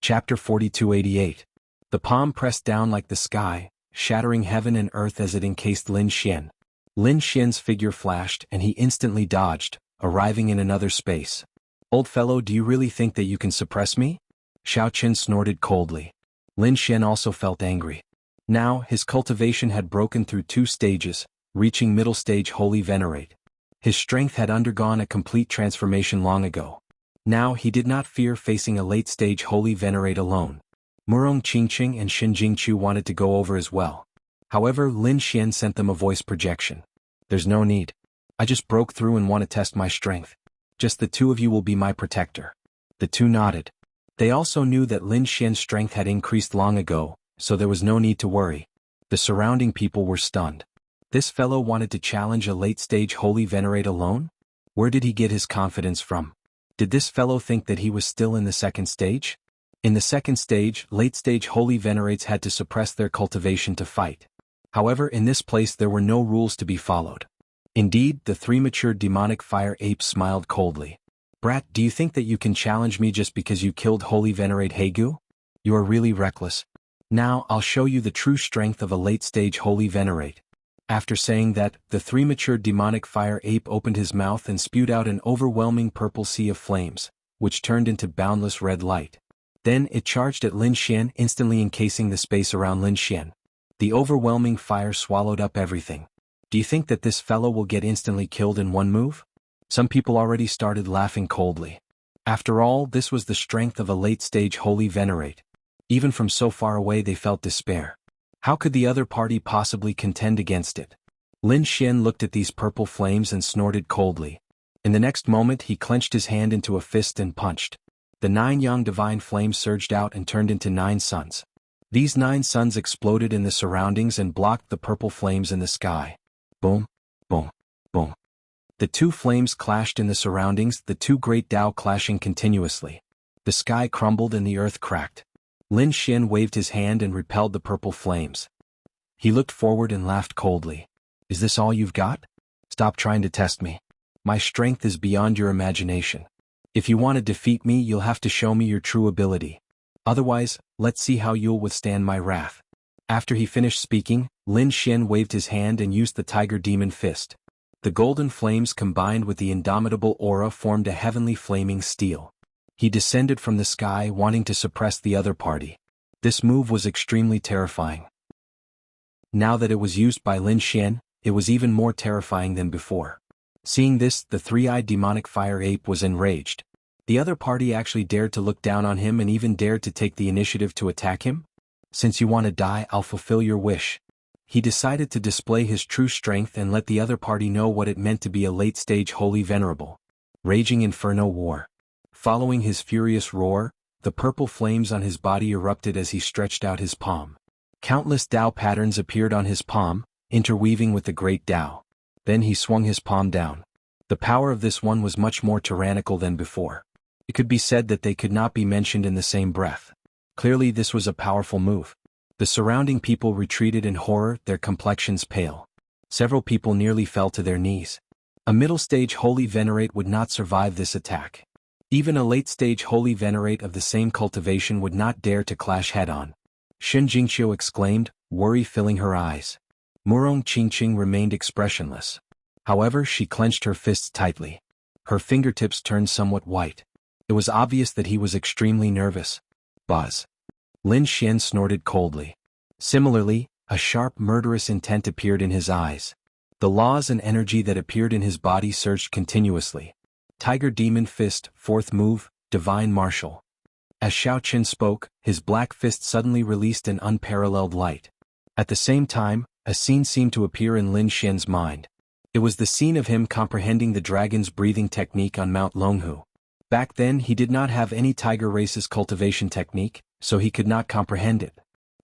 Chapter 4288. The palm pressed down like the sky, shattering heaven and earth as it encased Lin Xian. Lin Xian's figure flashed and he instantly dodged, arriving in another space. "Old fellow, do you really think that you can suppress me?" Xiao Qin snorted coldly. Lin Xian also felt angry. Now, his cultivation had broken through 2 stages, reaching middle stage Holy Venerate. His strength had undergone a complete transformation long ago. Now he did not fear facing a late-stage Holy Venerate alone. Murong Qingqing and Xin Jingqiu wanted to go over as well. However, Lin Xian sent them a voice projection. "There's no need. I just broke through and want to test my strength. Just the 2 of you will be my protector." The 2 nodded. They also knew that Lin Xian's strength had increased long ago, so there was no need to worry. The surrounding people were stunned. This fellow wanted to challenge a late-stage Holy Venerate alone? Where did he get his confidence from? Did this fellow think that he was still in the 2nd stage? In the 2nd stage, late-stage Holy Venerates had to suppress their cultivation to fight. However, in this place there were no rules to be followed. Indeed, the 3 matured demonic fire apes smiled coldly. "Brat, do you think that you can challenge me just because you killed Holy Venerate Hegu? You are really reckless. Now I'll show you the true strength of a late-stage Holy Venerate." After saying that, the 3 matured demonic fire ape opened his mouth and spewed out an overwhelming purple sea of flames, which turned into boundless red light. Then it charged at Lin Xian, instantly encasing the space around Lin Xian. The overwhelming fire swallowed up everything. Do you think that this fellow will get instantly killed in one move? Some people already started laughing coldly. After all, this was the strength of a late-stage Holy Venerate. Even from so far away they felt despair. How could the other party possibly contend against it? Lin Xian looked at these purple flames and snorted coldly. In the next moment he clenched his hand into a fist and punched. The 9 young divine flames surged out and turned into 9 suns. These 9 suns exploded in the surroundings and blocked the purple flames in the sky. Boom, boom, boom. The 2 flames clashed in the surroundings, the 2 great Tao clashing continuously. The sky crumbled and the earth cracked. Lin Xian waved his hand and repelled the purple flames. He looked forward and laughed coldly. "Is this all you've got? Stop trying to test me. My strength is beyond your imagination. If you want to defeat me, you'll have to show me your true ability. Otherwise, let's see how you'll withstand my wrath." After he finished speaking, Lin Xian waved his hand and used the Tiger Demon Fist. The golden flames combined with the indomitable aura formed a heavenly flaming steel. He descended from the sky, wanting to suppress the other party. This move was extremely terrifying. Now that it was used by Lin Xian, it was even more terrifying than before. Seeing this, the 3-eyed demonic fire ape was enraged. The other party actually dared to look down on him and even dared to take the initiative to attack him? "Since you want to die, I'll fulfill your wish." He decided to display his true strength and let the other party know what it meant to be a late-stage Holy Venerable. Raging Inferno War. Following his furious roar, the purple flames on his body erupted as he stretched out his palm. Countless Tao patterns appeared on his palm, interweaving with the great Tao. Then he swung his palm down. The power of this one was much more tyrannical than before. It could be said that they could not be mentioned in the same breath. Clearly this was a powerful move. The surrounding people retreated in horror, their complexions pale. Several people nearly fell to their knees. A middle-stage Holy Venerate would not survive this attack. Even a late-stage Holy Venerate of the same cultivation would not dare to clash head-on. Xin Jingqiu exclaimed, worry filling her eyes. Murong Qingqing remained expressionless. However, she clenched her fists tightly. Her fingertips turned somewhat white. It was obvious that he was extremely nervous. Buzz. Lin Xian snorted coldly. Similarly, a sharp murderous intent appeared in his eyes. The laws and energy that appeared in his body surged continuously. Tiger Demon Fist, 4th move, Divine Martial. As Xiao Qin spoke, his black fist suddenly released an unparalleled light. At the same time, a scene seemed to appear in Lin Xian's mind. It was the scene of him comprehending the dragon's breathing technique on Mount Longhu. Back then he did not have any tiger race's cultivation technique, so he could not comprehend it.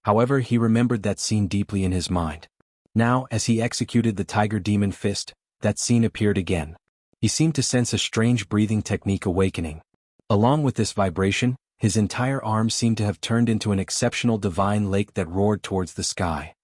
However, he remembered that scene deeply in his mind. Now, as he executed the Tiger Demon Fist, that scene appeared again. He seemed to sense a strange breathing technique awakening. Along with this vibration, his entire arm seemed to have turned into an exceptional divine lake that roared towards the sky.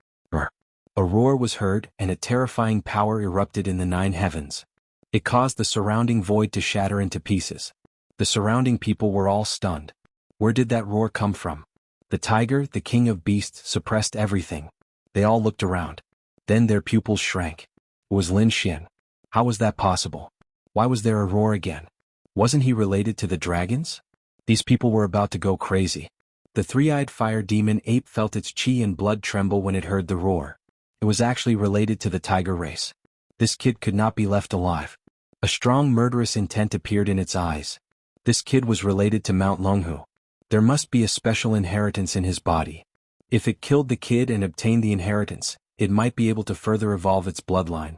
A roar was heard, and a terrifying power erupted in the 9 heavens. It caused the surrounding void to shatter into pieces. The surrounding people were all stunned. Where did that roar come from? The tiger, the king of beasts, suppressed everything. They all looked around. Then their pupils shrank. It was Lin Xian. How was that possible? Why was there a roar again? Wasn't he related to the dragons? These people were about to go crazy. The three-eyed fire demon ape felt its chi and blood tremble when it heard the roar. It was actually related to the tiger race. This kid could not be left alive. A strong murderous intent appeared in its eyes. This kid was related to Mount Longhu. There must be a special inheritance in his body. If it killed the kid and obtained the inheritance, it might be able to further evolve its bloodline.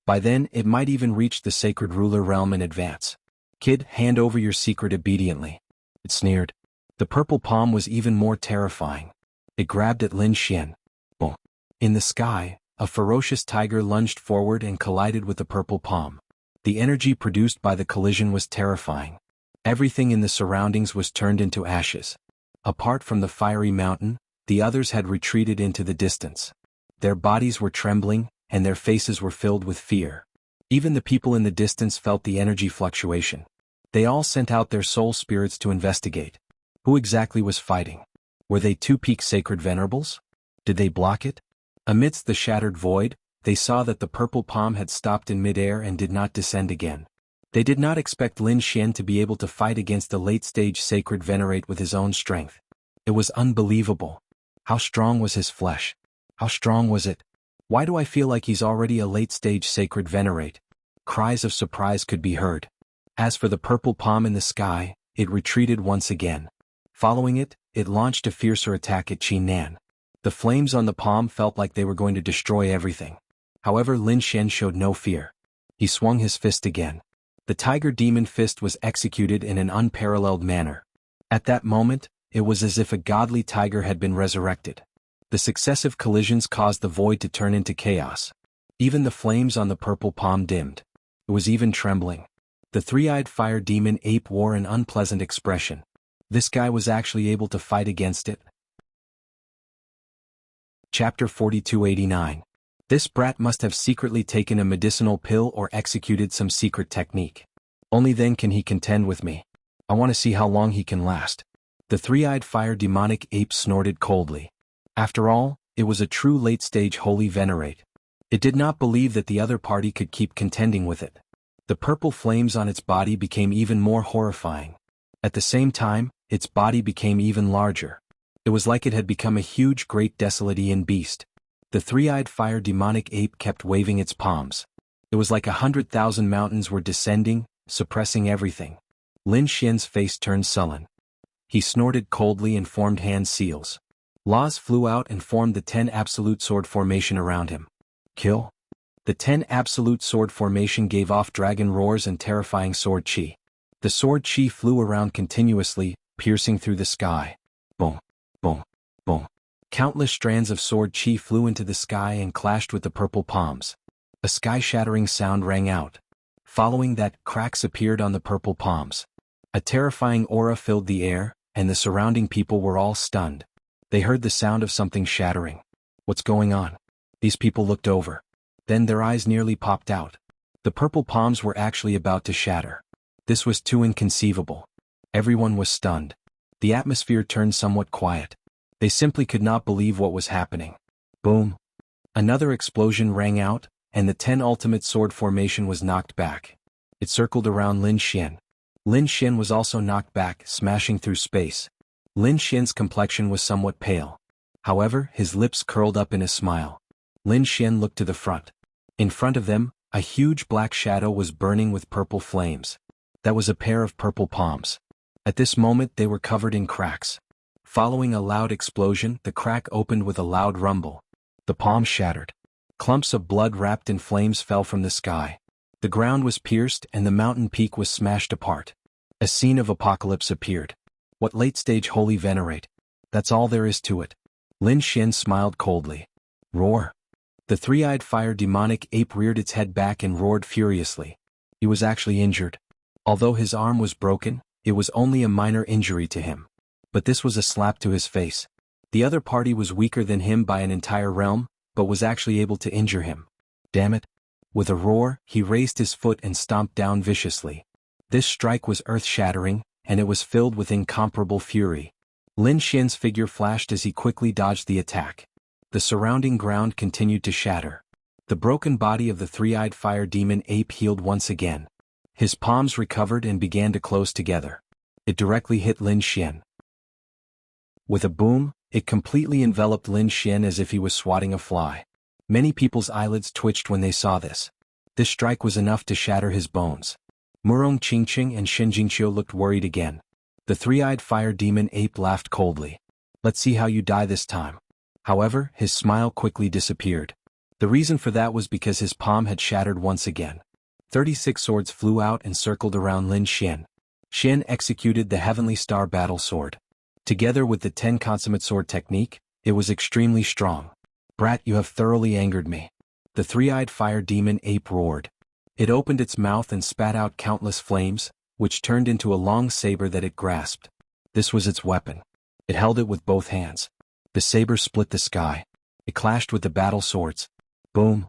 By then, it might even reach the sacred ruler realm and advance. Kid, hand over your secret obediently. It sneered. The purple palm was even more terrifying. It grabbed at Lin Xian. Boom. In the sky, a ferocious tiger lunged forward and collided with the purple palm. The energy produced by the collision was terrifying. Everything in the surroundings was turned into ashes. Apart from the fiery mountain, the others had retreated into the distance. Their bodies were trembling, and their faces were filled with fear. Even the people in the distance felt the energy fluctuation. They all sent out their soul spirits to investigate. Who exactly was fighting? Were they two-peak sacred venerables? Did they block it? Amidst the shattered void, they saw that the purple palm had stopped in midair and did not descend again. They did not expect Lin Xian to be able to fight against a late-stage sacred venerate with his own strength. It was unbelievable. How strong was his flesh? How strong was it? Why do I feel like he's already a late-stage sacred venerate? Cries of surprise could be heard. As for the purple palm in the sky, it retreated once again. Following it, it launched a fiercer attack at Qin Nan. The flames on the palm felt like they were going to destroy everything. However, Lin Xian showed no fear. He swung his fist again. The tiger demon fist was executed in an unparalleled manner. At that moment, it was as if a godly tiger had been resurrected. The successive collisions caused the void to turn into chaos. Even the flames on the purple palm dimmed. It was even trembling. The three-eyed fire demon ape wore an unpleasant expression. This guy was actually able to fight against it. Chapter 4289. This brat must have secretly taken a medicinal pill or executed some secret technique. Only then can he contend with me. I want to see how long he can last. The three-eyed fire demonic ape snorted coldly. After all, it was a true late-stage holy venerate. It did not believe that the other party could keep contending with it. The purple flames on its body became even more horrifying. At the same time, its body became even larger. It was like it had become a huge great desolate beast. The three-eyed fire demonic ape kept waving its palms. It was like 100,000 mountains were descending, suppressing everything. Lin Xian's face turned sullen. He snorted coldly and formed hand seals. Laws flew out and formed the 10 absolute sword formation around him. Kill. The 10 absolute sword formation gave off dragon roars and terrifying sword chi. The sword chi flew around continuously, piercing through the sky. Boom, boom, boom. Countless strands of sword chi flew into the sky and clashed with the purple palms. A sky-shattering sound rang out. Following that, cracks appeared on the purple palms. A terrifying aura filled the air, and the surrounding people were all stunned. They heard the sound of something shattering. What's going on? These people looked over. Then their eyes nearly popped out. The purple palms were actually about to shatter. This was too inconceivable. Everyone was stunned. The atmosphere turned somewhat quiet. They simply could not believe what was happening. Boom. Another explosion rang out, and the 10 ultimate sword formation was knocked back. It circled around Lin Xian. Lin Xian was also knocked back, smashing through space. Lin Xian's complexion was somewhat pale. However, his lips curled up in a smile. Lin Xian looked to the front. In front of them, a huge black shadow was burning with purple flames. That was a pair of purple palms. At this moment they were covered in cracks. Following a loud explosion, the crack opened with a loud rumble. The palm shattered. Clumps of blood wrapped in flames fell from the sky. The ground was pierced and the mountain peak was smashed apart. A scene of apocalypse appeared. What late-stage holy venerate? That's all there is to it. Lin Xian smiled coldly. Roar. The three-eyed fire demonic ape reared its head back and roared furiously. He was actually injured. Although his arm was broken, it was only a minor injury to him. But this was a slap to his face. The other party was weaker than him by an entire realm, but was actually able to injure him. Damn it. With a roar, he raised his foot and stomped down viciously. This strike was earth-shattering, and it was filled with incomparable fury. Lin Xian's figure flashed as he quickly dodged the attack. The surrounding ground continued to shatter. The broken body of the three-eyed fire demon ape healed once again. His palms recovered and began to close together. It directly hit Lin Xian. With a boom, it completely enveloped Lin Xian as if he was swatting a fly. Many people's eyelids twitched when they saw this. This strike was enough to shatter his bones. Murong Qingqing and Shen Jingqiu looked worried again. The three-eyed fire demon ape laughed coldly. "Let's see how you die this time." However, his smile quickly disappeared. The reason for that was because his palm had shattered once again. 36 swords flew out and circled around Lin Xian. Xian executed the Heavenly Star Battle Sword. Together with the 10 Consummate Sword technique, it was extremely strong. "Brat, you have thoroughly angered me." The three-eyed fire demon ape roared. It opened its mouth and spat out countless flames, which turned into a long saber that it grasped. This was its weapon. It held it with both hands. The saber split the sky. It clashed with the battle swords. Boom!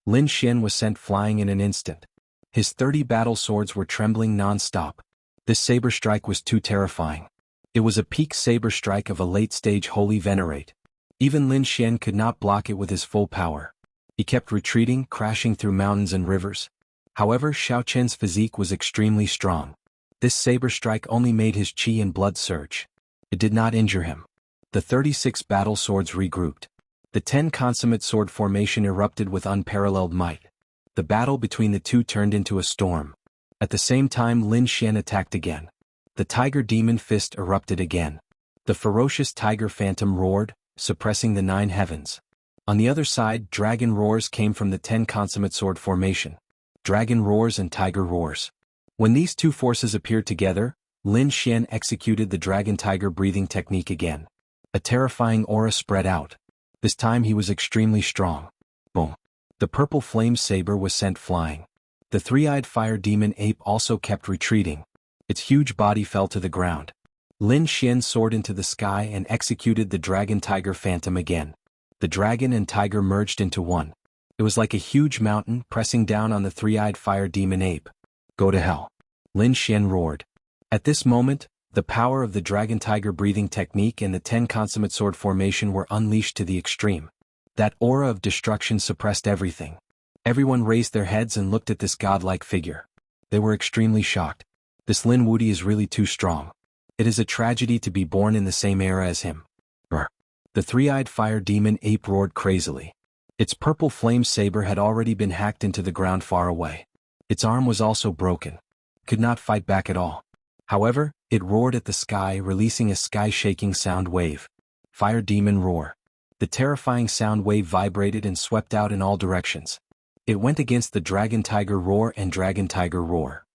Lin Xian was sent flying in an instant. His 30 battle swords were trembling non-stop. This saber strike was too terrifying. It was a peak saber strike of a late-stage holy venerate. Even Lin Xian could not block it with his full power. He kept retreating, crashing through mountains and rivers. However, Xiao Chen's physique was extremely strong. This saber strike only made his qi and blood surge. It did not injure him. The 36 battle swords regrouped. The 10 consummate sword formation erupted with unparalleled might. The battle between the two turned into a storm. At the same time, Lin Xian attacked again. The tiger demon fist erupted again. The ferocious tiger phantom roared, suppressing the 9 heavens. On the other side, dragon roars came from the 10 consummate sword formation. Dragon roars and tiger roars. When these two forces appeared together, Lin Xian executed the dragon-tiger breathing technique again. A terrifying aura spread out. This time he was extremely strong. Boom! The purple flame saber was sent flying. The three-eyed fire demon ape also kept retreating. Its huge body fell to the ground. Lin Xian soared into the sky and executed the dragon-tiger phantom again. The dragon and tiger merged into one. It was like a huge mountain pressing down on the three-eyed fire demon ape. "Go to hell!" Lin Xian roared. At this moment, the power of the dragon-tiger breathing technique and the 10 consummate sword formation were unleashed to the extreme. That aura of destruction suppressed everything. Everyone raised their heads and looked at this godlike figure. They were extremely shocked. This Lin Wuti is really too strong. It is a tragedy to be born in the same era as him. Brr. The three-eyed fire demon ape roared crazily. Its purple flame saber had already been hacked into the ground far away. Its arm was also broken. Could not fight back at all. However, it roared at the sky, releasing a sky-shaking sound wave. Fire demon roar. The terrifying sound wave vibrated and swept out in all directions. It went against the dragon-tiger roar and dragon-tiger roar.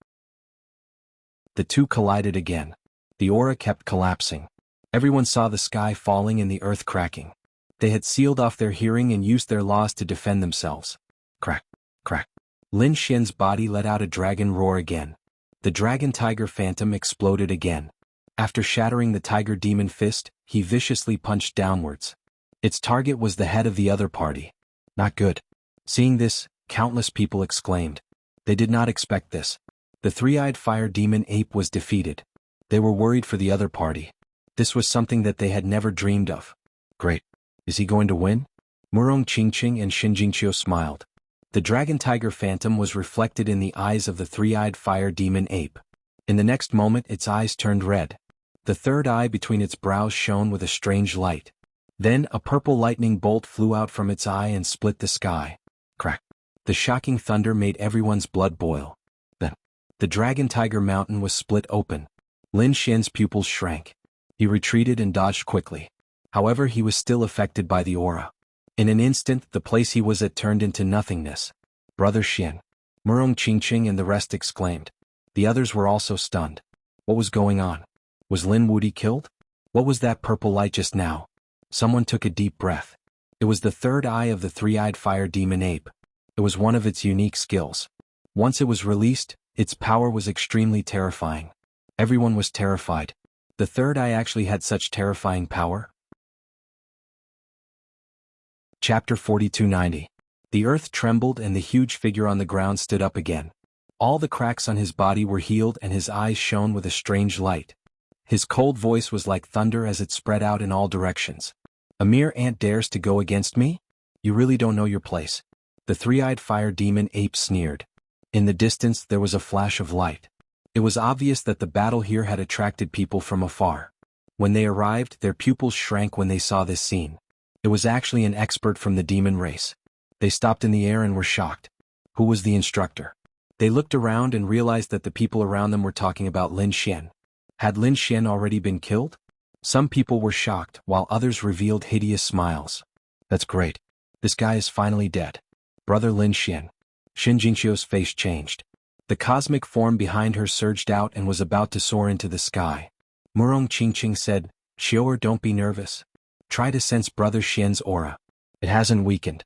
The two collided again. The aura kept collapsing. Everyone saw the sky falling and the earth cracking. They had sealed off their hearing and used their laws to defend themselves. Crack, crack. Lin Xian's body let out a dragon roar again. The dragon-tiger phantom exploded again. After shattering the tiger demon fist, he viciously punched downwards. Its target was the head of the other party. Not good. Seeing this, countless people exclaimed. They did not expect this. The three-eyed fire demon ape was defeated. They were worried for the other party. This was something that they had never dreamed of. Great. Is he going to win? Murong Qingqing and Shen Jingqiu smiled. The dragon-tiger phantom was reflected in the eyes of the three-eyed fire demon ape. In the next moment its eyes turned red. The third eye between its brows shone with a strange light. Then a purple lightning bolt flew out from its eye and split the sky. Crack. The shocking thunder made everyone's blood boil. Then, the dragon-tiger mountain was split open. Lin Xian's pupils shrank. He retreated and dodged quickly. However, he was still affected by the aura. In an instant, the place he was at turned into nothingness. Brother Xian. Murong Qingqing and the rest exclaimed. The others were also stunned. What was going on? Was Lin Wuti killed? What was that purple light just now? Someone took a deep breath. It was the third eye of the three-eyed fire demon ape. It was one of its unique skills. Once it was released, its power was extremely terrifying. Everyone was terrified. The third eye actually had such terrifying power? Chapter 4290. The earth trembled and the huge figure on the ground stood up again. All the cracks on his body were healed and his eyes shone with a strange light. His cold voice was like thunder as it spread out in all directions. A mere ant dares to go against me? You really don't know your place. The three-eyed fire demon ape sneered. In the distance there was a flash of light. It was obvious that the battle here had attracted people from afar. When they arrived, their pupils shrank when they saw this scene. It was actually an expert from the demon race. They stopped in the air and were shocked. Who was the instructor? They looked around and realized that the people around them were talking about Lin Xian. Had Lin Xian already been killed? Some people were shocked, while others revealed hideous smiles. That's great. This guy is finally dead. Brother Lin Xian. Xin Jingqiu's face changed. The cosmic form behind her surged out and was about to soar into the sky. Murong Qingqing said, Xiu'er, don't be nervous. Try to sense Brother Xian's aura. It hasn't weakened.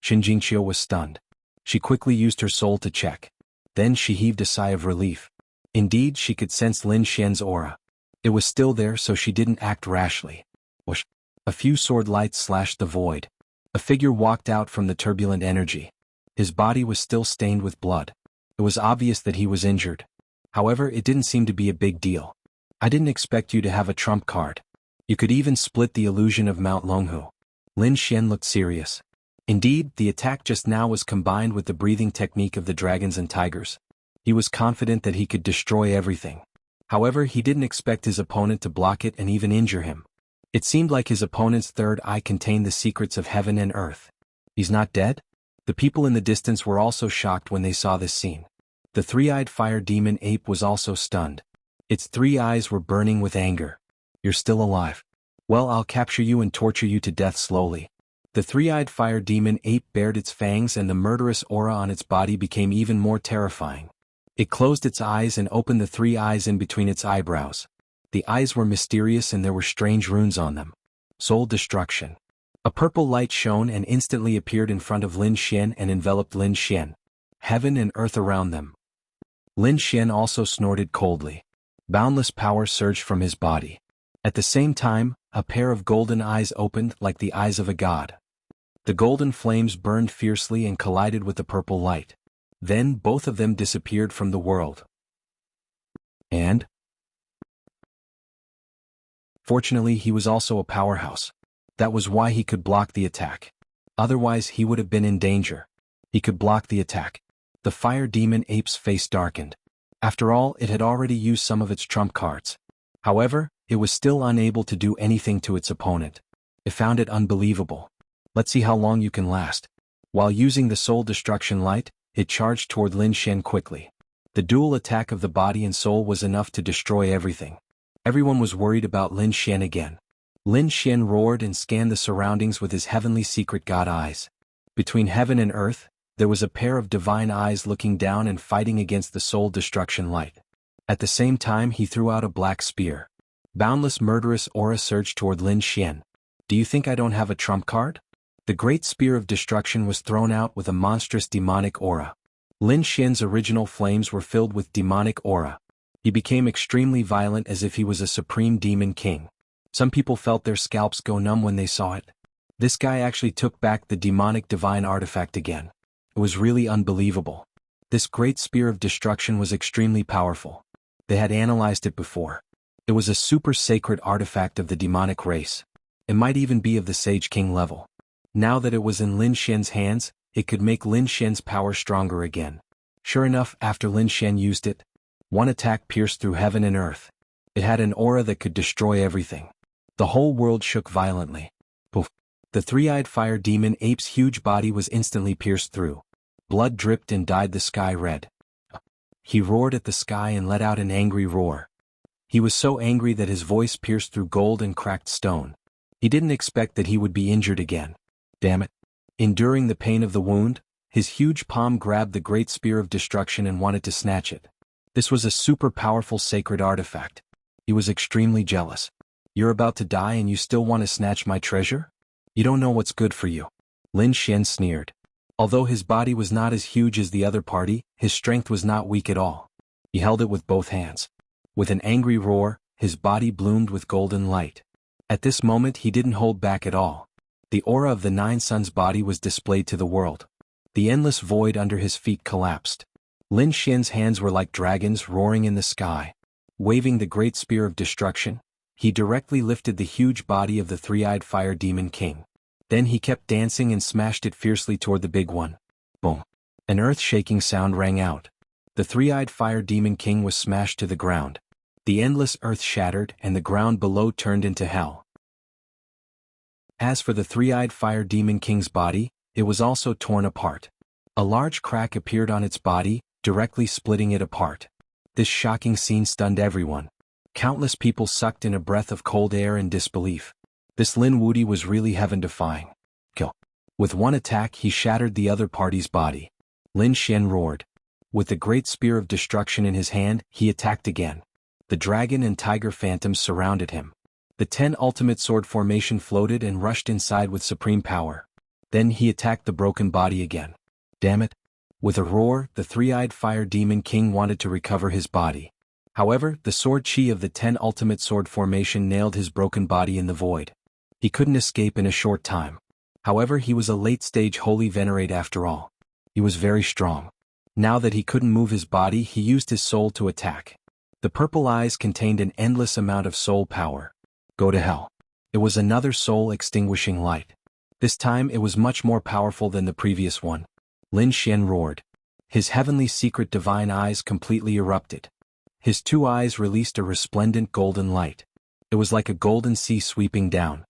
Xin Jingqiu was stunned. She quickly used her soul to check. Then she heaved a sigh of relief. Indeed, she could sense Lin Xian's aura. It was still there, so she didn't act rashly. Whoosh! A few sword lights slashed the void. A figure walked out from the turbulent energy. His body was still stained with blood. It was obvious that he was injured. However, it didn't seem to be a big deal. I didn't expect you to have a trump card. You could even split the illusion of Mount Longhu. Lin Xian looked serious. Indeed, the attack just now was combined with the breathing technique of the dragons and tigers. He was confident that he could destroy everything. However, he didn't expect his opponent to block it and even injure him. It seemed like his opponent's third eye contained the secrets of heaven and earth. He's not dead? The people in the distance were also shocked when they saw this scene. The three-eyed fire demon ape was also stunned. Its three eyes were burning with anger. You're still alive. Well, I'll capture you and torture you to death slowly. The three-eyed fire demon ape bared its fangs and the murderous aura on its body became even more terrifying. It closed its eyes and opened the three eyes in between its eyebrows. The eyes were mysterious and there were strange runes on them. Soul destruction. A purple light shone and instantly appeared in front of Lin Xian and enveloped Lin Xian. Heaven and earth around them. Lin Xian also snorted coldly. Boundless power surged from his body. At the same time, a pair of golden eyes opened like the eyes of a god. The golden flames burned fiercely and collided with the purple light. Then both of them disappeared from the world. And? Fortunately, he was also a powerhouse. That was why he could block the attack. Otherwise, he would have been in danger. He could block the attack. The fire demon ape's face darkened. After all, it had already used some of its trump cards. However, it was still unable to do anything to its opponent. It found it unbelievable. Let's see how long you can last. While using the soul destruction light, it charged toward Lin Xian quickly. The dual attack of the body and soul was enough to destroy everything. Everyone was worried about Lin Xian again. Lin Xian roared and scanned the surroundings with his heavenly secret god eyes. Between heaven and earth, there was a pair of divine eyes looking down and fighting against the soul destruction light. At the same time, he threw out a black spear. Boundless murderous aura surged toward Lin Xian. Do you think I don't have a trump card? The great spear of destruction was thrown out with a monstrous demonic aura. Lin Xian's original flames were filled with demonic aura. He became extremely violent as if he was a supreme demon king. Some people felt their scalps go numb when they saw it. This guy actually took back the demonic divine artifact again. It was really unbelievable. This great spear of destruction was extremely powerful. They had analyzed it before. It was a super sacred artifact of the demonic race. It might even be of the Sage King level. Now that it was in Lin Xian's hands, it could make Lin Xian's power stronger again. Sure enough, after Lin Xian used it, one attack pierced through heaven and earth. It had an aura that could destroy everything. The whole world shook violently. Poof! The three-eyed fire demon ape's huge body was instantly pierced through. Blood dripped and dyed the sky red. He roared at the sky and let out an angry roar. He was so angry that his voice pierced through gold and cracked stone. He didn't expect that he would be injured again. Damn it. Enduring the pain of the wound, his huge palm grabbed the great spear of destruction and wanted to snatch it. This was a super powerful sacred artifact. He was extremely jealous. You're about to die and you still want to snatch my treasure? You don't know what's good for you. Lin Xian sneered. Although his body was not as huge as the other party, his strength was not weak at all. He held it with both hands. With an angry roar, his body bloomed with golden light. At this moment he didn't hold back at all. The aura of the Nine Suns' body was displayed to the world. The endless void under his feet collapsed. Lin Xian's hands were like dragons roaring in the sky. Waving the great spear of destruction, he directly lifted the huge body of the three-eyed fire demon king. Then he kept dancing and smashed it fiercely toward the big one. Boom! An earth-shaking sound rang out. The three-eyed fire demon king was smashed to the ground. The endless earth shattered and the ground below turned into hell. As for the three-eyed fire demon king's body, it was also torn apart. A large crack appeared on its body, directly splitting it apart. This shocking scene stunned everyone. Countless people sucked in a breath of cold air in disbelief. This Lin Wuti was really heaven-defying. Kill. With one attack he shattered the other party's body. Lin Xian roared. With the great spear of destruction in his hand, he attacked again. The dragon and tiger phantoms surrounded him. The 10 ultimate sword formation floated and rushed inside with supreme power. Then he attacked the broken body again. Damn it! With a roar, the three-eyed fire demon king wanted to recover his body. However, the sword chi of the 10 ultimate sword formation nailed his broken body in the void. He couldn't escape in a short time. However, he was a late-stage holy venerate after all. He was very strong. Now that he couldn't move his body, he used his soul to attack. The purple eyes contained an endless amount of soul power. Go to hell. It was another soul-extinguishing light. This time it was much more powerful than the previous one. Lin Xian roared. His heavenly secret divine eyes completely erupted. His 2 eyes released a resplendent golden light. It was like a golden sea sweeping down.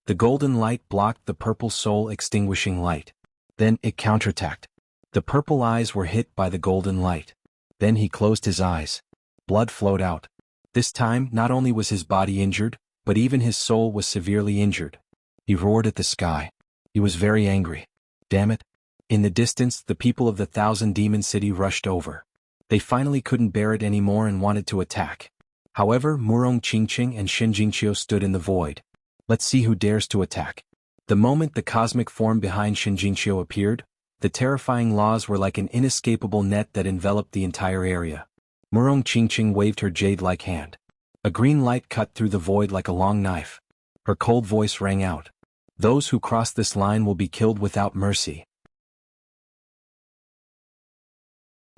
The golden light blocked the purple soul-extinguishing light. Then it counterattacked. The purple eyes were hit by the golden light. Then he closed his eyes. Blood flowed out. This time not only was his body injured, but even his soul was severely injured. He roared at the sky. He was very angry. Damn it! In the distance, the people of the 1,000-demon city rushed over. They finally couldn't bear it anymore and wanted to attack. However, Murong Qingqing and Shen Jingqiu stood in the void. Let's see who dares to attack. The moment the cosmic form behind Shen Jingqiu appeared, the terrifying laws were like an inescapable net that enveloped the entire area. Murong Qingqing waved her jade-like hand. A green light cut through the void like a long knife. Her cold voice rang out. Those who cross this line will be killed without mercy.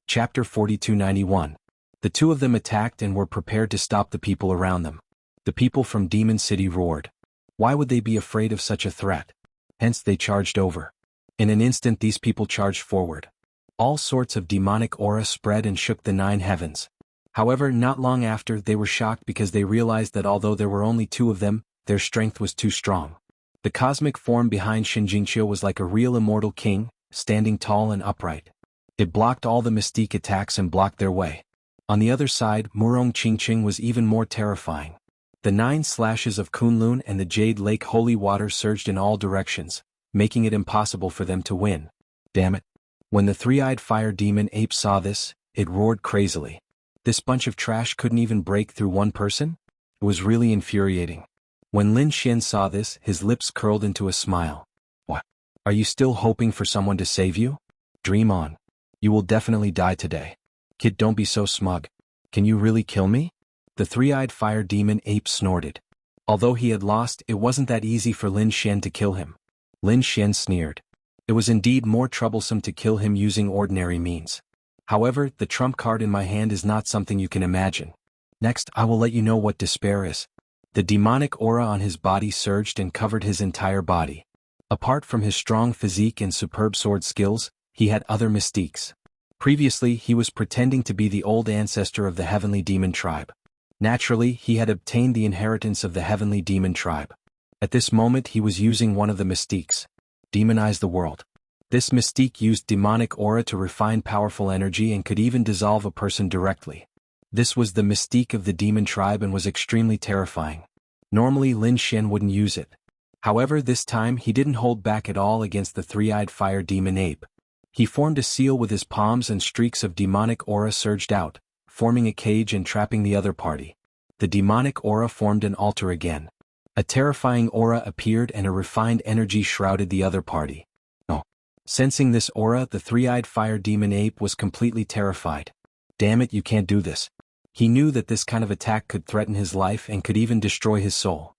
Chapter 4291. The 2 of them attacked and were prepared to stop the people around them. The people from Demon City roared. Why would they be afraid of such a threat? Hence they charged over. In an instant these people charged forward. All sorts of demonic aura spread and shook the 9 heavens. However, not long after, they were shocked because they realized that although there were only 2 of them, their strength was too strong. The cosmic form behind Shen Jingqiu was like a real immortal king, standing tall and upright. It blocked all the mystique attacks and blocked their way. On the other side, Murong Qingqing was even more terrifying. The 9 slashes of Kunlun and the Jade Lake holy water surged in all directions, making it impossible for them to win. Damn it. When the three-eyed fire demon ape saw this, it roared crazily. This bunch of trash couldn't even break through one person? It was really infuriating. When Lin Xian saw this, his lips curled into a smile. What? Are you still hoping for someone to save you? Dream on. You will definitely die today. Kid, don't be so smug. Can you really kill me? The three-eyed fire demon ape snorted. Although he had lost, it wasn't that easy for Lin Xian to kill him. Lin Xian sneered. It was indeed more troublesome to kill him using ordinary means. However, the trump card in my hand is not something you can imagine. Next, I will let you know what despair is. The demonic aura on his body surged and covered his entire body. Apart from his strong physique and superb sword skills, he had other mystiques. Previously, he was pretending to be the old ancestor of the heavenly demon tribe. Naturally, he had obtained the inheritance of the heavenly demon tribe. At this moment he was using one of the mystiques. Demonize the world. This mystique used demonic aura to refine powerful energy and could even dissolve a person directly. This was the mystique of the demon tribe and was extremely terrifying. Normally Lin Xian wouldn't use it. However, this time he didn't hold back at all against the three-eyed fire demon ape. He formed a seal with his palms and streaks of demonic aura surged out, forming a cage and trapping the other party. The demonic aura formed an altar again. A terrifying aura appeared and a refined energy shrouded the other party. Oh. Sensing this aura, the three-eyed fire demon ape was completely terrified. Damn it, you can't do this. He knew that this kind of attack could threaten his life and could even destroy his soul.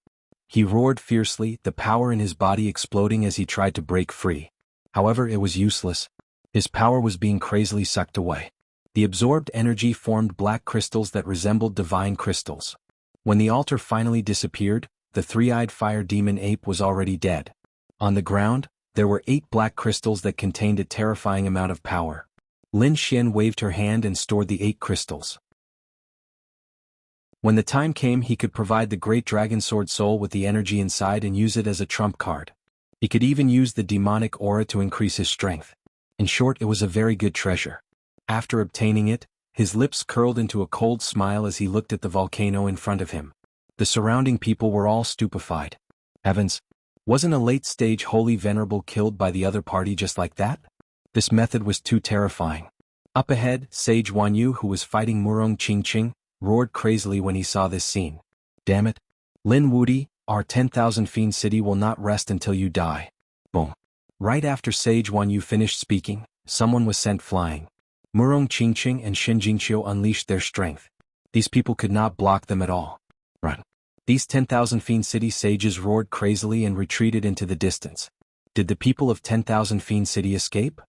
He roared fiercely, the power in his body exploding as he tried to break free. However, it was useless. His power was being crazily sucked away. The absorbed energy formed black crystals that resembled divine crystals. When the altar finally disappeared, the three-eyed fire demon ape was already dead. On the ground, there were 8 black crystals that contained a terrifying amount of power. Lin Xian waved her hand and stored the 8 crystals. When the time came, he could provide the great dragon sword soul with the energy inside and use it as a trump card. He could even use the demonic aura to increase his strength. In short, it was a very good treasure. After obtaining it, his lips curled into a cold smile as he looked at the volcano in front of him. The surrounding people were all stupefied. Heavens! Wasn't a late-stage holy venerable killed by the other party just like that? This method was too terrifying. Up ahead, Sage Wanyu, who was fighting Murong Qingqing, roared crazily when he saw this scene. Damn it! Lin Wudi, our 10,000 fiend city will not rest until you die. Boom. Right after Sage Wanyu finished speaking, someone was sent flying. Murong Qingqing and Shen Jingqiu unleashed their strength. These people could not block them at all. Run. These 10,000 fiend city sages roared crazily and retreated into the distance. Did the people of 10,000 fiend city escape?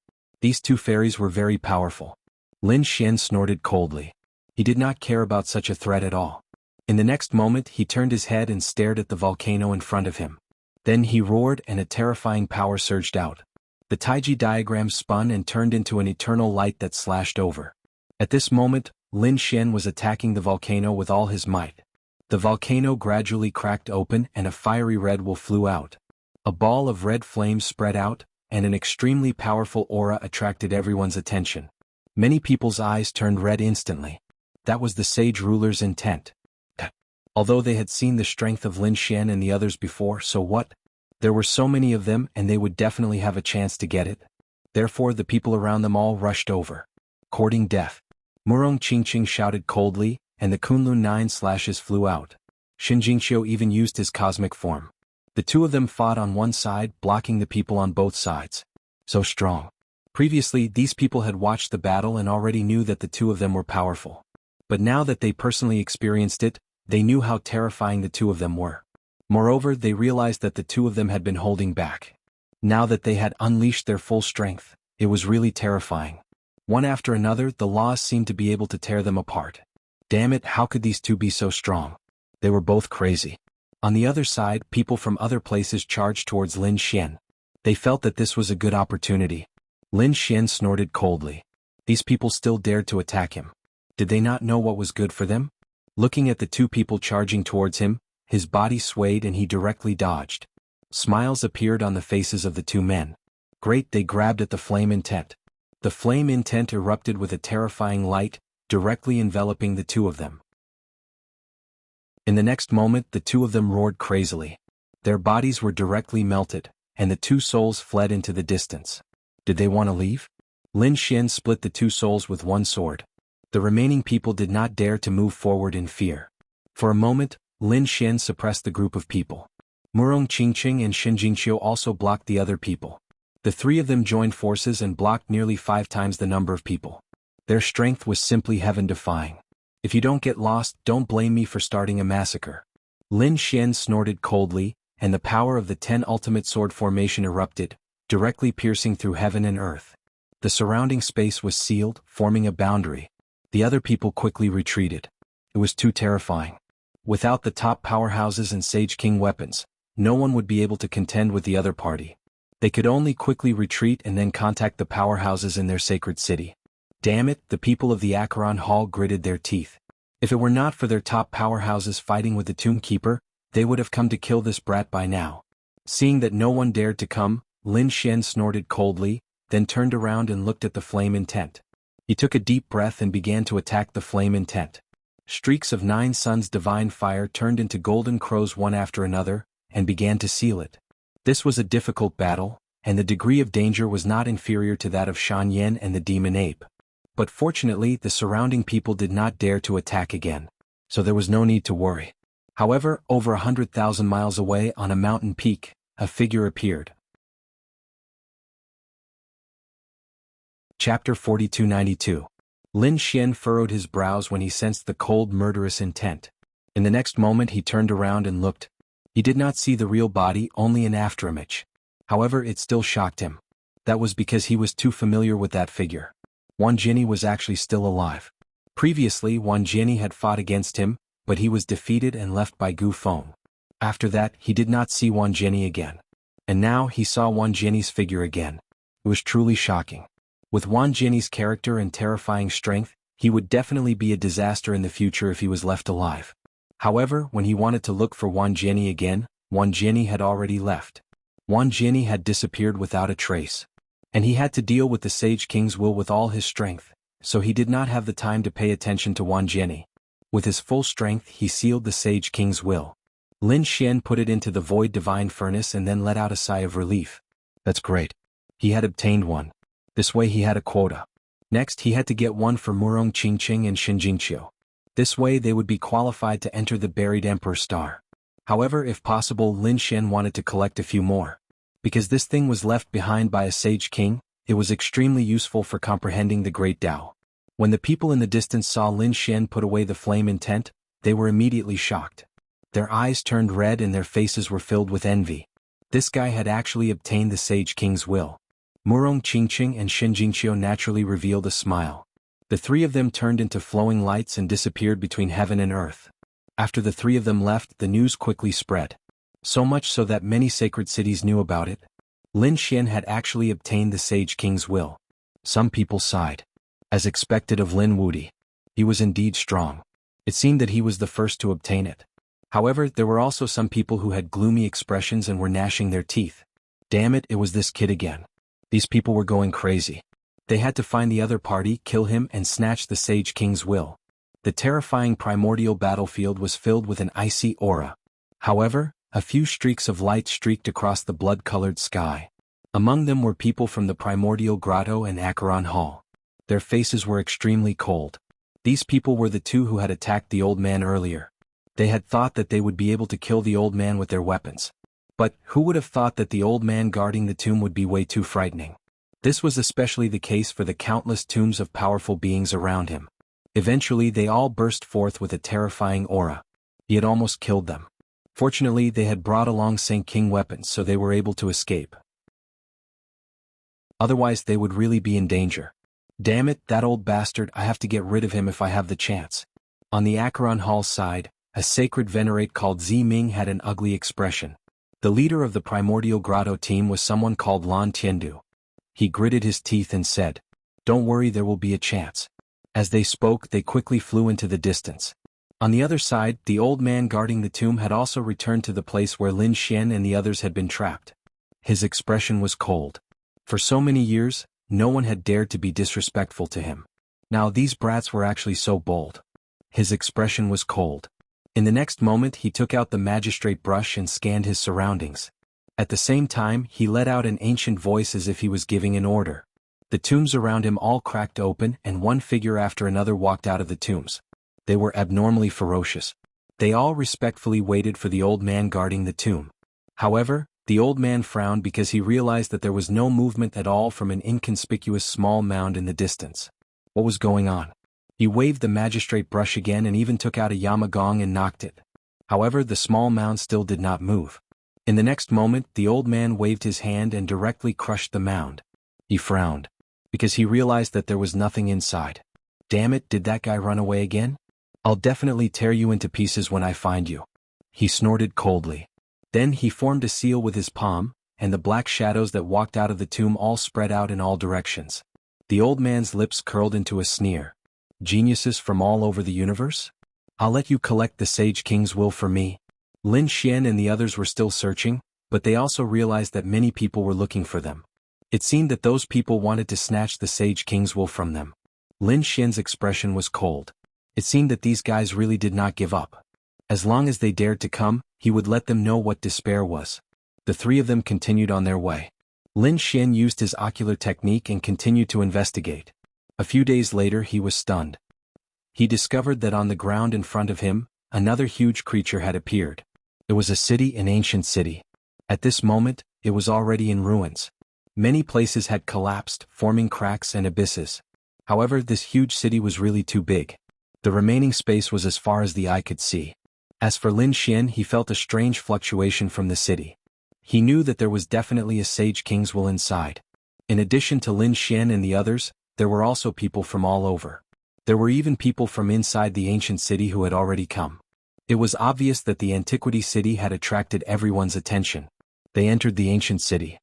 These 2 fairies were very powerful. Lin Xian snorted coldly. He did not care about such a threat at all. In the next moment, he turned his head and stared at the volcano in front of him. Then he roared and a terrifying power surged out. The Taiji diagram spun and turned into an eternal light that slashed over. At this moment, Lin Xian was attacking the volcano with all his might. The volcano gradually cracked open and a fiery red wolf flew out. A ball of red flames spread out, and an extremely powerful aura attracted everyone's attention. Many people's eyes turned red instantly. That was the sage ruler's intent. Although they had seen the strength of Lin Xian and the others before, so what? There were so many of them and they would definitely have a chance to get it. Therefore the people around them all rushed over. Courting death. Murong Qingqing shouted coldly, and the Kunlun 9 slashes flew out. Shen Jingqiu even used his cosmic form. The 2 of them fought on one side, blocking the people on both sides. So strong. Previously, these people had watched the battle and already knew that the 2 of them were powerful. But now that they personally experienced it, they knew how terrifying the 2 of them were. Moreover, they realized that the 2 of them had been holding back. Now that they had unleashed their full strength, it was really terrifying. One after another, the laws seemed to be able to tear them apart. Damn it, how could these 2 be so strong? They were both crazy. On the other side, people from other places charged towards Lin Xian. They felt that this was a good opportunity. Lin Xian snorted coldly. These people still dared to attack him. Did they not know what was good for them? Looking at the 2 people charging towards him, his body swayed and he directly dodged. Smiles appeared on the faces of the 2 men. Great, they grabbed at the flame intent. The flame intent erupted with a terrifying light, directly enveloping the 2 of them. In the next moment, the 2 of them roared crazily. Their bodies were directly melted, and the 2 souls fled into the distance. Did they want to leave? Lin Xian split the 2 souls with one sword. The remaining people did not dare to move forward in fear. For a moment, Lin Xian suppressed the group of people. Murong Qingqing and Shen Jingqiu also blocked the other people. The 3 of them joined forces and blocked nearly 5 times the number of people. Their strength was simply heaven-defying. If you don't get lost, don't blame me for starting a massacre. Lin Xian snorted coldly, and the power of the 10 ultimate sword formation erupted, directly piercing through heaven and earth. The surrounding space was sealed, forming a boundary. The other people quickly retreated. It was too terrifying. Without the top powerhouses and Sage King weapons, no one would be able to contend with the other party. They could only quickly retreat and then contact the powerhouses in their sacred city. Damn it, the people of the Acheron Hall gritted their teeth. If it were not for their top powerhouses fighting with the Tomb Keeper, they would have come to kill this brat by now. Seeing that no one dared to come, Lin Xian snorted coldly, then turned around and looked at the flame intent. He took a deep breath and began to attack the flame intent. Streaks of 9 suns divine fire turned into golden crows one after another, and began to seal it. This was a difficult battle, and the degree of danger was not inferior to that of Shan Yan and the demon ape. But fortunately, the surrounding people did not dare to attack again, so there was no need to worry. However, over 100,000 miles away on a mountain peak, a figure appeared. Chapter 4292. Lin Xian furrowed his brows when he sensed the cold, murderous intent. In the next moment he turned around and looked. He did not see the real body, only an afterimage. However, it still shocked him. That was because he was too familiar with that figure. Wang Jinyi was actually still alive. Previously, Wang Jinyi had fought against him, but he was defeated and left by Gu Feng. After that, he did not see Wang Jinyi again. And now he saw Wang Jinyi's figure again. It was truly shocking. With Wang Jinyi's character and terrifying strength, he would definitely be a disaster in the future if he was left alive. However, when he wanted to look for Wang Jinyi again, Wang Jinyi had already left. Wang Jinyi had disappeared without a trace. And he had to deal with the Sage King's will with all his strength, so he did not have the time to pay attention to Wang Jinyi. With his full strength, he sealed the Sage King's will. Lin Xian put it into the void divine furnace and then let out a sigh of relief. That's great. He had obtained one. This way he had a quota. Next he had to get one for Murong Qingqing and Shinjingqiu. This way they would be qualified to enter the buried Emperor Star. However, if possible, Lin Xian wanted to collect a few more. Because this thing was left behind by a Sage King, it was extremely useful for comprehending the Great Tao. When the people in the distance saw Lin Xian put away the flame intent, they were immediately shocked. Their eyes turned red and their faces were filled with envy. This guy had actually obtained the Sage King's will. Murong Qingqing and Shinjingqiu naturally revealed a smile. The three of them turned into flowing lights and disappeared between heaven and earth. After the three of them left, the news quickly spread. So much so that many sacred cities knew about it. Lin Xian had actually obtained the Sage King's will. Some people sighed. As expected of Lin Wudi, he was indeed strong. It seemed that he was the first to obtain it. However, there were also some people who had gloomy expressions and were gnashing their teeth. Damn it, it was this kid again. These people were going crazy. They had to find the other party, kill him, and snatch the Sage King's will. The terrifying primordial battlefield was filled with an icy aura. However, a few streaks of light streaked across the blood-colored sky. Among them were people from the Primordial Grotto and Acheron Hall. Their faces were extremely cold. These people were the two who had attacked the old man earlier. They had thought that they would be able to kill the old man with their weapons. But who would have thought that the old man guarding the tomb would be way too frightening? This was especially the case for the countless tombs of powerful beings around him. Eventually they all burst forth with a terrifying aura. He had almost killed them. Fortunately, they had brought along Saint King weapons, so they were able to escape. Otherwise they would really be in danger. Damn it, that old bastard, I have to get rid of him if I have the chance. On the Acheron Hall side, a sacred venerate called Zi Ming had an ugly expression. The leader of the Primordial Grotto team was someone called Lan Tiandu. He gritted his teeth and said, "Don't worry, there will be a chance." As they spoke, they quickly flew into the distance. On the other side, the old man guarding the tomb had also returned to the place where Lin Xian and the others had been trapped. His expression was cold. For so many years, no one had dared to be disrespectful to him. Now these brats were actually so bold. His expression was cold. In the next moment he took out the magistrate brush and scanned his surroundings. At the same time, he let out an ancient voice as if he was giving an order. The tombs around him all cracked open and one figure after another walked out of the tombs. They were abnormally ferocious. They all respectfully waited for the old man guarding the tomb. However, the old man frowned because he realized that there was no movement at all from an inconspicuous small mound in the distance. What was going on? He waved the magistrate brush again and even took out a yamagong and knocked it. However, the small mound still did not move. In the next moment, the old man waved his hand and directly crushed the mound. He frowned, because he realized that there was nothing inside. Damn it, did that guy run away again? I'll definitely tear you into pieces when I find you. He snorted coldly. Then he formed a seal with his palm, and the black shadows that walked out of the tomb all spread out in all directions. The old man's lips curled into a sneer. Geniuses from all over the universe? I'll let you collect the Sage King's will for me. Lin Xian and the others were still searching, but they also realized that many people were looking for them. It seemed that those people wanted to snatch the Sage King's will from them. Lin Xian's expression was cold. It seemed that these guys really did not give up. As long as they dared to come, he would let them know what despair was. The three of them continued on their way. Lin Xian used his ocular technique and continued to investigate. A few days later he was stunned. He discovered that on the ground in front of him, another huge creature had appeared. It was a city, an ancient city. At this moment, it was already in ruins. Many places had collapsed, forming cracks and abysses. However, this huge city was really too big. The remaining space was as far as the eye could see. As for Lin Xian, he felt a strange fluctuation from the city. He knew that there was definitely a Sage King's will inside. In addition to Lin Xian and the others, there were also people from all over. There were even people from inside the ancient city who had already come. It was obvious that the antiquity city had attracted everyone's attention. They entered the ancient city.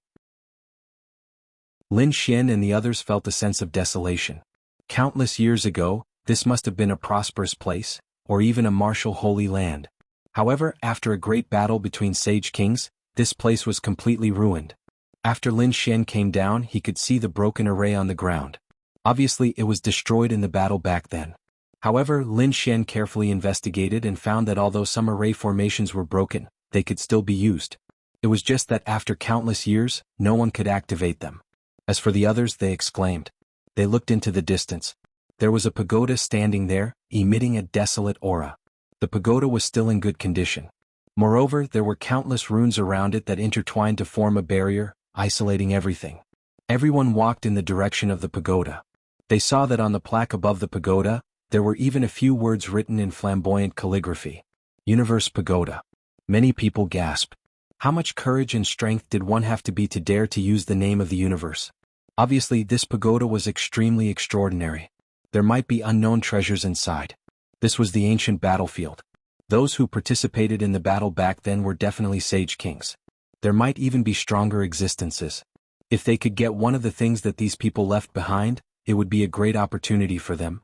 Lin Xian and the others felt a sense of desolation. Countless years ago, this must have been a prosperous place, or even a martial holy land. However, after a great battle between sage kings, this place was completely ruined. After Lin Xian came down, he could see the broken array on the ground. Obviously, it was destroyed in the battle back then. However, Lin Xian carefully investigated and found that although some array formations were broken, they could still be used. It was just that after countless years, no one could activate them. As for the others, they exclaimed. They looked into the distance. There was a pagoda standing there, emitting a desolate aura. The pagoda was still in good condition. Moreover, there were countless runes around it that intertwined to form a barrier, isolating everything. Everyone walked in the direction of the pagoda. They saw that on the plaque above the pagoda, there were even a few words written in flamboyant calligraphy. Universe Pagoda. Many people gasped. How much courage and strength did one have to be to dare to use the name of the universe? Obviously, this pagoda was extremely extraordinary. There might be unknown treasures inside. This was the ancient battlefield. Those who participated in the battle back then were definitely sage kings. There might even be stronger existences. If they could get one of the things that these people left behind, it would be a great opportunity for them.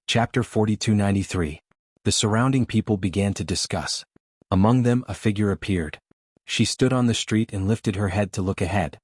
Chapter 4293. The surrounding people began to discuss. Among them, a figure appeared. She stood on the street and lifted her head to look ahead.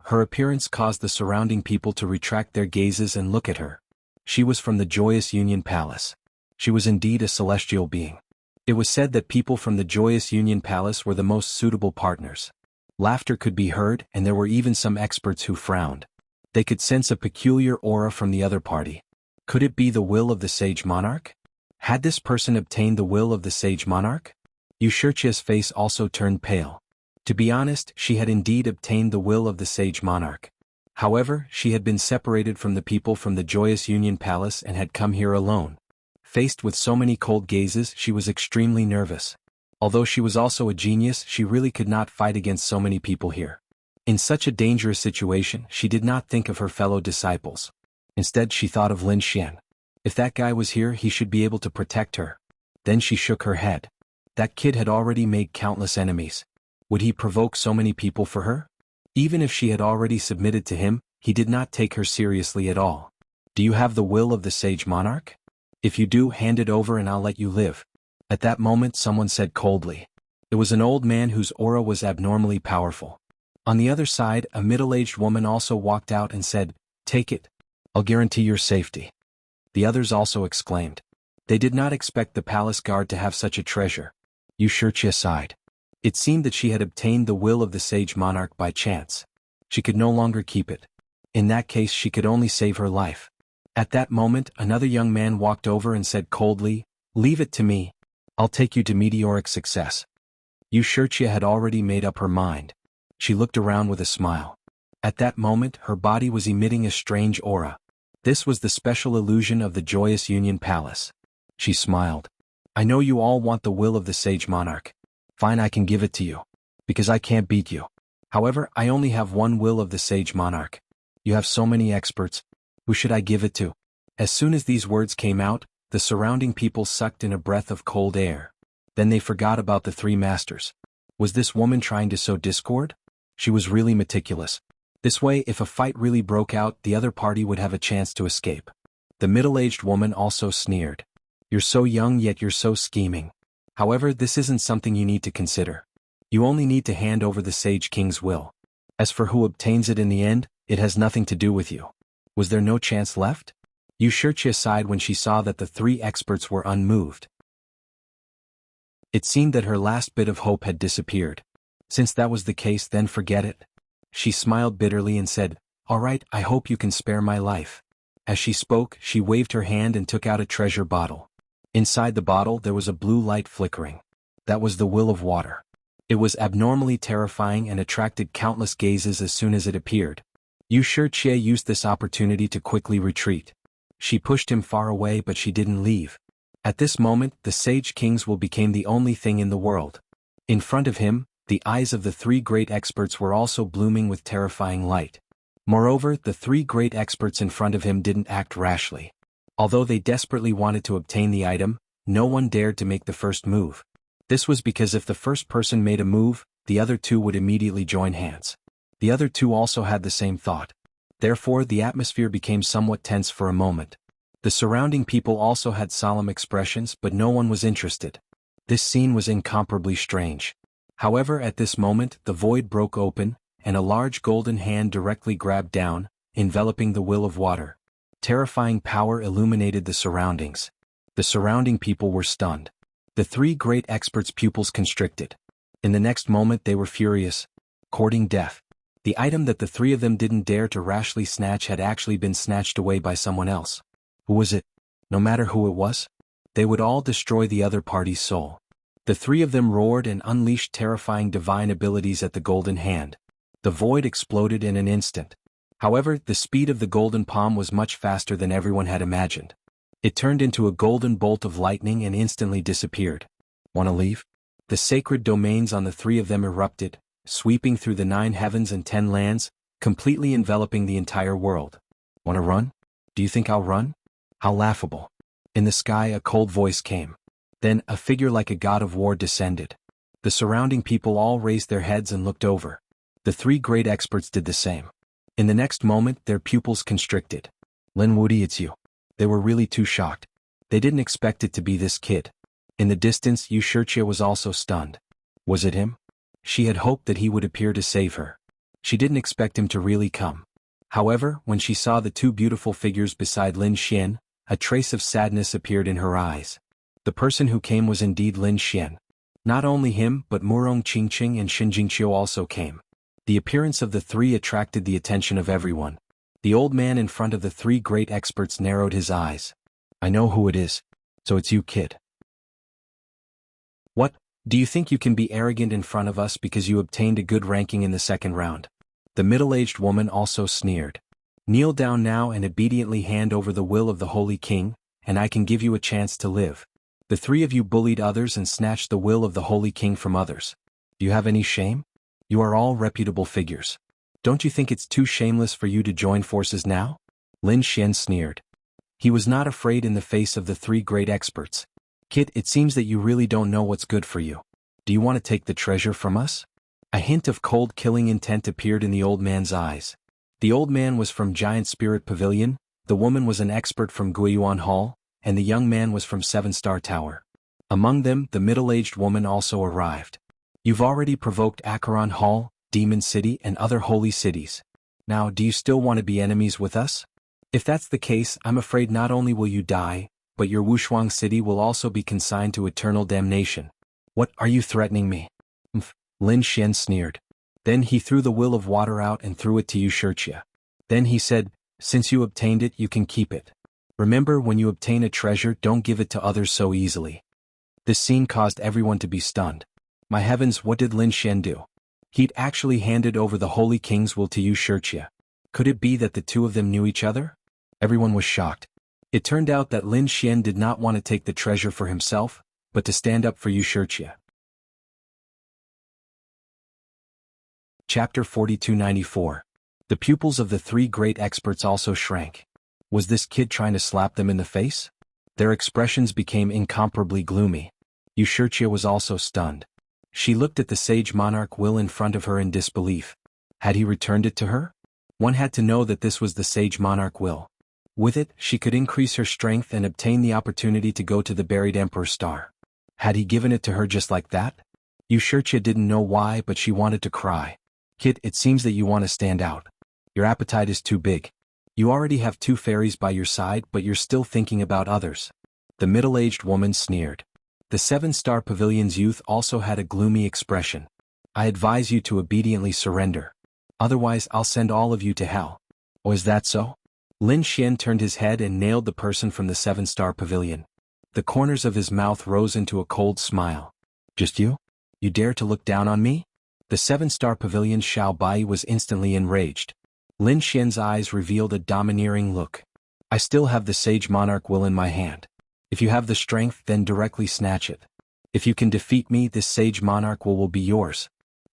Her appearance caused the surrounding people to retract their gazes and look at her. She was from the Joyous Union Palace. She was indeed a celestial being. It was said that people from the Joyous Union Palace were the most suitable partners. Laughter could be heard, and there were even some experts who frowned. They could sense a peculiar aura from the other party. Could it be the will of the sage monarch? Had this person obtained the will of the sage monarch? Yushirchia's face also turned pale. To be honest, she had indeed obtained the will of the sage monarch. However, she had been separated from the people from the Joyous Union Palace and had come here alone. Faced with so many cold gazes, she was extremely nervous. Although she was also a genius, she really could not fight against so many people here. In such a dangerous situation, she did not think of her fellow disciples. Instead, she thought of Lin Xian. If that guy was here, he should be able to protect her. Then she shook her head. That kid had already made countless enemies. Would he provoke so many people for her? Even if she had already submitted to him, he did not take her seriously at all. Do you have the will of the sage monarch? If you do, hand it over and I'll let you live. At that moment, someone said coldly. It was an old man whose aura was abnormally powerful. On the other side, a middle-aged woman also walked out and said, "Take it. I'll guarantee your safety." The others also exclaimed. They did not expect the palace guard to have such a treasure. Yushirchia sighed. It seemed that she had obtained the will of the sage monarch by chance. She could no longer keep it. In that case, she could only save her life. At that moment, another young man walked over and said coldly, "Leave it to me. I'll take you to meteoric success." Yushirchia had already made up her mind. She looked around with a smile. At that moment, her body was emitting a strange aura. This was the special illusion of the Joyous Union Palace. She smiled. "I know you all want the will of the sage monarch. Fine, I can give it to you. Because I can't beat you. However, I only have one will of the sage monarch. You have so many experts. Who should I give it to?" As soon as these words came out, the surrounding people sucked in a breath of cold air. Then they forgot about the three masters. Was this woman trying to sow discord? She was really meticulous. This way, if a fight really broke out, the other party would have a chance to escape. The middle-aged woman also sneered. "You're so young, yet you're so scheming. However, this isn't something you need to consider. You only need to hand over the Sage King's will. As for who obtains it in the end, it has nothing to do with you." Was there no chance left? Yushirchia sighed when she saw that the three experts were unmoved. It seemed that her last bit of hope had disappeared. Since that was the case, then forget it. She smiled bitterly and said, "All right, I hope you can spare my life." As she spoke, she waved her hand and took out a treasure bottle. Inside the bottle there was a blue light flickering. That was the will of water. It was abnormally terrifying and attracted countless gazes as soon as it appeared. Yushirchia used this opportunity to quickly retreat. She pushed him far away, but she didn't leave. At this moment, the Sage King's will became the only thing in the world. In front of him, The eyes of the three great experts were also blooming with terrifying light. Moreover, the three great experts in front of him didn't act rashly. Although they desperately wanted to obtain the item, no one dared to make the first move. This was because if the first person made a move, the other two would immediately join hands. The other two also had the same thought. Therefore, the atmosphere became somewhat tense for a moment. The surrounding people also had solemn expressions, but no one was interested. This scene was incomparably strange. However, at this moment, the void broke open, and a large golden hand directly grabbed down, enveloping the will of water. Terrifying power illuminated the surroundings. The surrounding people were stunned. The three great experts' pupils constricted. In the next moment they were furious, courting death. The item that the three of them didn't dare to rashly snatch had actually been snatched away by someone else. Who was it? No matter who it was, they would all destroy the other party's soul. The three of them roared and unleashed terrifying divine abilities at the golden hand. The void exploded in an instant. However, the speed of the golden palm was much faster than everyone had imagined. It turned into a golden bolt of lightning and instantly disappeared. "Want to leave?" The sacred domains on the three of them erupted, sweeping through the 9 heavens and 10 lands, completely enveloping the entire world. "Want to run? Do you think I'll run? How laughable." In the sky a cold voice came. Then a figure like a god of war descended. The surrounding people all raised their heads and looked over. The three great experts did the same. In the next moment their pupils constricted. "Lin Wudi, it's you." They were really too shocked. They didn't expect it to be this kid. In the distance Wuxia was also stunned. Was it him? She had hoped that he would appear to save her. She didn't expect him to really come. However, when she saw the two beautiful figures beside Lin Xian, a trace of sadness appeared in her eyes. The person who came was indeed Lin Xian. Not only him but Murong Qingqing and Xin Jingqiu also came. The appearance of the three attracted the attention of everyone. The old man in front of the three great experts narrowed his eyes. "I know who it is. So it's you, kid." "What? Do you think you can be arrogant in front of us because you obtained a good ranking in the second round?" The middle-aged woman also sneered. "Kneel down now and obediently hand over the will of the Holy King, and I can give you a chance to live. The three of you bullied others and snatched the will of the Holy King from others. Do you have any shame? You are all reputable figures. Don't you think it's too shameless for you to join forces now?" Lin Xian sneered. He was not afraid in the face of the three great experts. "Kid, it seems that you really don't know what's good for you. Do you want to take the treasure from us?" A hint of cold killing intent appeared in the old man's eyes. The old man was from Giant Spirit Pavilion, the woman was an expert from Guiyuan Hall, and the young man was from 7-Star Tower. Among them, the middle-aged woman also arrived. "You've already provoked Acheron Hall, Demon City and other holy cities. Now, do you still want to be enemies with us? If that's the case, I'm afraid not only will you die, but your Wushuang city will also be consigned to eternal damnation." "What, are you threatening me?" Lin Xian sneered. Then he threw the will of water out and threw it to Wuxia. Then he said, "Since you obtained it, you can keep it. Remember, when you obtain a treasure, don't give it to others so easily." This scene caused everyone to be stunned. My heavens, what did Lin Xian do? He'd actually handed over the Holy King's will to Wuxia. Could it be that the two of them knew each other? Everyone was shocked. It turned out that Lin Xian did not want to take the treasure for himself, but to stand up for Wuxia. Chapter 4294. The pupils of the three great experts also shrank. Was this kid trying to slap them in the face? Their expressions became incomparably gloomy. Wuxia was also stunned. She looked at the sage monarch will in front of her in disbelief. Had he returned it to her? One had to know that this was the sage monarch will. With it, she could increase her strength and obtain the opportunity to go to the buried Emperor's star. Had he given it to her just like that? Wuxia didn't know why, but she wanted to cry. "Kid, it seems that you want to stand out. Your appetite is too big. You already have 2 fairies by your side, but you're still thinking about others." The middle-aged woman sneered. The 7-Star Pavilion's youth also had a gloomy expression. "I advise you to obediently surrender. Otherwise I'll send all of you to hell." "Oh, is that so?" Lin Xian turned his head and nailed the person from the 7-Star Pavilion. The corners of his mouth rose into a cold smile. "Just you? You dare to look down on me?" The 7-Star Pavilion's Xiao Bai was instantly enraged. Lin Xian's eyes revealed a domineering look. "I still have the Sage Monarch will in my hand. If you have the strength, then directly snatch it. If you can defeat me, this Sage Monarch will be yours."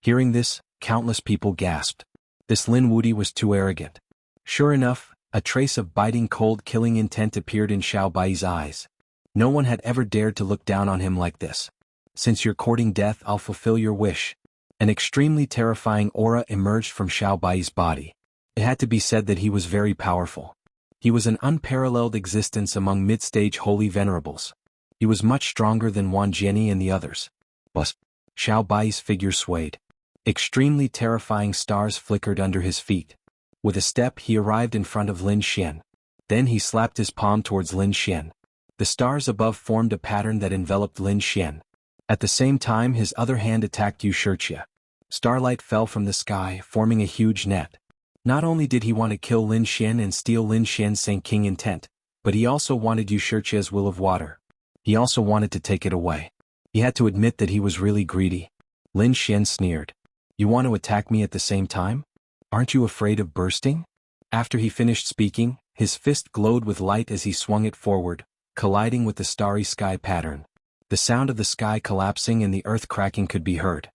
Hearing this, countless people gasped. This Lin Wuti was too arrogant. Sure enough, a trace of biting cold killing intent appeared in Xiao Bai's eyes. No one had ever dared to look down on him like this. Since you're courting death, I'll fulfill your wish. An extremely terrifying aura emerged from Xiao Bai's body. It had to be said that he was very powerful. He was an unparalleled existence among mid-stage holy venerables. He was much stronger than Wang Jiani and the others. But Xiao Bai's figure swayed. Extremely terrifying stars flickered under his feet. With a step he arrived in front of Lin Xian. Then he slapped his palm towards Lin Xian. The stars above formed a pattern that enveloped Lin Xian. At the same time his other hand attacked Wuxia. Starlight fell from the sky, forming a huge net. Not only did he want to kill Lin Xian and steal Lin Xian's Saint King intent, but he also wanted Wuxia's will of water. He also wanted to take it away. He had to admit that he was really greedy. Lin Xian sneered. You want to attack me at the same time? Aren't you afraid of bursting? After he finished speaking, his fist glowed with light as he swung it forward, colliding with the starry sky pattern. The sound of the sky collapsing and the earth cracking could be heard.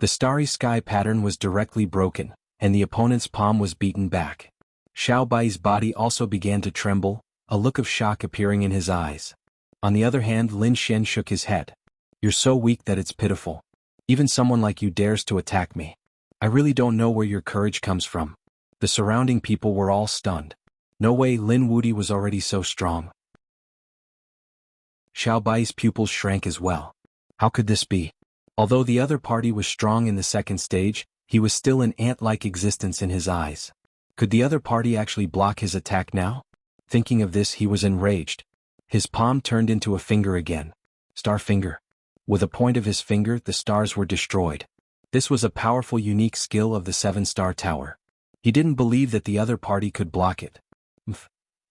The starry sky pattern was directly broken, and the opponent's palm was beaten back. Xiao Bai's body also began to tremble, a look of shock appearing in his eyes. On the other hand, Lin Xian shook his head. You're so weak that it's pitiful. Even someone like you dares to attack me. I really don't know where your courage comes from. The surrounding people were all stunned. No way, Lin Wuti was already so strong. Xiao Bai's pupils shrank as well. How could this be? Although the other party was strong in the second stage, he was still an ant-like existence in his eyes. Could the other party actually block his attack now? Thinking of this, he was enraged. His palm turned into a finger again. Star finger. With a point of his finger, the stars were destroyed. This was a powerful, unique skill of the 7-star tower. He didn't believe that the other party could block it.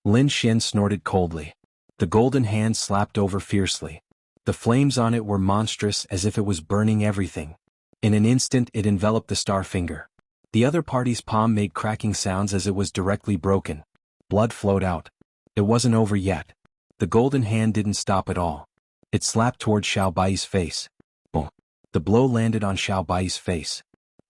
Lin Xian snorted coldly. The golden hand slapped over fiercely. The flames on it were monstrous, as if it was burning everything. In an instant it enveloped the star finger. The other party's palm made cracking sounds as it was directly broken. Blood flowed out. It wasn't over yet. The golden hand didn't stop at all. It slapped toward Xiao Bai's face. Boom. The blow landed on Xiao Bai's face.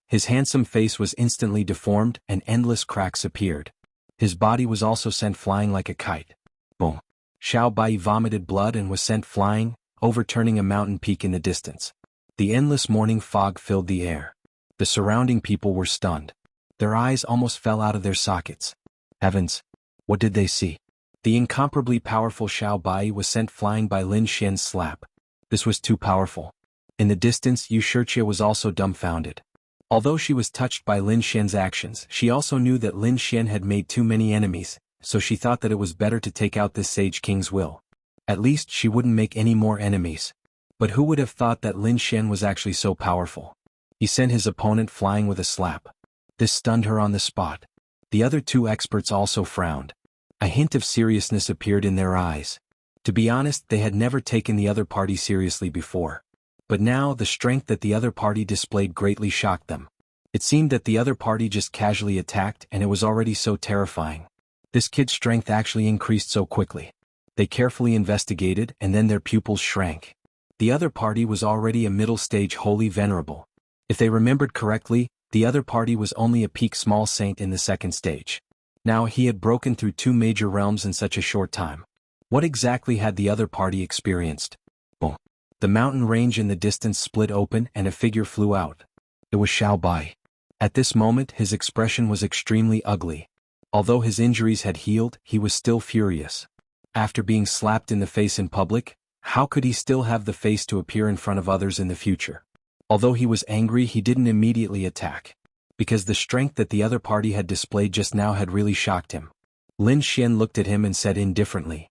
His handsome face was instantly deformed and endless cracks appeared. His body was also sent flying like a kite. Boom. Xiao Bai vomited blood and was sent flying, overturning a mountain peak in the distance. The endless morning fog filled the air. The surrounding people were stunned. Their eyes almost fell out of their sockets. Heavens! What did they see? The incomparably powerful Xiao Bai was sent flying by Lin Xian's slap. This was too powerful. In the distance, Wuxia was also dumbfounded. Although she was touched by Lin Xian's actions, she also knew that Lin Xian had made too many enemies, so she thought that it was better to take out this Sage King's will. At least she wouldn't make any more enemies. But who would have thought that Lin Xian was actually so powerful? He sent his opponent flying with a slap. This stunned her on the spot. The other two experts also frowned. A hint of seriousness appeared in their eyes. To be honest, they had never taken the other party seriously before. But now, the strength that the other party displayed greatly shocked them. It seemed that the other party just casually attacked and it was already so terrifying. This kid's strength actually increased so quickly. They carefully investigated and then their pupils shrank. The other party was already a middle-stage holy venerable. If they remembered correctly, the other party was only a peak small saint in the second stage. Now he had broken through 2 major realms in such a short time. What exactly had the other party experienced? Boom. The mountain range in the distance split open and a figure flew out. It was Xiao Bai. At this moment his expression was extremely ugly. Although his injuries had healed, he was still furious. After being slapped in the face in public, how could he still have the face to appear in front of others in the future? Although he was angry, he didn't immediately attack. Because the strength that the other party had displayed just now had really shocked him. Lin Xian looked at him and said indifferently,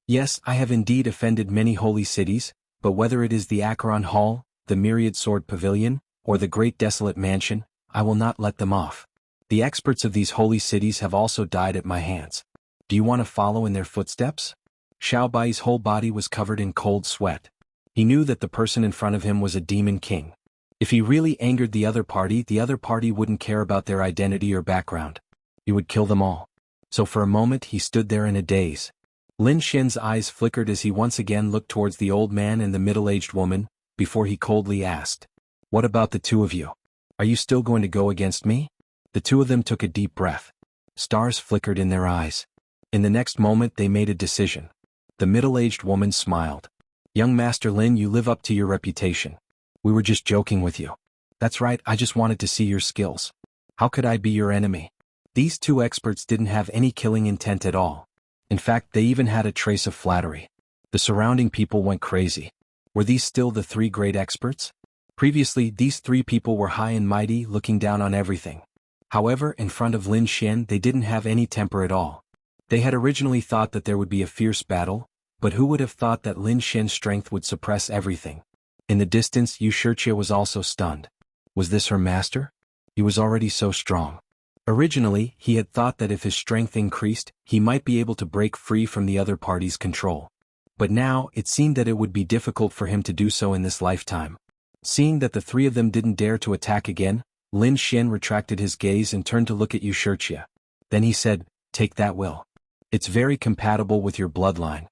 "Yes, I have indeed offended many holy cities, but whether it is the Acheron Hall, the Myriad Sword Pavilion, or the Great Desolate Mansion, I will not let them off. The experts of these holy cities have also died at my hands. Do you want to follow in their footsteps?" Xiao Bai's whole body was covered in cold sweat. He knew that the person in front of him was a demon king. If he really angered the other party wouldn't care about their identity or background. He would kill them all. So for a moment he stood there in a daze. Lin Xian's eyes flickered as he once again looked towards the old man and the middle-aged woman, before he coldly asked, What about the two of you? Are you still going to go against me? The two of them took a deep breath. Stars flickered in their eyes. In the next moment they made a decision. The middle-aged woman smiled. Young Master Lin, you live up to your reputation. We were just joking with you. That's right, I just wanted to see your skills. How could I be your enemy? These two experts didn't have any killing intent at all. In fact, they even had a trace of flattery. The surrounding people went crazy. Were these still the three great experts? Previously, these three people were high and mighty, looking down on everything. However, in front of Lin Xian they didn't have any temper at all. They had originally thought that there would be a fierce battle, but who would have thought that Lin Xian's strength would suppress everything? In the distance, Wuxia was also stunned. Was this her master? He was already so strong. Originally, he had thought that if his strength increased, he might be able to break free from the other party's control. But now, it seemed that it would be difficult for him to do so in this lifetime. Seeing that the three of them didn't dare to attack again, Lin Xian retracted his gaze and turned to look at Wuxia. Then he said, "Take that will. It's very compatible with your bloodline."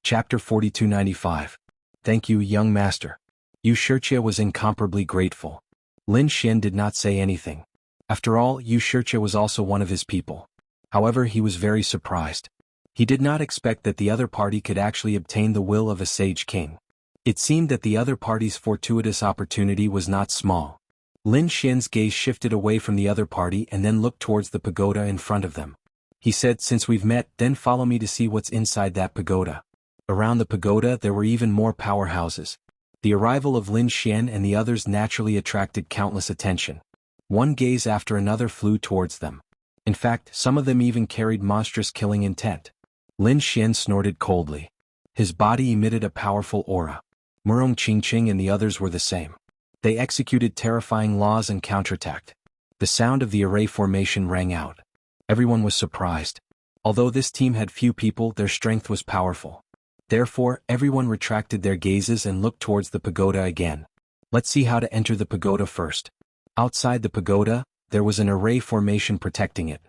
Chapter 4295. Thank you, young master. Wuxia was incomparably grateful. Lin Xian did not say anything. After all, Wuxia was also one of his people. However, he was very surprised. He did not expect that the other party could actually obtain the will of a sage king. It seemed that the other party's fortuitous opportunity was not small. Lin Xian's gaze shifted away from the other party and then looked towards the pagoda in front of them. He said, "Since we've met, then follow me to see what's inside that pagoda." Around the pagoda there were even more powerhouses. The arrival of Lin Xian and the others naturally attracted countless attention. One gaze after another flew towards them. In fact, some of them even carried monstrous killing intent. Lin Xian snorted coldly. His body emitted a powerful aura. Murong Qingqing and the others were the same. They executed terrifying laws and counterattacked. The sound of the array formation rang out. Everyone was surprised. Although this team had few people, their strength was powerful. Therefore, everyone retracted their gazes and looked towards the pagoda again. Let's see how to enter the pagoda first. Outside the pagoda, there was an array formation protecting it.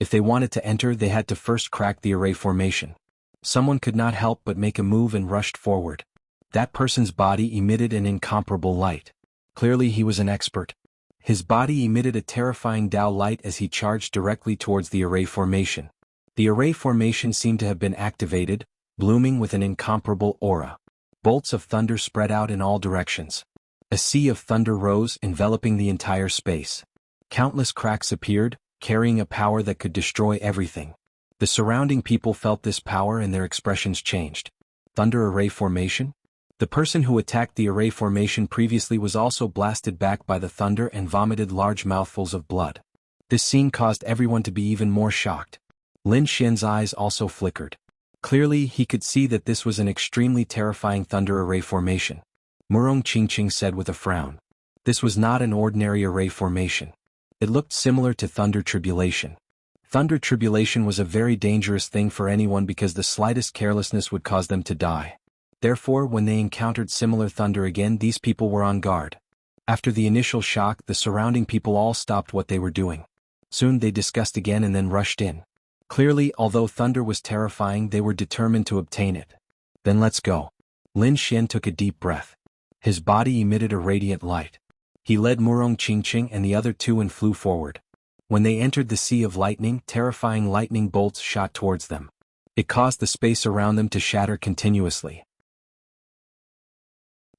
If they wanted to enter, they had to first crack the array formation. Someone could not help but make a move and rushed forward. That person's body emitted an incomparable light. Clearly he was an expert. His body emitted a terrifying Dao light as he charged directly towards the array formation. The array formation seemed to have been activated, blooming with an incomparable aura. Bolts of thunder spread out in all directions. A sea of thunder rose, enveloping the entire space. Countless cracks appeared, carrying a power that could destroy everything. The surrounding people felt this power and their expressions changed. Thunder array formation? The person who attacked the array formation previously was also blasted back by the thunder and vomited large mouthfuls of blood. This scene caused everyone to be even more shocked. Lin Xian's eyes also flickered. Clearly, he could see that this was an extremely terrifying thunder array formation. Murong Qingqing said with a frown. This was not an ordinary array formation. It looked similar to thunder tribulation. Thunder tribulation was a very dangerous thing for anyone because the slightest carelessness would cause them to die. Therefore, when they encountered similar thunder again, these people were on guard. After the initial shock, the surrounding people all stopped what they were doing. Soon they discussed again and then rushed in. Clearly, although thunder was terrifying, they were determined to obtain it. Then let's go. Lin Xian took a deep breath. His body emitted a radiant light. He led Murong Qingqing and the other two and flew forward. When they entered the sea of lightning, terrifying lightning bolts shot towards them. It caused the space around them to shatter continuously.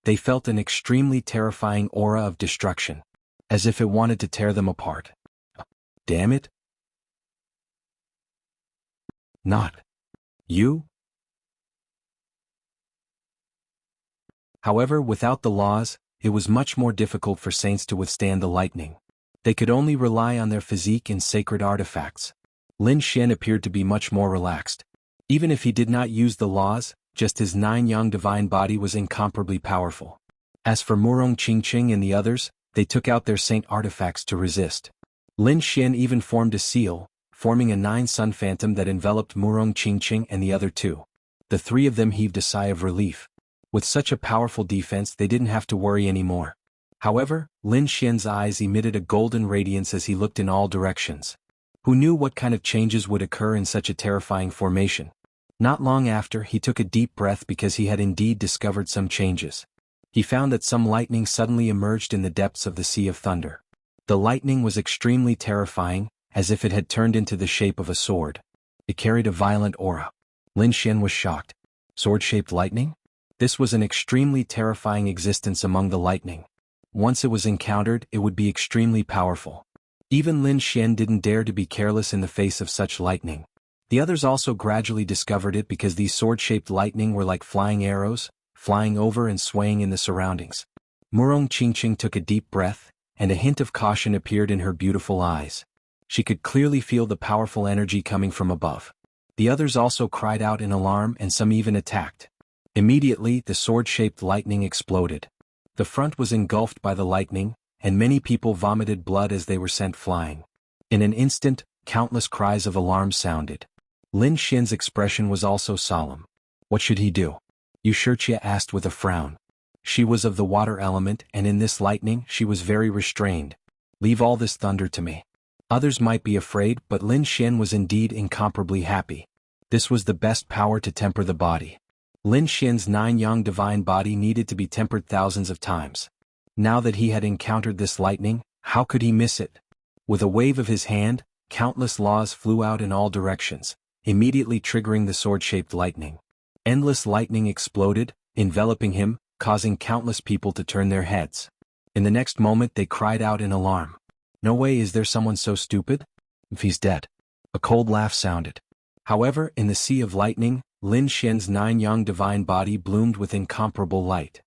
They felt an extremely terrifying aura of destruction, as if it wanted to tear them apart. Damn it! Not you? However, without the laws, it was much more difficult for saints to withstand the lightning. They could only rely on their physique and sacred artifacts. Lin Xian appeared to be much more relaxed. Even if he did not use the laws, just his 9-yang divine body was incomparably powerful. As for Murong Qingqing and the others, they took out their saint artifacts to resist. Lin Xian even formed a seal, forming a 9-sun phantom that enveloped Murong Qingqing and the other two. The three of them heaved a sigh of relief. With such a powerful defense, they didn't have to worry anymore. However, Lin Xian's eyes emitted a golden radiance as he looked in all directions. Who knew what kind of changes would occur in such a terrifying formation? Not long after, he took a deep breath because he had indeed discovered some changes. He found that some lightning suddenly emerged in the depths of the Sea of Thunder. The lightning was extremely terrifying, as if it had turned into the shape of a sword. It carried a violent aura. Lin Xian was shocked. Sword-shaped lightning? This was an extremely terrifying existence among the lightning. Once it was encountered, it would be extremely powerful. Even Lin Xian didn't dare to be careless in the face of such lightning. The others also gradually discovered it because these sword-shaped lightning were like flying arrows, flying over and swaying in the surroundings. Murong Qingqing took a deep breath, and a hint of caution appeared in her beautiful eyes. She could clearly feel the powerful energy coming from above. The others also cried out in alarm and some even attacked. Immediately, the sword-shaped lightning exploded. The front was engulfed by the lightning, and many people vomited blood as they were sent flying. In an instant, countless cries of alarm sounded. Lin Xian's expression was also solemn. What should he do? Wuxia asked with a frown. She was of the water element, and in this lightning she was very restrained. Leave all this thunder to me. Others might be afraid, but Lin Xian was indeed incomparably happy. This was the best power to temper the body. Lin Xian's 9-yang divine body needed to be tempered thousands of times. Now that he had encountered this lightning, how could he miss it? With a wave of his hand, countless laws flew out in all directions, immediately triggering the sword-shaped lightning. Endless lightning exploded, enveloping him, causing countless people to turn their heads. In the next moment they cried out in alarm. No way, is there someone so stupid? If he's dead. A cold laugh sounded. However, in the sea of lightning, Lin Xian's 9-yang divine body bloomed with incomparable light.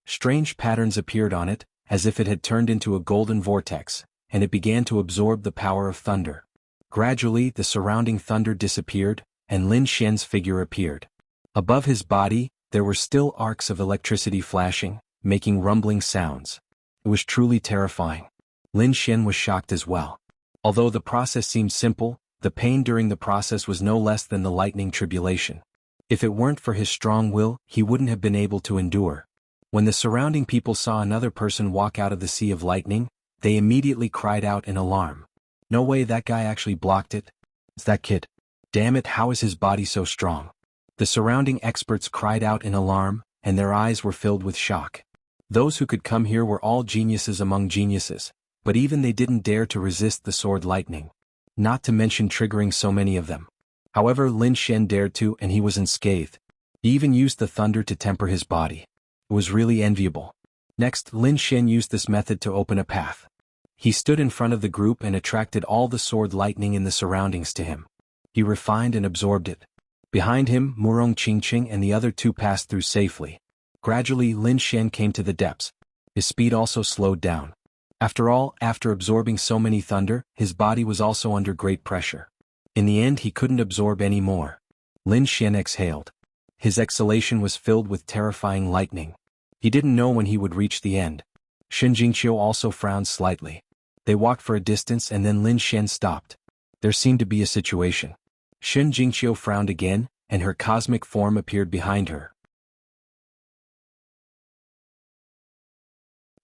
Strange patterns appeared on it, as if it had turned into a golden vortex, and it began to absorb the power of thunder. Gradually, the surrounding thunder disappeared, and Lin Xian's figure appeared. Above his body, there were still arcs of electricity flashing, making rumbling sounds. It was truly terrifying. Lin Xian was shocked as well. Although the process seemed simple, the pain during the process was no less than the lightning tribulation. If it weren't for his strong will, he wouldn't have been able to endure. When the surrounding people saw another person walk out of the sea of lightning, they immediately cried out in alarm. No way, that guy actually blocked it. It's that kid. Damn it, how is his body so strong? The surrounding experts cried out in alarm, and their eyes were filled with shock. Those who could come here were all geniuses among geniuses, but even they didn't dare to resist the sword lightning. Not to mention triggering so many of them. However, Lin Xian dared to, and he was unscathed. He even used the thunder to temper his body. It was really enviable. Next, Lin Xian used this method to open a path. He stood in front of the group and attracted all the sword lightning in the surroundings to him. He refined and absorbed it. Behind him, Murong Qingqing and the other two passed through safely. Gradually, Lin Xian came to the depths. His speed also slowed down. After all, after absorbing so many thunder, his body was also under great pressure. In the end, he couldn't absorb any more. Lin Xian exhaled. His exhalation was filled with terrifying lightning. He didn't know when he would reach the end. Shen Jingqiu also frowned slightly. They walked for a distance and then Lin Xian stopped. There seemed to be a situation. Shen Jingqiu frowned again, and her cosmic form appeared behind her.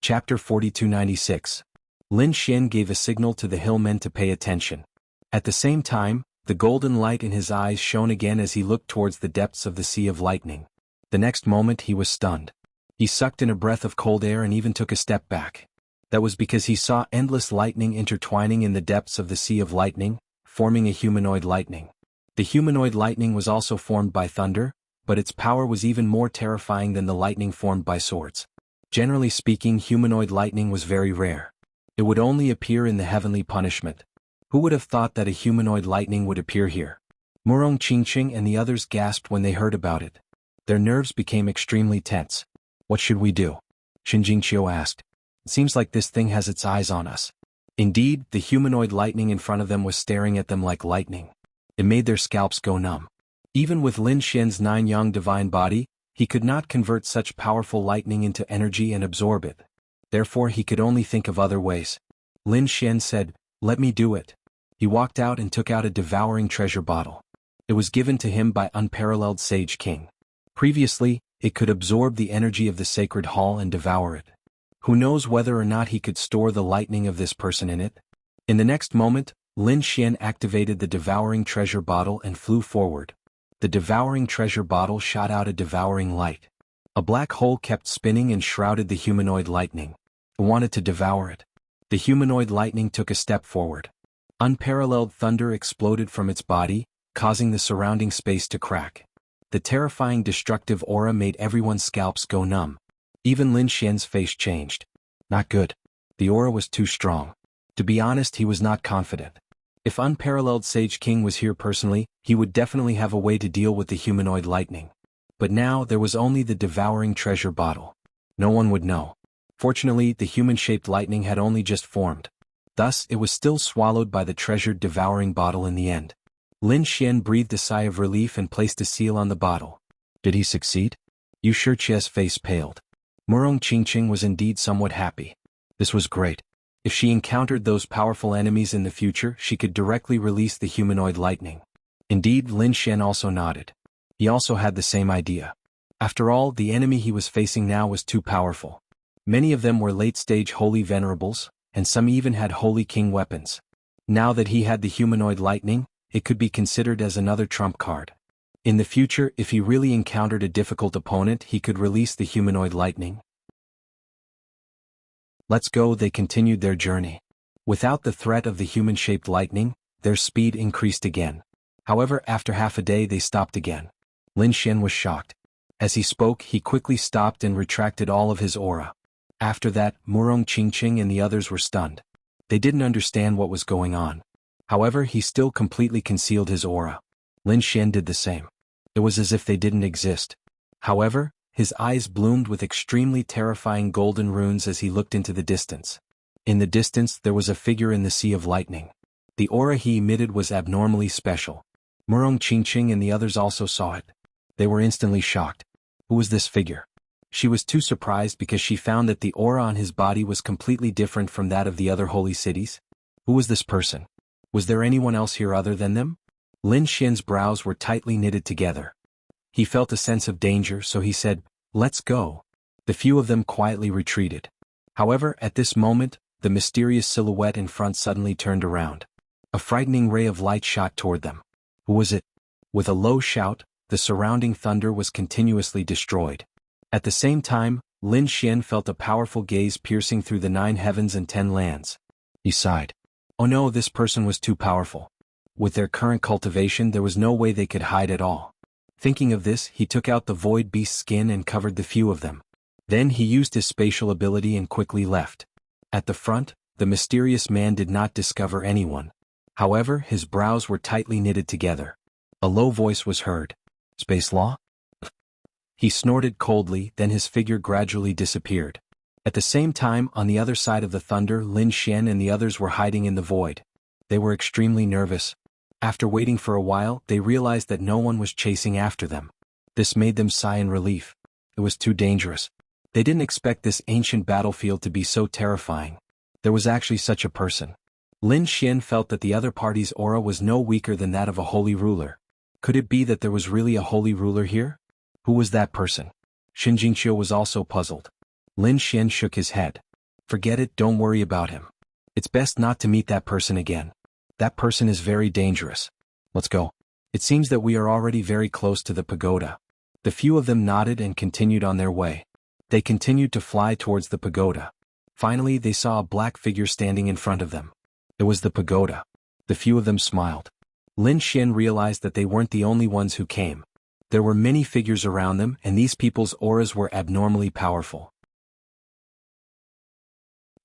Chapter 4296. Lin Xian gave a signal to the hillmen to pay attention. At the same time, the golden light in his eyes shone again as he looked towards the depths of the sea of lightning. The next moment he was stunned. He sucked in a breath of cold air and even took a step back. That was because he saw endless lightning intertwining in the depths of the sea of lightning, forming a humanoid lightning. The humanoid lightning was also formed by thunder, but its power was even more terrifying than the lightning formed by swords. Generally speaking, humanoid lightning was very rare. It would only appear in the heavenly punishment. Who would have thought that a humanoid lightning would appear here? Murong Qingqing and the others gasped when they heard about it. Their nerves became extremely tense. What should we do? Shen Jingqiu asked. It seems like this thing has its eyes on us. Indeed, the humanoid lightning in front of them was staring at them like lightning. It made their scalps go numb. Even with Lin Xian's 9-yang divine body, he could not convert such powerful lightning into energy and absorb it. Therefore he could only think of other ways. Lin Xian said, "Let me do it." He walked out and took out a devouring treasure bottle. It was given to him by unparalleled Sage King. Previously, it could absorb the energy of the sacred hall and devour it. Who knows whether or not he could store the lightning of this person in it? In the next moment, Lin Xian activated the devouring treasure bottle and flew forward. The devouring treasure bottle shot out a devouring light. A black hole kept spinning and shrouded the humanoid lightning. It wanted to devour it. The humanoid lightning took a step forward. Unparalleled thunder exploded from its body, causing the surrounding space to crack. The terrifying destructive aura made everyone's scalps go numb. Even Lin Xian's face changed. Not good. The aura was too strong. To be honest, he was not confident. If Unparalleled Sage King was here personally, he would definitely have a way to deal with the humanoid lightning. But now there was only the devouring treasure bottle. No one would know. Fortunately, the human-shaped lightning had only just formed. Thus, it was still swallowed by the treasured devouring bottle in the end. Lin Xian breathed a sigh of relief and placed a seal on the bottle. Did he succeed? Yu Shiqia's face paled. Murong Qingqing was indeed somewhat happy. This was great. If she encountered those powerful enemies in the future, she could directly release the humanoid lightning. Indeed, Lin Xian also nodded. He also had the same idea. After all, the enemy he was facing now was too powerful. Many of them were late-stage holy venerables, and some even had holy king weapons. Now that he had the humanoid lightning, it could be considered as another trump card. In the future, if he really encountered a difficult opponent, he could release the humanoid lightning. Let's go. They continued their journey. Without the threat of the human-shaped lightning, their speed increased again. However, after half a day they stopped again. Lin Xian was shocked. As he spoke, he quickly stopped and retracted all of his aura. After that, Murong Qingqing and the others were stunned. They didn't understand what was going on. However, he still completely concealed his aura. Lin Xian did the same. It was as if they didn't exist. However, his eyes bloomed with extremely terrifying golden runes as he looked into the distance. In the distance there was a figure in the sea of lightning. The aura he emitted was abnormally special. Murong Qingqing and the others also saw it. They were instantly shocked. Who was this figure? She was too surprised because she found that the aura on his body was completely different from that of the other holy cities. Who was this person? Was there anyone else here other than them? Lin Xian's brows were tightly knitted together. He felt a sense of danger, so he said, "Let's go." The few of them quietly retreated. However, at this moment, the mysterious silhouette in front suddenly turned around. A frightening ray of light shot toward them. Who was it? With a low shout, the surrounding thunder was continuously destroyed. At the same time, Lin Xian felt a powerful gaze piercing through the 9 heavens and 10 lands. He sighed. Oh no, this person was too powerful. With their current cultivation, there was no way they could hide at all. Thinking of this, he took out the void beast skin and covered the few of them. Then he used his spatial ability and quickly left. At the front, the mysterious man did not discover anyone. However, his brows were tightly knitted together. A low voice was heard. Space law? He snorted coldly, then his figure gradually disappeared. At the same time, on the other side of the thunder, Lin Xian and the others were hiding in the void. They were extremely nervous. After waiting for a while, they realized that no one was chasing after them. This made them sigh in relief. It was too dangerous. They didn't expect this ancient battlefield to be so terrifying. There was actually such a person. Lin Xian felt that the other party's aura was no weaker than that of a holy ruler. Could it be that there was really a holy ruler here? Who was that person? Xin Jingqiu was also puzzled. Lin Xian shook his head. Forget it, don't worry about him. It's best not to meet that person again. That person is very dangerous. Let's go. It seems that we are already very close to the pagoda. The few of them nodded and continued on their way. They continued to fly towards the pagoda. Finally, they saw a black figure standing in front of them. It was the pagoda. The few of them smiled. Lin Xian realized that they weren't the only ones who came. There were many figures around them, and these people's auras were abnormally powerful.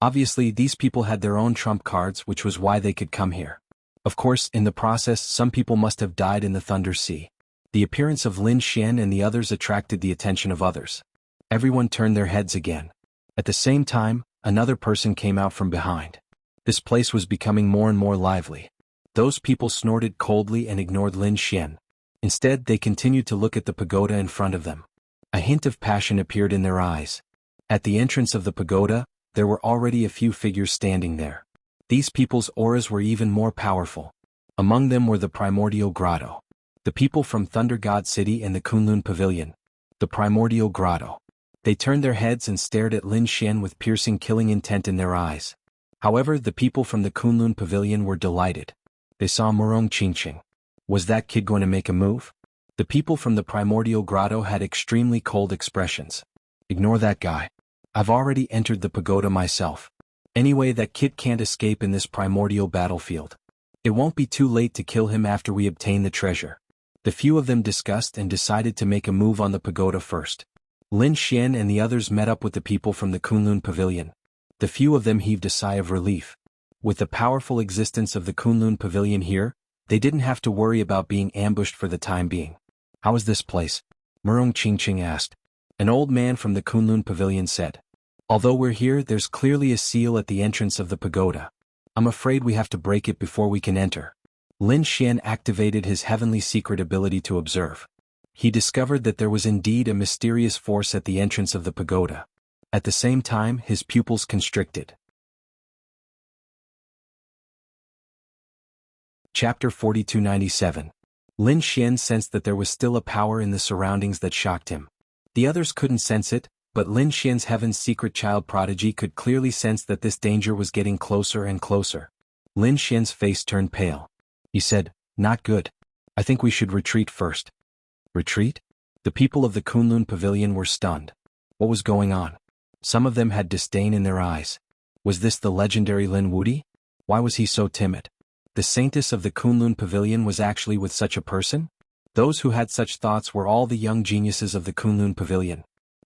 Obviously, these people had their own trump cards, which was why they could come here. Of course, in the process, some people must have died in the Thunder Sea. The appearance of Lin Xian and the others attracted the attention of others. Everyone turned their heads again. At the same time, another person came out from behind. This place was becoming more and more lively. Those people snorted coldly and ignored Lin Xian. Instead, they continued to look at the pagoda in front of them. A hint of passion appeared in their eyes. At the entrance of the pagoda, there were already a few figures standing there. These people's auras were even more powerful. Among them were the Primordial Grotto. The people from Thunder God City and the Kunlun Pavilion. The Primordial Grotto. They turned their heads and stared at Lin Xian with piercing killing intent in their eyes. However, the people from the Kunlun Pavilion were delighted. They saw Murong Qingqing. Was that kid going to make a move? The people from the primordial grotto had extremely cold expressions. Ignore that guy. I've already entered the pagoda myself. Anyway, that kid can't escape in this primordial battlefield. It won't be too late to kill him after we obtain the treasure. The few of them discussed and decided to make a move on the pagoda first. Lin Xian and the others met up with the people from the Kunlun Pavilion. The few of them heaved a sigh of relief. With the powerful existence of the Kunlun Pavilion here, they didn't have to worry about being ambushed for the time being. How is this place? Murong Qingqing asked. An old man from the Kunlun Pavilion said. Although we're here, there's clearly a seal at the entrance of the pagoda. I'm afraid we have to break it before we can enter. Lin Xian activated his heavenly secret ability to observe. He discovered that there was indeed a mysterious force at the entrance of the pagoda. At the same time, his pupils constricted. Chapter 4297. Lin Xian sensed that there was still a power in the surroundings that shocked him. The others couldn't sense it, but Lin Xian's heaven's secret child prodigy could clearly sense that this danger was getting closer and closer. Lin Xian's face turned pale. He said, "Not good. I think we should retreat first." Retreat? The people of the Kunlun Pavilion were stunned. What was going on? Some of them had disdain in their eyes. Was this the legendary Lin Wudi? Why was he so timid? The saintess of the Kunlun Pavilion was actually with such a person? Those who had such thoughts were all the young geniuses of the Kunlun Pavilion.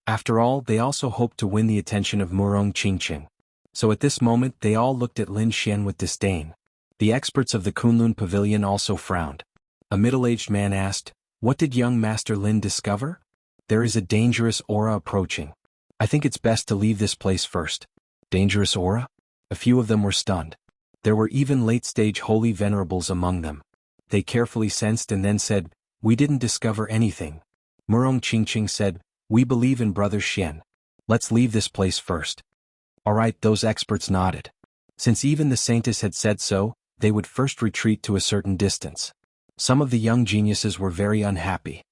After all, they also hoped to win the attention of Murong Qingqing. So at this moment they all looked at Lin Xian with disdain. The experts of the Kunlun Pavilion also frowned. A middle-aged man asked, "What did young Master Lin discover?" "There is a dangerous aura approaching. I think it's best to leave this place first." Dangerous aura? A few of them were stunned. There were even late-stage holy venerables among them. They carefully sensed and then said, "We didn't discover anything." Murong Qingqing said, "We believe in Brother Xian. Let's leave this place first." All right, those experts nodded. Since even the saintess had said so, they would first retreat to a certain distance. Some of the young geniuses were very unhappy.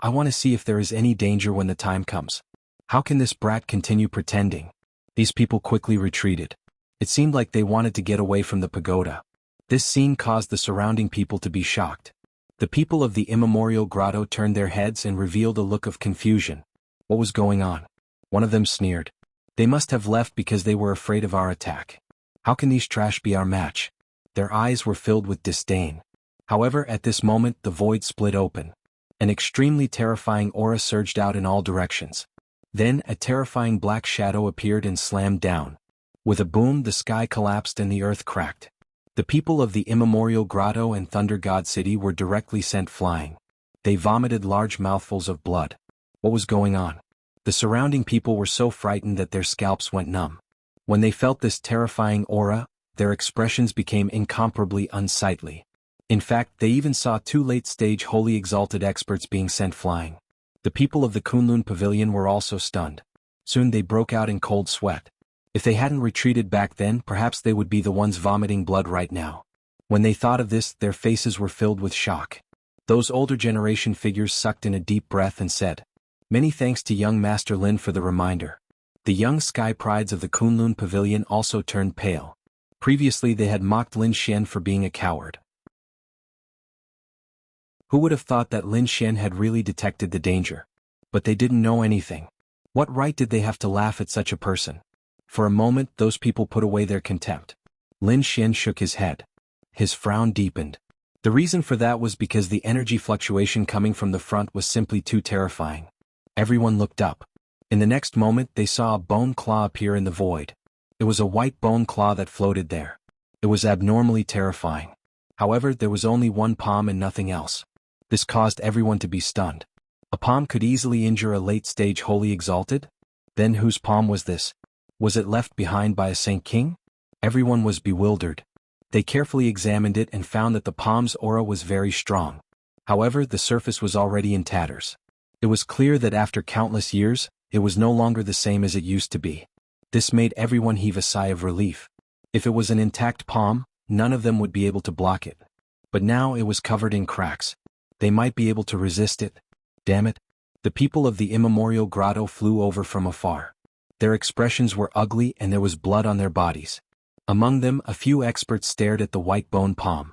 I want to see if there is any danger when the time comes. How can this brat continue pretending?" These people quickly retreated. It seemed like they wanted to get away from the pagoda. This scene caused the surrounding people to be shocked. The people of the immemorial grotto turned their heads and revealed a look of confusion. What was going on? One of them sneered. "They must have left because they were afraid of our attack. How can these trash be our match?" Their eyes were filled with disdain. However, at this moment the void split open. An extremely terrifying aura surged out in all directions. Then a terrifying black shadow appeared and slammed down. With a boom, the sky collapsed and the earth cracked. The people of the immemorial grotto and Thunder God City were directly sent flying. They vomited large mouthfuls of blood. What was going on? The surrounding people were so frightened that their scalps went numb. When they felt this terrifying aura, their expressions became incomparably unsightly. In fact, they even saw two late-stage holy exalted experts being sent flying. The people of the Kunlun Pavilion were also stunned. Soon they broke out in cold sweat. If they hadn't retreated back then, perhaps they would be the ones vomiting blood right now. When they thought of this, their faces were filled with shock. Those older generation figures sucked in a deep breath and said, "Many thanks to young Master Lin for the reminder." The young sky prides of the Kunlun Pavilion also turned pale. Previously they had mocked Lin Xian for being a coward. Who would have thought that Lin Xian had really detected the danger? But they didn't know anything. What right did they have to laugh at such a person? For a moment those people put away their contempt. Lin Xian shook his head. His frown deepened. The reason for that was because the energy fluctuation coming from the front was simply too terrifying. Everyone looked up. In the next moment they saw a bone claw appear in the void. It was a white bone claw that floated there. It was abnormally terrifying. However, there was only one palm and nothing else. This caused everyone to be stunned. A palm could easily injure a late-stage holy exalted? Then whose palm was this? Was it left behind by a Saint King? Everyone was bewildered. They carefully examined it and found that the palm's aura was very strong. However, the surface was already in tatters. It was clear that after countless years, it was no longer the same as it used to be. This made everyone heave a sigh of relief. If it was an intact palm, none of them would be able to block it. But now it was covered in cracks. They might be able to resist it. Damn it. The people of the immemorial grotto flew over from afar. Their expressions were ugly and there was blood on their bodies. Among them, a few experts stared at the white bone palm.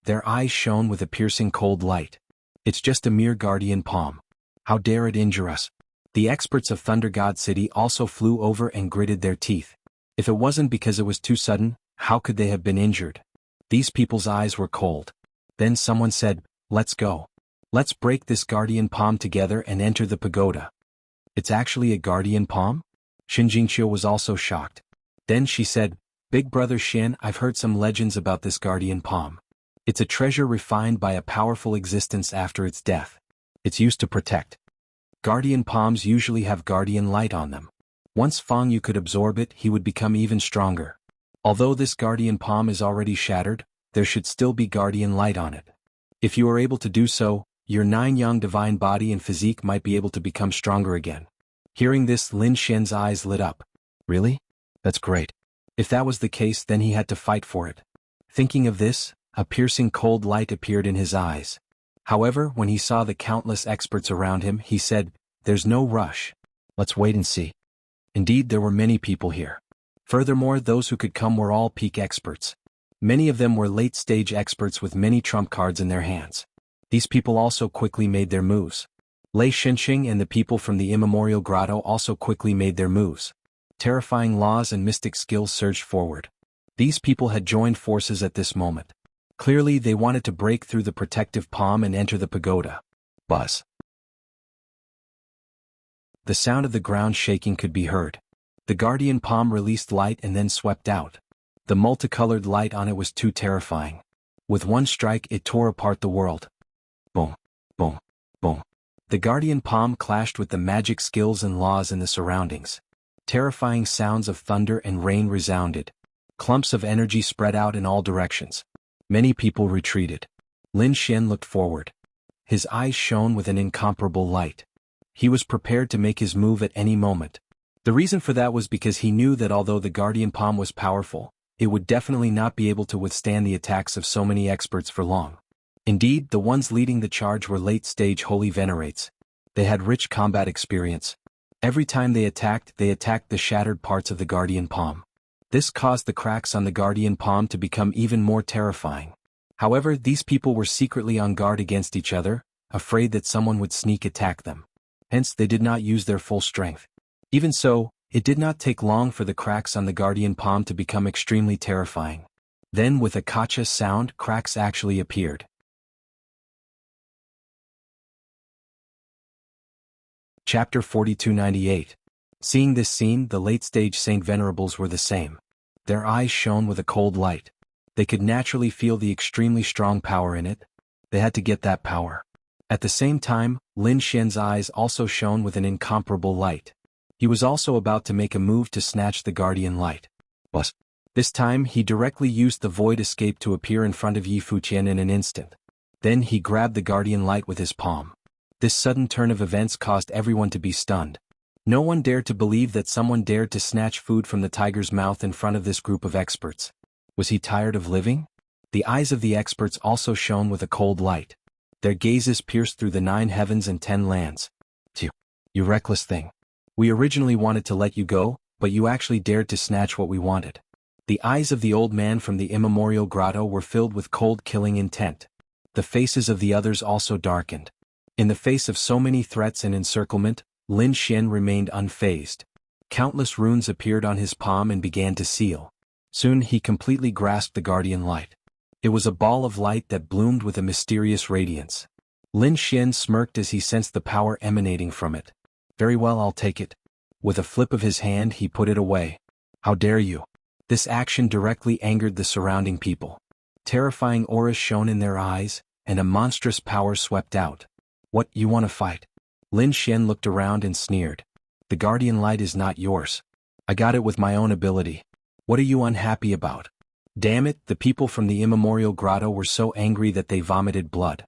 Their eyes shone with a piercing cold light. It's just a mere guardian palm. How dare it injure us? The experts of Thunder God City also flew over and gritted their teeth. If it wasn't because it was too sudden, how could they have been injured? These people's eyes were cold. Then someone said, "Let's go. Let's break this guardian palm together and enter the pagoda." It's actually a guardian palm? Shinjingqiu was also shocked. Then she said, "Big brother Shin, I've heard some legends about this guardian palm. It's a treasure refined by a powerful existence after its death. It's used to protect. Guardian palms usually have guardian light on them. Once Fang Yu could absorb it, he would become even stronger. Although this guardian palm is already shattered, there should still be guardian light on it. If you are able to do so, your 9-yang divine body and physique might be able to become stronger again." Hearing this, Lin Xian's eyes lit up. Really? That's great. If that was the case, then he had to fight for it. Thinking of this, a piercing cold light appeared in his eyes. However, when he saw the countless experts around him, he said, "There's no rush. Let's wait and see." Indeed, there were many people here. Furthermore, those who could come were all peak experts. Many of them were late-stage experts with many trump cards in their hands. These people also quickly made their moves. Lei Shenxing and the people from the Immemorial Grotto also quickly made their moves. Terrifying laws and mystic skills surged forward. These people had joined forces at this moment. Clearly, they wanted to break through the protective palm and enter the pagoda. Buzz. The sound of the ground shaking could be heard. The guardian palm released light and then swept out. The multicolored light on it was too terrifying. With one strike, it tore apart the world. Boom, boom, boom. The guardian palm clashed with the magic skills and laws in the surroundings. Terrifying sounds of thunder and rain resounded. Clumps of energy spread out in all directions. Many people retreated. Lin Xian looked forward. His eyes shone with an incomparable light. He was prepared to make his move at any moment. The reason for that was because he knew that although the guardian palm was powerful, it would definitely not be able to withstand the attacks of so many experts for long. Indeed, the ones leading the charge were late-stage holy venerates. They had rich combat experience. Every time they attacked the shattered parts of the guardian palm. This caused the cracks on the guardian palm to become even more terrifying. However, these people were secretly on guard against each other, afraid that someone would sneak attack them. Hence, they did not use their full strength. Even so, it did not take long for the cracks on the guardian palm to become extremely terrifying. Then, with a kacha sound, cracks actually appeared. Chapter 4298. Seeing this scene, the late-stage Saint Venerables were the same. Their eyes shone with a cold light. They could naturally feel the extremely strong power in it. They had to get that power. At the same time, Lin Xian's eyes also shone with an incomparable light. He was also about to make a move to snatch the guardian light. But this time, he directly used the void escape to appear in front of Yi Fuqian in an instant. Then he grabbed the guardian light with his palm. This sudden turn of events caused everyone to be stunned. No one dared to believe that someone dared to snatch food from the tiger's mouth in front of this group of experts. Was he tired of living? The eyes of the experts also shone with a cold light. Their gazes pierced through the 9 heavens and 10 lands. You reckless thing. We originally wanted to let you go, but you actually dared to snatch what we wanted. The eyes of the old man from the immemorial grotto were filled with cold killing intent. The faces of the others also darkened. In the face of so many threats and encirclement, Lin Xian remained unfazed. Countless runes appeared on his palm and began to seal. Soon he completely grasped the guardian light. It was a ball of light that bloomed with a mysterious radiance. Lin Xian smirked as he sensed the power emanating from it. Very well, I'll take it. With a flip of his hand, he put it away. How dare you? This action directly angered the surrounding people. Terrifying auras shone in their eyes, and a monstrous power swept out. What, you want to fight? Lin Xian looked around and sneered. The guardian light is not yours. I got it with my own ability. What are you unhappy about? Damn it, the people from the immemorial grotto were so angry that they vomited blood.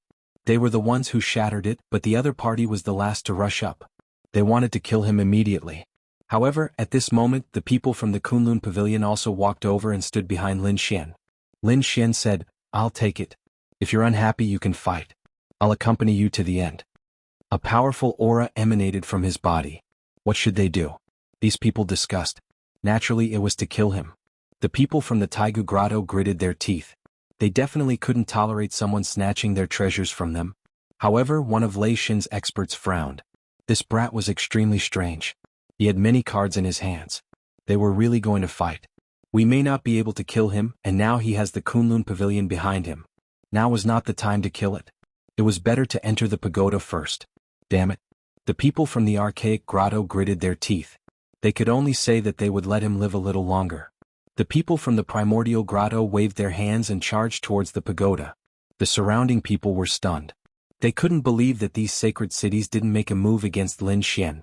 They were the ones who shattered it, but the other party was the last to rush up. They wanted to kill him immediately. However, at this moment, the people from the Kunlun Pavilion also walked over and stood behind Lin Xian. Lin Xian said, I'll take it. If you're unhappy, you can fight. I'll accompany you to the end. A powerful aura emanated from his body. What should they do? These people discussed. Naturally, it was to kill him. The people from the Taigu Grotto gritted their teeth. They definitely couldn't tolerate someone snatching their treasures from them. However, one of Lei Xin's experts frowned. This brat was extremely strange. He had many cards in his hands. They were really going to fight. We may not be able to kill him, and now he has the Kunlun Pavilion behind him. Now was not the time to kill it. It was better to enter the pagoda first. Damn it. The people from the archaic grotto gritted their teeth. They could only say that they would let him live a little longer. The people from the primordial grotto waved their hands and charged towards the pagoda. The surrounding people were stunned. They couldn't believe that these sacred cities didn't make a move against Lin Xian.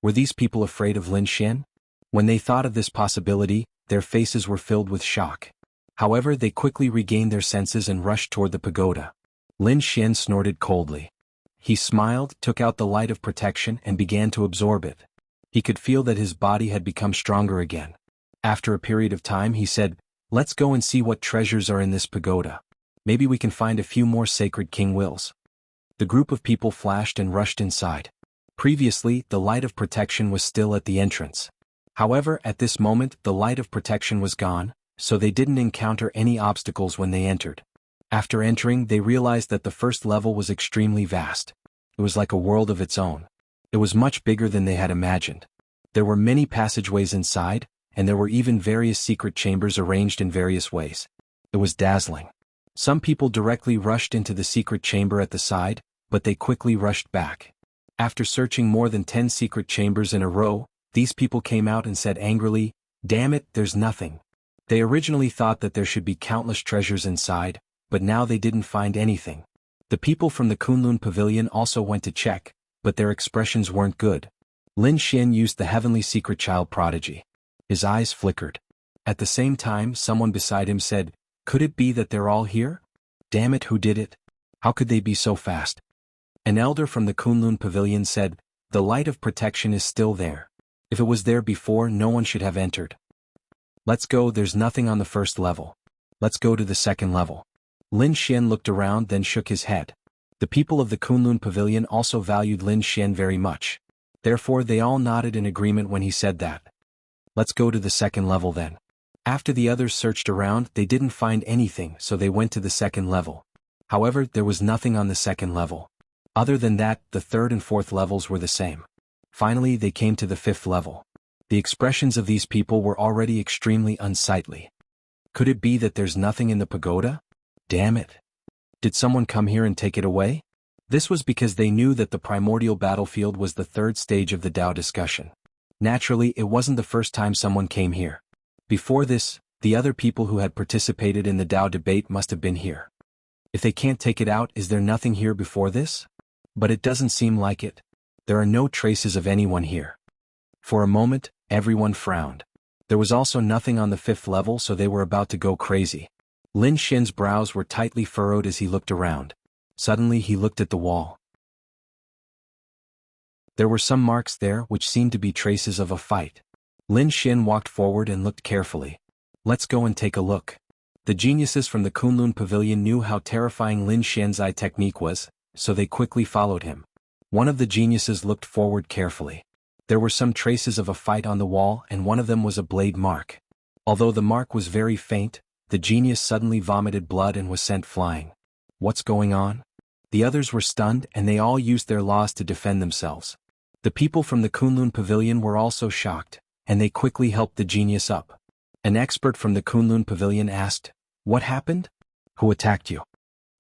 Were these people afraid of Lin Xian? When they thought of this possibility, their faces were filled with shock. However, they quickly regained their senses and rushed toward the pagoda. Lin Xian snorted coldly. He smiled, took out the light of protection, and began to absorb it. He could feel that his body had become stronger again. After a period of time he said, "Let's go and see what treasures are in this pagoda. Maybe we can find a few more sacred king wills." The group of people flashed and rushed inside. Previously, the light of protection was still at the entrance. However, at this moment the light of protection was gone, so they didn't encounter any obstacles when they entered. After entering, they realized that the first level was extremely vast. It was like a world of its own. It was much bigger than they had imagined. There were many passageways inside, and there were even various secret chambers arranged in various ways. It was dazzling. Some people directly rushed into the secret chamber at the side, but they quickly rushed back. After searching more than 10 secret chambers in a row, these people came out and said angrily, "Damn it, there's nothing." They originally thought that there should be countless treasures inside, but now they didn't find anything. The people from the Kunlun Pavilion also went to check, but their expressions weren't good. Lin Xian used the heavenly secret child prodigy. His eyes flickered. At the same time, someone beside him said, "Could it be that they're all here? Damn it, who did it? How could they be so fast?" An elder from the Kunlun Pavilion said, "The light of protection is still there. If it was there before, no one should have entered. Let's go, there's nothing on the first level. Let's go to the second level." Lin Xian looked around, then shook his head. The people of the Kunlun Pavilion also valued Lin Xian very much. Therefore they all nodded in agreement when he said that. "Let's go to the second level then." After the others searched around, they didn't find anything, so they went to the second level. However, there was nothing on the second level. Other than that, the third and fourth levels were the same. Finally, they came to the fifth level. The expressions of these people were already extremely unsightly. Could it be that there's nothing in the pagoda? Damn it. Did someone come here and take it away? This was because they knew that the primordial battlefield was the third stage of the Tao discussion. Naturally, it wasn't the first time someone came here. Before this, the other people who had participated in the Tao debate must have been here. If they can't take it out, is there nothing here before this? But it doesn't seem like it. There are no traces of anyone here. For a moment, everyone frowned. There was also nothing on the fifth level, so they were about to go crazy. Lin Xian's brows were tightly furrowed as he looked around. Suddenly he looked at the wall. There were some marks there which seemed to be traces of a fight. Lin Xian walked forward and looked carefully. "Let's go and take a look." The geniuses from the Kunlun Pavilion knew how terrifying Lin Xian's eye technique was, so they quickly followed him. One of the geniuses looked forward carefully. There were some traces of a fight on the wall, and one of them was a blade mark. Although the mark was very faint, the genius suddenly vomited blood and was sent flying. What's going on? The others were stunned, and they all used their laws to defend themselves. The people from the Kunlun Pavilion were also shocked, and they quickly helped the genius up. An expert from the Kunlun Pavilion asked, "What happened? Who attacked you?"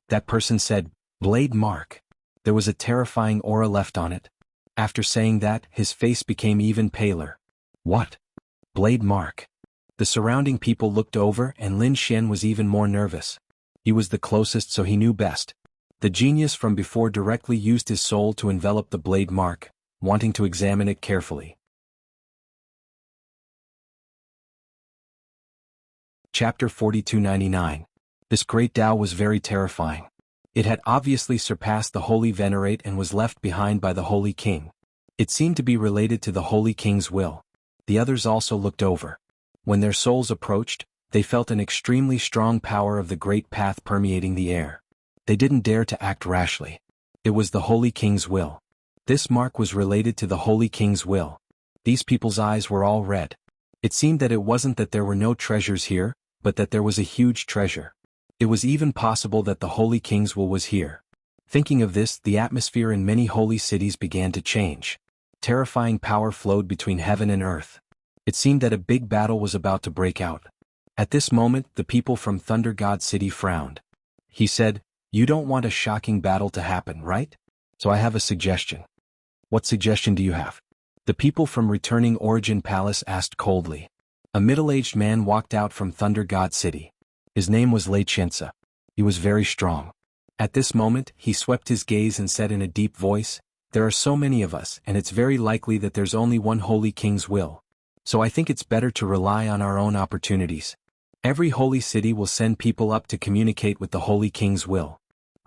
That person said, "Blade mark." There was a terrifying aura left on it. After saying that, his face became even paler. "What? Blade mark?" The surrounding people looked over, and Lin Xian was even more nervous. He was the closest, so he knew best. The genius from before directly used his soul to envelop the blade mark, wanting to examine it carefully. Chapter 4299. This great Tao was very terrifying. It had obviously surpassed the Holy Venerate and was left behind by the Holy King. It seemed to be related to the Holy King's will. The others also looked over. When their souls approached, they felt an extremely strong power of the great path permeating the air. They didn't dare to act rashly. It was the Holy King's will. This mark was related to the Holy King's will. These people's eyes were all red. It seemed that it wasn't that there were no treasures here, but that there was a huge treasure. It was even possible that the Holy King's will was here. Thinking of this, the atmosphere in many holy cities began to change. Terrifying power flowed between heaven and earth. It seemed that a big battle was about to break out. At this moment, the people from Thunder God City frowned. He said, "You don't want a shocking battle to happen, right? So I have a suggestion." "What suggestion do you have?" The people from Returning Origin Palace asked coldly. A middle-aged man walked out from Thunder God City. His name was Lei Chinsa. He was very strong. At this moment, he swept his gaze and said in a deep voice, "There are so many of us, and it's very likely that there's only one Holy King's will. So I think it's better to rely on our own opportunities. Every holy city will send people up to communicate with the Holy King's will.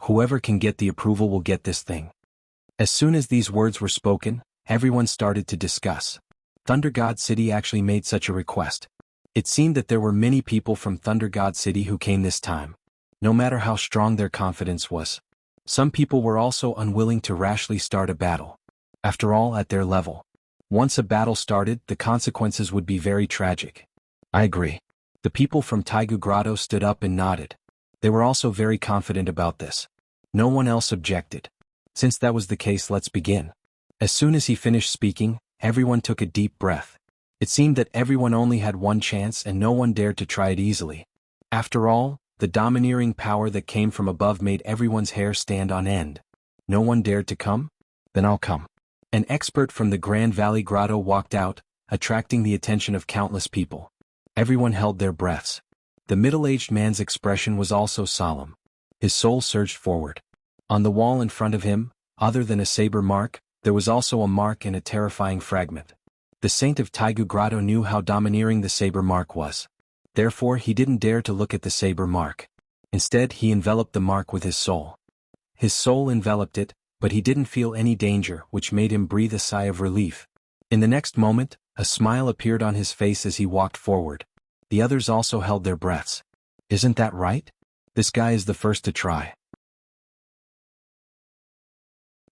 Whoever can get the approval will get this thing." As soon as these words were spoken, everyone started to discuss. Thunder God City actually made such a request. It seemed that there were many people from Thunder God City who came this time. No matter how strong their confidence was. Some people were also unwilling to rashly start a battle. After all, at their level, once a battle started, the consequences would be very tragic. "I agree." The people from Taigu Grotto stood up and nodded. They were also very confident about this. No one else objected. Since that was the case, let's begin. As soon as he finished speaking, everyone took a deep breath. It seemed that everyone only had one chance and no one dared to try it easily. After all, the domineering power that came from above made everyone's hair stand on end. No one dared to come? Then I'll come. An expert from the Grand Valley Grotto walked out, attracting the attention of countless people. Everyone held their breaths. The middle-aged man's expression was also solemn. His soul surged forward. On the wall in front of him, other than a saber mark, there was also a mark and a terrifying fragment. The saint of Taigu Grotto knew how domineering the saber mark was. Therefore he didn't dare to look at the saber mark. Instead he enveloped the mark with his soul. His soul enveloped it, but he didn't feel any danger, which made him breathe a sigh of relief. In the next moment, a smile appeared on his face as he walked forward. The others also held their breaths. Isn't that right? This guy is the first to try.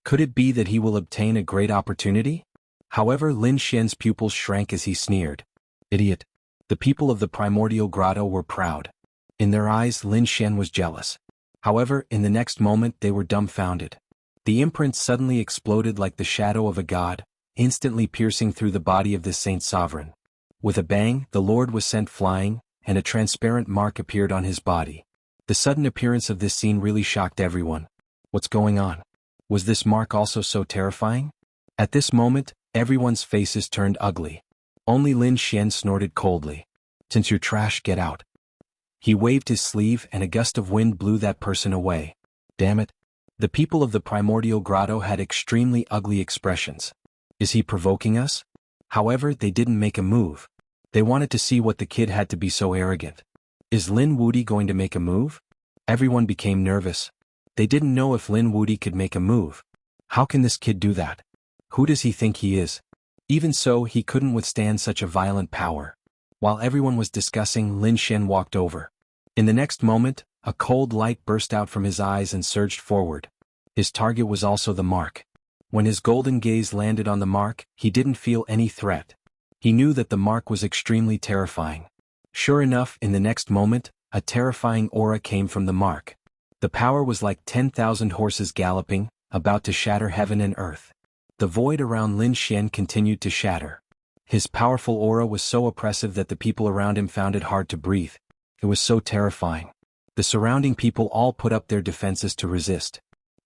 Could it be that he will obtain a great opportunity? However, Lin Xian's pupils shrank as he sneered. Idiot. The people of the primordial grotto were proud. In their eyes, Lin Xian was jealous. However, in the next moment they were dumbfounded. The imprint suddenly exploded like the shadow of a god, instantly piercing through the body of this saint sovereign. With a bang, the Lord was sent flying, and a transparent mark appeared on his body. The sudden appearance of this scene really shocked everyone. What's going on? Was this mark also so terrifying? At this moment, everyone's faces turned ugly. Only Lin Xian snorted coldly. "Since you're trash, get out." He waved his sleeve and a gust of wind blew that person away. Damn it. The people of the primordial grotto had extremely ugly expressions. Is he provoking us? However, they didn't make a move. They wanted to see what the kid had to be so arrogant. Is Lin Wudi going to make a move? Everyone became nervous. They didn't know if Lin Wudi could make a move. How can this kid do that? Who does he think he is? Even so, he couldn't withstand such a violent power. While everyone was discussing, Lin Xian walked over. In the next moment, a cold light burst out from his eyes and surged forward. His target was also the mark. When his golden gaze landed on the mark, he didn't feel any threat. He knew that the mark was extremely terrifying. Sure enough, in the next moment, a terrifying aura came from the mark. The power was like 10,000 horses galloping, about to shatter heaven and earth. The void around Lin Xian continued to shatter. His powerful aura was so oppressive that the people around him found it hard to breathe. It was so terrifying. The surrounding people all put up their defenses to resist.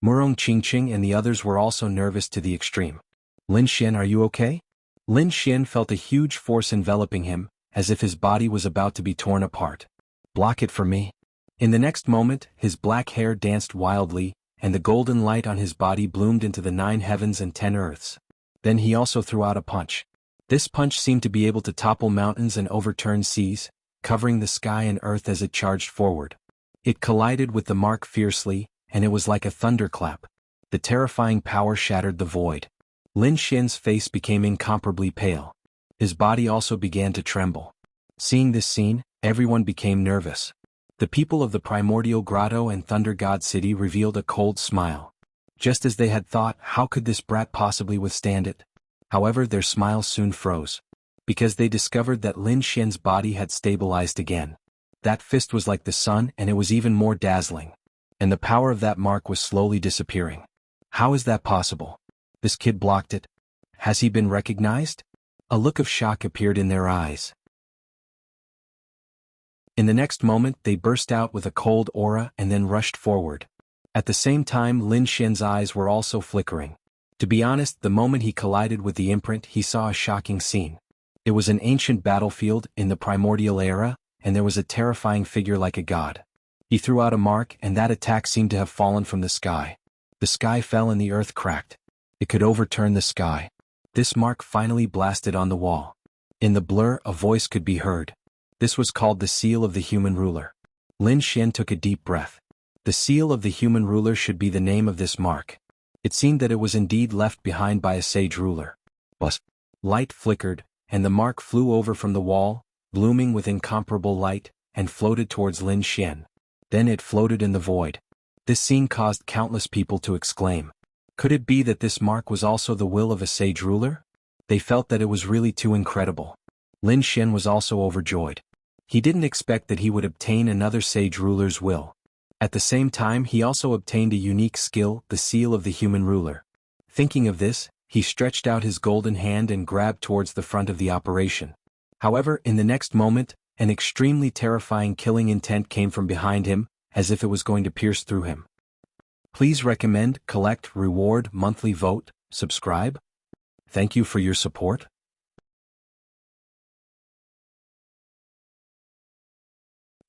Murong Qingqing and the others were also nervous to the extreme. "Lin Xian, are you okay?" Lin Xian felt a huge force enveloping him, as if his body was about to be torn apart. "Block it for me." In the next moment, his black hair danced wildly, and the golden light on his body bloomed into the 9 heavens and 10 earths. Then he also threw out a punch. This punch seemed to be able to topple mountains and overturn seas, covering the sky and earth as it charged forward. It collided with the mark fiercely, and it was like a thunderclap. The terrifying power shattered the void. Lin Xian's face became incomparably pale. His body also began to tremble. Seeing this scene, everyone became nervous. The people of the primordial grotto and Thunder God City revealed a cold smile. Just as they had thought, how could this brat possibly withstand it? However, their smiles soon froze. Because they discovered that Lin Xian's body had stabilized again. That fist was like the sun, and it was even more dazzling. And the power of that mark was slowly disappearing. How is that possible? This kid blocked it. Has he been recognized? A look of shock appeared in their eyes. In the next moment they burst out with a cold aura and then rushed forward. At the same time Lin Xian's eyes were also flickering. To be honest, the moment he collided with the imprint he saw a shocking scene. It was an ancient battlefield in the primordial era, and there was a terrifying figure like a god. He threw out a mark and that attack seemed to have fallen from the sky. The sky fell and the earth cracked. It could overturn the sky. This mark finally blasted on the wall. In the blur a voice could be heard. This was called the seal of the human ruler. Lin Xian took a deep breath. The seal of the human ruler should be the name of this mark. It seemed that it was indeed left behind by a sage ruler. Buzz. Light flickered, and the mark flew over from the wall, blooming with incomparable light, and floated towards Lin Xian. Then it floated in the void. This scene caused countless people to exclaim. Could it be that this mark was also the will of a sage ruler? They felt that it was really too incredible. Lin Xian was also overjoyed. He didn't expect that he would obtain another sage ruler's will. At the same time he also obtained a unique skill, the seal of the human ruler. Thinking of this, he stretched out his golden hand and grabbed towards the front of the operation. However, in the next moment, an extremely terrifying killing intent came from behind him, as if it was going to pierce through him. Please recommend, collect, reward, monthly vote, subscribe. Thank you for your support.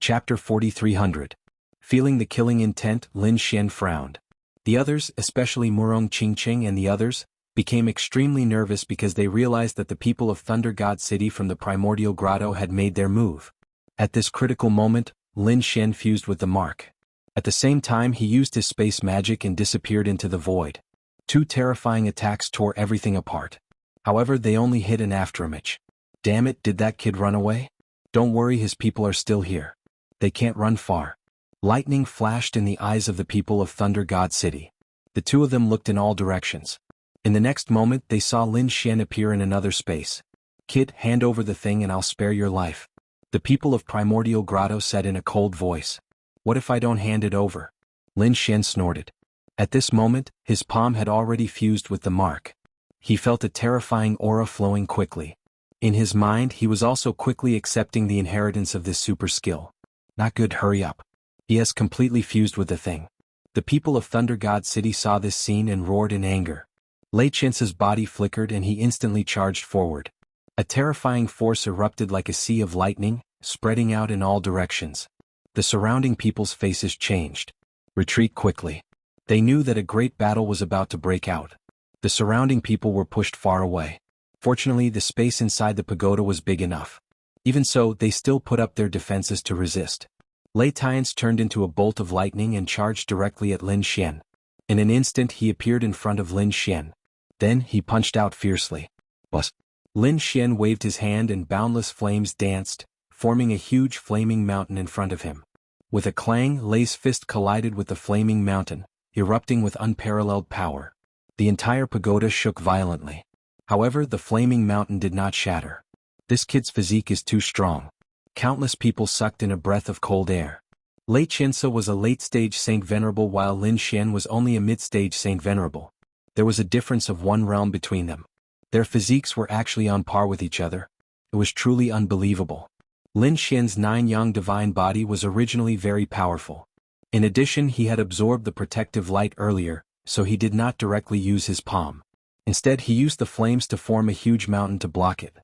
Chapter 4300. Feeling the killing intent, Lin Xian frowned. The others, especially Murong Qingqing and the others, became extremely nervous because they realized that the people of Thunder God City from the primordial grotto had made their move. At this critical moment, Lin Xian fused with the mark. At the same time he used his space magic and disappeared into the void. Two terrifying attacks tore everything apart. However, they only hit an afterimage. Damn it, did that kid run away? Don't worry, his people are still here. They can't run far. Lightning flashed in the eyes of the people of Thunder God City. The two of them looked in all directions. In the next moment they saw Lin Xian appear in another space. Kid, hand over the thing and I'll spare your life. The people of Primordial Grotto said in a cold voice. What if I don't hand it over? Lin Xian snorted. At this moment, his palm had already fused with the mark. He felt a terrifying aura flowing quickly. In his mind he was also quickly accepting the inheritance of this super skill. Not good, hurry up. He has completely fused with the thing. The people of Thunder God City saw this scene and roared in anger. Lei Chensa's body flickered and he instantly charged forward. A terrifying force erupted like a sea of lightning, spreading out in all directions. The surrounding people's faces changed. Retreat quickly. They knew that a great battle was about to break out. The surrounding people were pushed far away. Fortunately, the space inside the pagoda was big enough. Even so, they still put up their defenses to resist. Lei Tian's turned into a bolt of lightning and charged directly at Lin Xian. In an instant he appeared in front of Lin Xian. Then he punched out fiercely. Buzz. Lin Xian waved his hand and boundless flames danced, forming a huge flaming mountain in front of him. With a clang, Lei's fist collided with the flaming mountain, erupting with unparalleled power. The entire pagoda shook violently. However, the flaming mountain did not shatter. This kid's physique is too strong. Countless people sucked in a breath of cold air. Lei Chensa was a late-stage Saint Venerable while Lin Xian was only a mid-stage Saint Venerable. There was a difference of one realm between them. Their physiques were actually on par with each other. It was truly unbelievable. Lin Xian's 9-yang divine body was originally very powerful. In addition, he had absorbed the protective light earlier, so he did not directly use his palm. Instead, he used the flames to form a huge mountain to block it.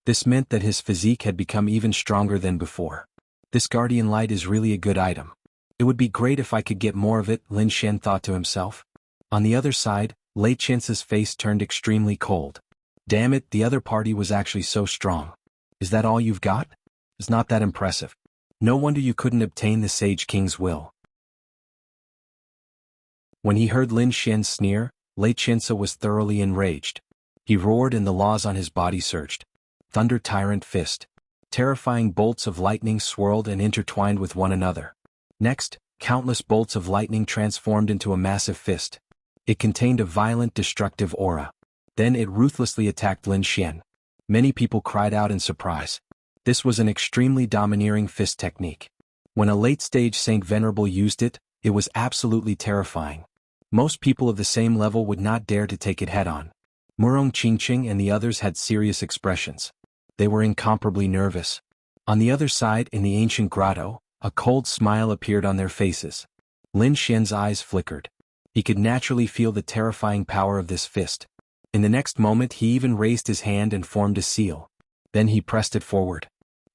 This meant that his physique had become even stronger than before. This guardian light is really a good item. It would be great if I could get more of it, Lin Xian thought to himself. On the other side, Lei Chensa's face turned extremely cold. Damn it, the other party was actually so strong. Is that all you've got? It's not that impressive. No wonder you couldn't obtain the Sage King's will. When he heard Lin Xian's sneer, Lei Chensa was thoroughly enraged. He roared and the laws on his body surged. Thunder Tyrant Fist. Terrifying bolts of lightning swirled and intertwined with one another. Next, countless bolts of lightning transformed into a massive fist. It contained a violent destructive aura. Then it ruthlessly attacked Lin Xian. Many people cried out in surprise. This was an extremely domineering fist technique. When a late-stage Saint Venerable used it, it was absolutely terrifying. Most people of the same level would not dare to take it head-on. Murong Qingqing and the others had serious expressions. They were incomparably nervous. On the other side, in the ancient grotto, a cold smile appeared on their faces. Lin Xian's eyes flickered. He could naturally feel the terrifying power of this fist. In the next moment he even raised his hand and formed a seal. Then he pressed it forward.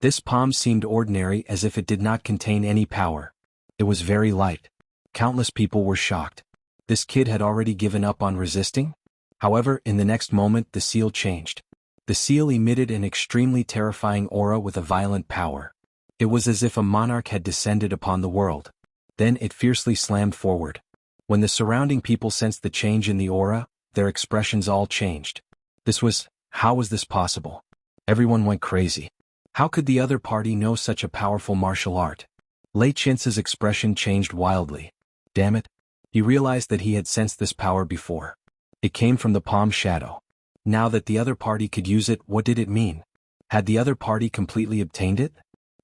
This palm seemed ordinary, as if it did not contain any power. It was very light. Countless people were shocked. This kid had already given up on resisting? However, in the next moment the seal changed. The seal emitted an extremely terrifying aura with a violent power. It was as if a monarch had descended upon the world. Then it fiercely slammed forward. When the surrounding people sensed the change in the aura, their expressions all changed. How was this possible? Everyone went crazy. How could the other party know such a powerful martial art? Lei Qiance's expression changed wildly. Damn it. He realized that he had sensed this power before. It came from the palm's shadow. Now that the other party could use it, what did it mean? Had the other party completely obtained it?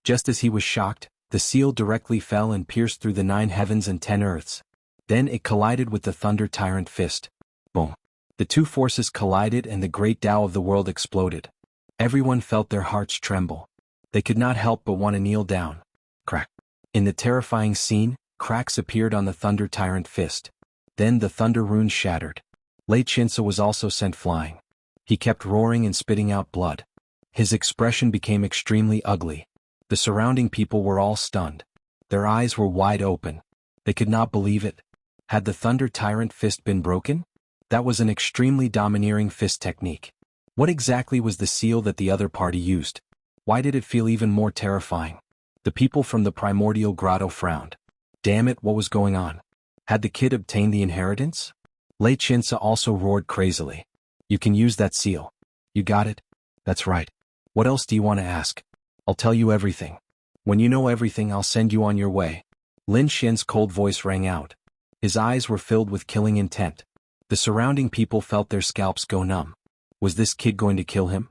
Just as he was shocked, the seal directly fell and pierced through the 9 heavens and 10 earths. Then it collided with the Thunder Tyrant fist. Boom. The two forces collided and the great Tao of the world exploded. Everyone felt their hearts tremble. They could not help but want to kneel down. Crack. In the terrifying scene, cracks appeared on the Thunder Tyrant fist. Then the thunder runes shattered. Lei Qiance was also sent flying. He kept roaring and spitting out blood. His expression became extremely ugly. The surrounding people were all stunned. Their eyes were wide open. They could not believe it. Had the Thunder Tyrant fist been broken? That was an extremely domineering fist technique. What exactly was the seal that the other party used? Why did it feel even more terrifying? The people from the primordial grotto frowned. Damn it, what was going on? Had the kid obtained the inheritance? Lei Qiance also roared crazily. You can use that seal. You got it? That's right. What else do you want to ask? I'll tell you everything. When you know everything, I'll send you on your way. Lin Xian's cold voice rang out. His eyes were filled with killing intent. The surrounding people felt their scalps go numb. Was this kid going to kill him?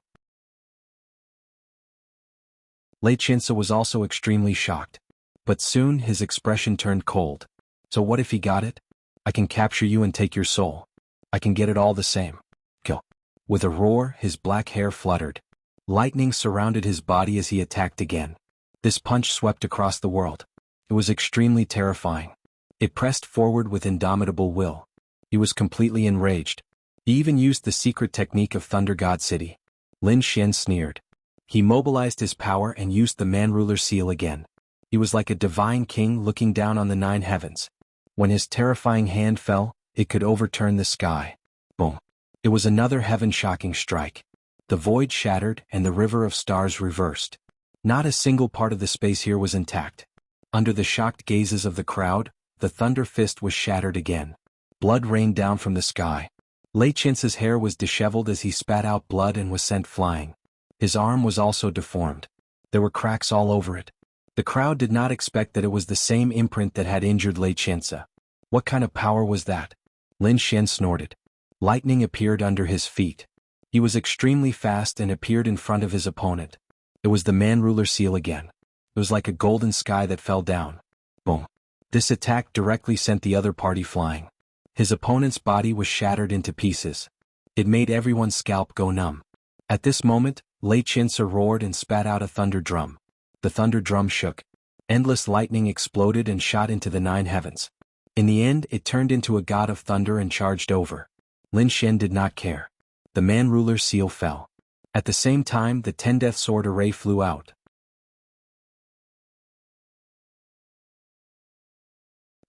Lei Qiance was also extremely shocked. But soon his expression turned cold. So what if he got it? I can capture you and take your soul. I can get it all the same. Kill. With a roar, his black hair fluttered. Lightning surrounded his body as he attacked again. This punch swept across the world. It was extremely terrifying. It pressed forward with indomitable will. He was completely enraged. He even used the secret technique of Thunder God City. Lin Xian sneered. He mobilized his power and used the Man-Ruler seal again. He was like a divine king looking down on the 9 heavens. When his terrifying hand fell, it could overturn the sky. Boom. It was another heaven-shocking strike. The void shattered and the river of stars reversed. Not a single part of the space here was intact. Under the shocked gazes of the crowd, the thunder fist was shattered again. Blood rained down from the sky. Lei Qiance's hair was disheveled as he spat out blood and was sent flying. His arm was also deformed. There were cracks all over it. The crowd did not expect that it was the same imprint that had injured Lei Qiance. What kind of power was that? Lin Xian snorted. Lightning appeared under his feet. He was extremely fast and appeared in front of his opponent. It was the Man-Ruler seal again. It was like a golden sky that fell down. Boom. This attack directly sent the other party flying. His opponent's body was shattered into pieces. It made everyone's scalp go numb. At this moment, Lei Qiance roared and spat out a thunder drum. The thunder drum shook. Endless lightning exploded and shot into the 9 heavens. In the end, it turned into a god of thunder and charged over. Lin Xian did not care. The Man-Ruler seal fell. At the same time, the 10-death sword array flew out.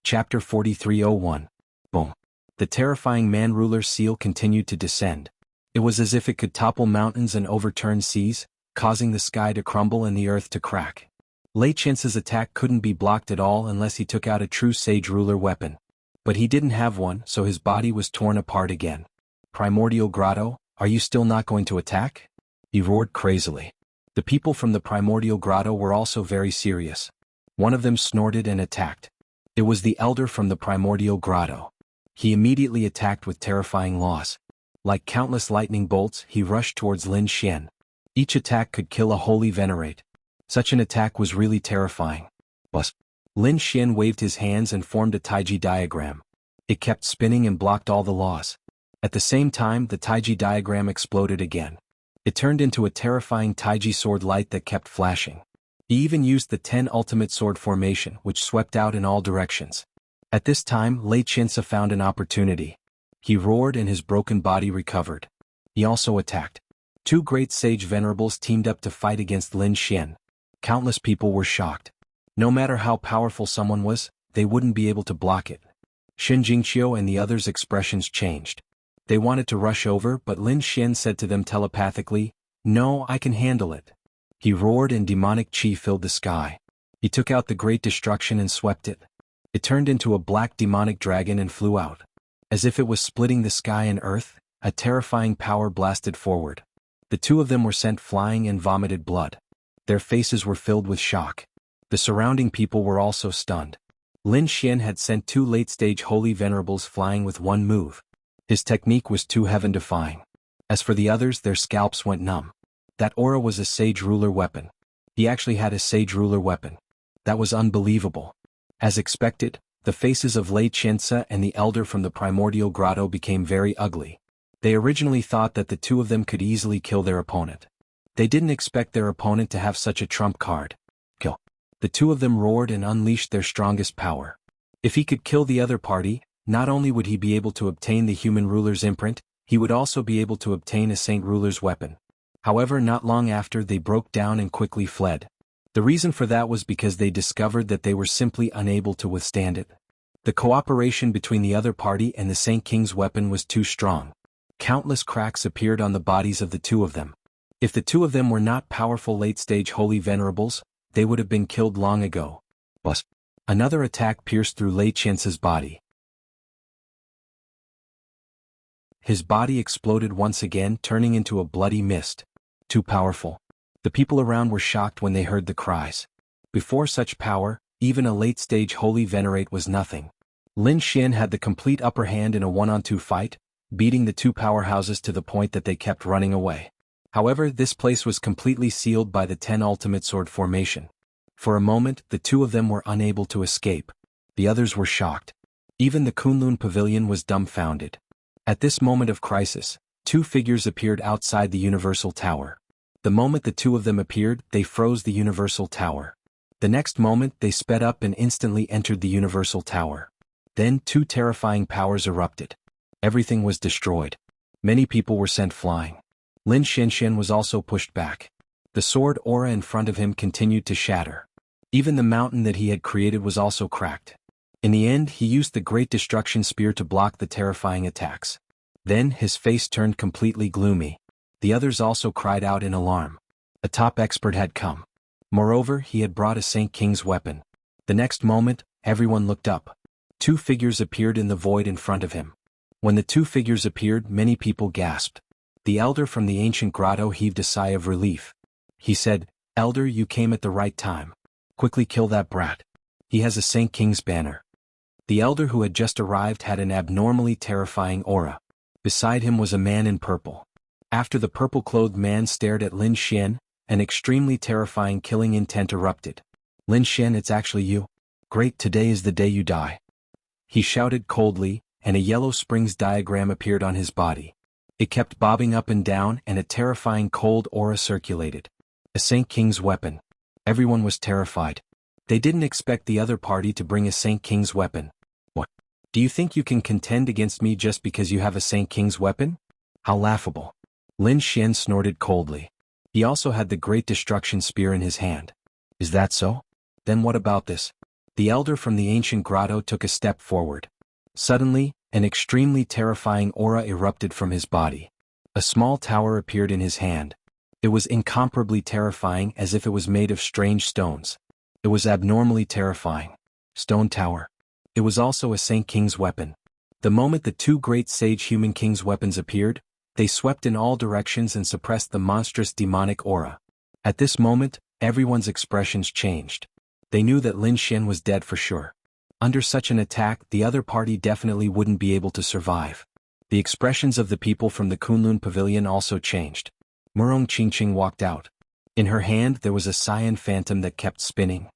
Chapter 4301. Boom. The terrifying Man-Ruler seal continued to descend. It was as if it could topple mountains and overturn seas, causing the sky to crumble and the earth to crack. Lei Qiance's attack couldn't be blocked at all unless he took out a true sage ruler weapon. But he didn't have one, so his body was torn apart again. Primordial Grotto, are you still not going to attack? He roared crazily. The people from the Primordial Grotto were also very serious. One of them snorted and attacked. It was the elder from the Primordial Grotto. He immediately attacked with terrifying loss. Like countless lightning bolts, he rushed towards Lin Xian. Each attack could kill a holy venerate. Such an attack was really terrifying. Bus. Lin Xian waved his hands and formed a Taiji diagram. It kept spinning and blocked all the laws. At the same time, the Taiji diagram exploded again. It turned into a terrifying Taiji sword light that kept flashing. He even used the 10 ultimate sword formation, which swept out in all directions. At this time, Lei Qinsa found an opportunity. He roared and his broken body recovered. He also attacked. 2 great sage venerables teamed up to fight against Lin Xian. Countless people were shocked. No matter how powerful someone was, they wouldn't be able to block it. Shen Jingqiu and the others' expressions changed. They wanted to rush over, but Lin Xian said to them telepathically, "No, I can handle it." He roared and demonic qi filled the sky. He took out the great destruction and swept it. It turned into a black demonic dragon and flew out. As if it was splitting the sky and earth, a terrifying power blasted forward. The 2 of them were sent flying and vomited blood. Their faces were filled with shock. The surrounding people were also stunned. Lin Xian had sent 2 late-stage holy venerables flying with 1 move. His technique was too heaven-defying. As for the others, their scalps went numb. That aura was a sage ruler weapon. He actually had a sage ruler weapon. That was unbelievable. As expected, the faces of Lei Qinsa and the elder from the primordial grotto became very ugly. They originally thought that the 2 of them could easily kill their opponent. They didn't expect their opponent to have such a trump card. Kill. The 2 of them roared and unleashed their strongest power. If he could kill the other party, not only would he be able to obtain the human ruler's imprint, he would also be able to obtain a saint ruler's weapon. However, not long after, they broke down and quickly fled. The reason for that was because they discovered that they were simply unable to withstand it. The cooperation between the other party and the Saint King's weapon was too strong. Countless cracks appeared on the bodies of the 2 of them. If the 2 of them were not powerful late-stage holy venerables, they would have been killed long ago. Bus. Another attack pierced through Lei Qinsa's body. His body exploded once again, turning into a bloody mist. Too powerful. The people around were shocked when they heard the cries. Before such power, even a late-stage holy venerate was nothing. Lin Xian had the complete upper hand in a 1-on-2 fight, beating the 2 powerhouses to the point that they kept running away. However, this place was completely sealed by the 10 ultimate sword formation. For a moment, the 2 of them were unable to escape. The others were shocked. Even the Kunlun pavilion was dumbfounded. At this moment of crisis, 2 figures appeared outside the Universal Tower. The moment the 2 of them appeared, they froze the Universal Tower. The next moment, they sped up and instantly entered the Universal Tower. Then 2 terrifying powers erupted. Everything was destroyed. Many people were sent flying. Lin Xian was also pushed back. The sword aura in front of him continued to shatter. Even the mountain that he had created was also cracked. In the end, he used the Great Destruction Spear to block the terrifying attacks. Then, his face turned completely gloomy. The others also cried out in alarm. A top expert had come. Moreover, he had brought a Saint King's weapon. The next moment, everyone looked up. 2 figures appeared in the void in front of him. When the 2 figures appeared, many people gasped. The elder from the ancient grotto heaved a sigh of relief. He said, "Elder, you came at the right time. Quickly kill that brat. He has a Saint King's banner." The elder who had just arrived had an abnormally terrifying aura. Beside him was a man in purple. After the purple-clothed man stared at Lin Xian, an extremely terrifying killing intent erupted. "Lin Xian, it's actually you. Great, today is the day you die." He shouted coldly, and a yellow springs diagram appeared on his body. It kept bobbing up and down, and a terrifying cold aura circulated. A Saint King's weapon. Everyone was terrified. They didn't expect the other party to bring a Saint King's weapon. "What? Do you think you can contend against me just because you have a Saint King's weapon? How laughable." Lin Xian snorted coldly. He also had the Great Destruction Spear in his hand. "Is that so? Then what about this?" The elder from the ancient grotto took a step forward. Suddenly, an extremely terrifying aura erupted from his body. A small tower appeared in his hand. It was incomparably terrifying, as if it was made of strange stones. It was abnormally terrifying. Stone tower. It was also a Saint King's weapon. The moment the 2 great sage human king's weapons appeared, they swept in all directions and suppressed the monstrous demonic aura. At this moment, everyone's expressions changed. They knew that Lin Xian was dead for sure. Under such an attack, the other party definitely wouldn't be able to survive. The expressions of the people from the Kunlun pavilion also changed. Murong Qingqing walked out. In her hand there was a cyan phantom that kept spinning.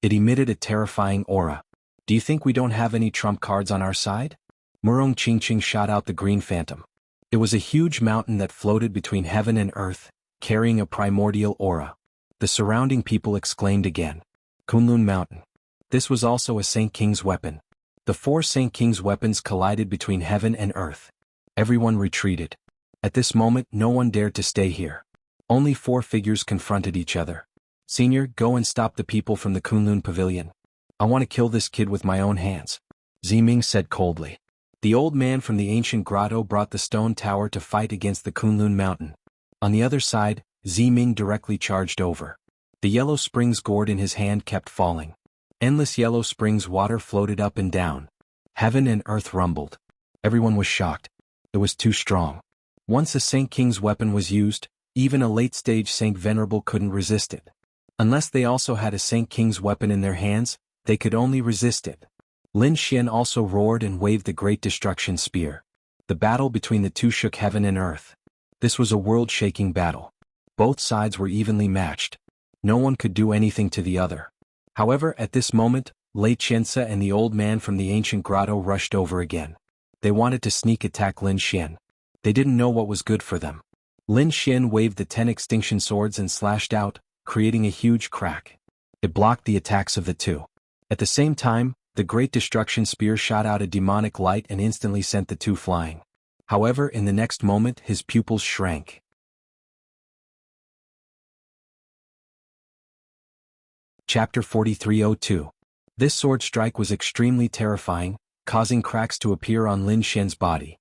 It emitted a terrifying aura. Do you think we don't have any trump cards on our side? Murong Qingqing shot out the green phantom. It was a huge mountain that floated between heaven and earth, carrying a primordial aura. The surrounding people exclaimed again. Kunlun Mountain. This was also a Saint King's weapon. The 4 Saint King's weapons collided between heaven and earth. Everyone retreated. At this moment no one dared to stay here. Only 4 figures confronted each other. Senior, go and stop the people from the Kunlun Pavilion. I want to kill this kid with my own hands. Ziming said coldly. The old man from the ancient grotto brought the stone tower to fight against the Kunlun Mountain. On the other side, Ziming directly charged over. The yellow springs gourd in his hand kept falling. Endless yellow springs water floated up and down. Heaven and earth rumbled. Everyone was shocked. It was too strong. Once a Saint King's weapon was used, even a late-stage Saint Venerable couldn't resist it. Unless they also had a Saint King's weapon in their hands, they could only resist it. Lin Xian also roared and waved the Great Destruction Spear. The battle between the two shook heaven and earth. This was a world-shaking battle. Both sides were evenly matched. No one could do anything to the other. However, at this moment, Lei Qianse and the old man from the ancient grotto rushed over again. They wanted to sneak attack Lin Xian. They didn't know what was good for them. Lin Xian waved the 10 extinction swords and slashed out, creating a huge crack. It blocked the attacks of the two. At the same time, the Great Destruction Spear shot out a demonic light and instantly sent the two flying. However, in the next moment his pupils shrank. Chapter 4302. This sword strike was extremely terrifying, causing cracks to appear on Lin Xian's body.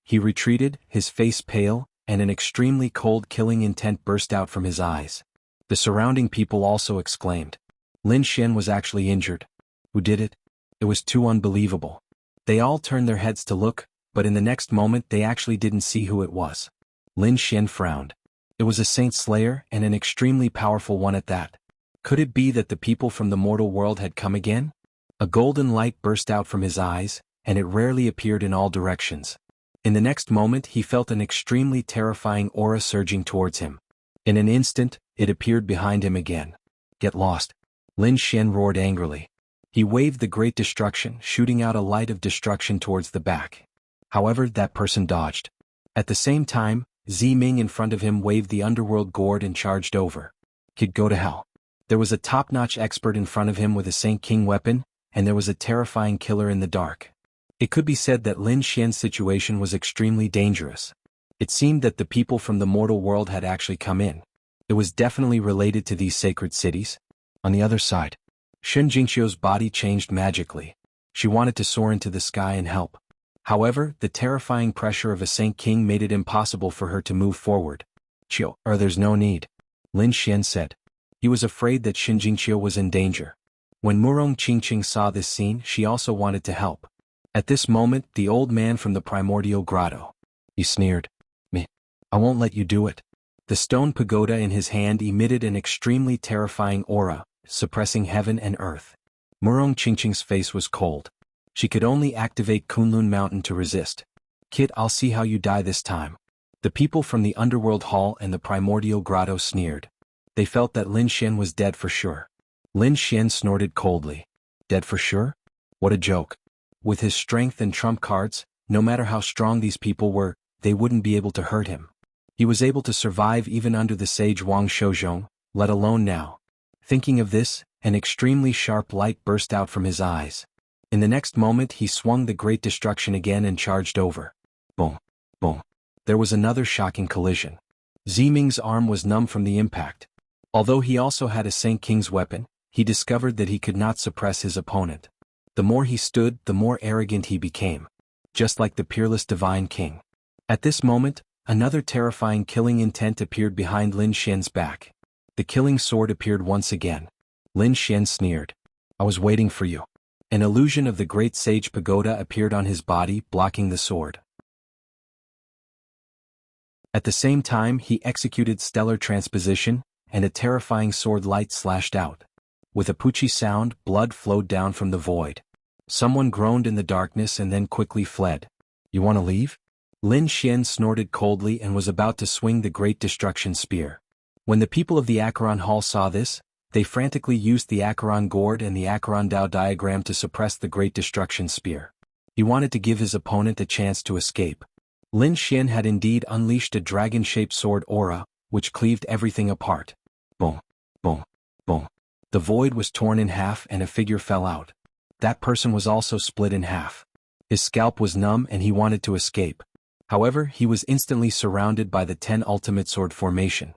He retreated, his face pale, and an extremely cold killing intent burst out from his eyes. The surrounding people also exclaimed. Lin Xian was actually injured. Who did it? It was too unbelievable. They all turned their heads to look, but in the next moment they actually didn't see who it was. Lin Xian frowned. It was a Saint Slayer, and an extremely powerful one at that. Could it be that the people from the mortal world had come again? A golden light burst out from his eyes, and it rarely appeared in all directions. In the next moment he felt an extremely terrifying aura surging towards him. In an instant, it appeared behind him again. Get lost. Lin Xian roared angrily. He waved the Great Destruction, shooting out a light of destruction towards the back. However, that person dodged. At the same time, Ziming in front of him waved the underworld gourd and charged over. Kid, go to hell. There was a top-notch expert in front of him with a Saint King weapon, and there was a terrifying killer in the dark. It could be said that Lin Xian's situation was extremely dangerous. It seemed that the people from the mortal world had actually come in. It was definitely related to these sacred cities. On the other side, Shen Jingxiu's body changed magically. She wanted to soar into the sky and help. However, the terrifying pressure of a Saint King made it impossible for her to move forward. There's no need. Lin Xian said. He was afraid that Shen Jingxiu was in danger. When Murong Qingqing saw this scene, she also wanted to help. At this moment, the old man from the primordial grotto. He sneered. Me. I won't let you do it. The stone pagoda in his hand emitted an extremely terrifying aura, suppressing heaven and earth. Murong Qingqing's face was cold. She could only activate Kunlun Mountain to resist. Kid, I'll see how you die this time. The people from the underworld hall and the primordial grotto sneered. They felt that Lin Xian was dead for sure. Lin Xian snorted coldly. Dead for sure? What a joke. With his strength and trump cards, no matter how strong these people were, they wouldn't be able to hurt him. He was able to survive even under the sage Wang Shouzhong, let alone now. Thinking of this, an extremely sharp light burst out from his eyes. In the next moment he swung the Great Destruction again and charged over. Boom. Boom. There was another shocking collision. Ziming's arm was numb from the impact. Although he also had a Saint King's weapon, he discovered that he could not suppress his opponent. The more he stood, the more arrogant he became. Just like the peerless divine king. At this moment, another terrifying killing intent appeared behind Lin Xian's back. The killing sword appeared once again. Lin Xian sneered. I was waiting for you. An illusion of the great sage pagoda appeared on his body, blocking the sword. At the same time he executed stellar transposition, and a terrifying sword light slashed out. With a poochie sound, blood flowed down from the void. Someone groaned in the darkness and then quickly fled. You want to leave? Lin Xian snorted coldly and was about to swing the Great Destruction Spear. When the people of the Acheron Hall saw this, They frantically used the Acheron gourd and the Acheron Dao diagram to suppress the Great Destruction Spear. He wanted to give his opponent a chance to escape. Lin Xian had indeed unleashed a dragon-shaped sword aura, which cleaved everything apart. Boom, boom, boom. The void was torn in half and a figure fell out. That person was also split in half. His scalp was numb and he wanted to escape. However, he was instantly surrounded by the 10 ultimate sword formation.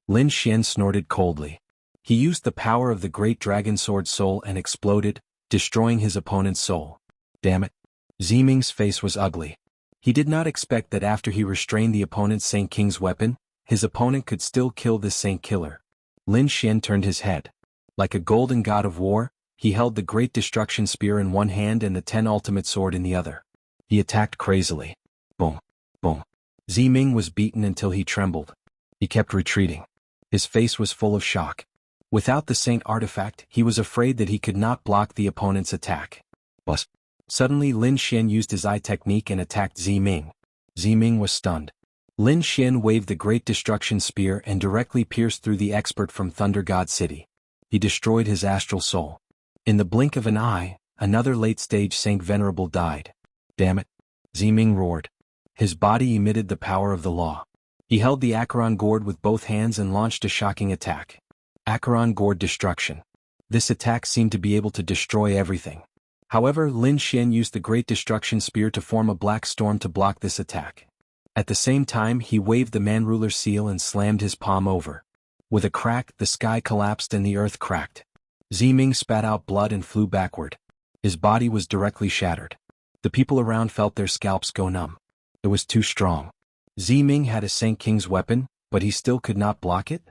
Lin Xian snorted coldly. He used the power of the great dragon sword soul and exploded, destroying his opponent's soul. Damn it. Ziming's face was ugly. He did not expect that after he restrained the opponent's Saint King's weapon, his opponent could still kill this Saint Killer. Lin Xian turned his head. Like a golden god of war, he held the Great Destruction Spear in one hand and the 10 ultimate sword in the other. He attacked crazily. Boom, boom. Ziming was beaten until he trembled. He kept retreating. His face was full of shock. Without the Saint artifact, he was afraid that he could not block the opponent's attack. But suddenly Lin Xian used his eye technique and attacked Ziming. Ziming was stunned. Lin Xian waved the Great Destruction Spear and directly pierced through the expert from Thunder God City. He destroyed his astral soul. In the blink of an eye, another late-stage Saint Venerable died. Damn it. Ziming roared. His body emitted the power of the law. He held the Acheron gourd with both hands and launched a shocking attack. Acheron gourd destruction. This attack seemed to be able to destroy everything. However, Lin Xian used the Great Destruction Spear to form a black storm to block this attack. At the same time, he waved the Man-Ruler seal and slammed his palm over. With a crack, the sky collapsed and the earth cracked. Ziming spat out blood and flew backward. His body was directly shattered. The people around felt their scalps go numb. It was too strong. Ziming had a Saint King's weapon, but he still could not block it?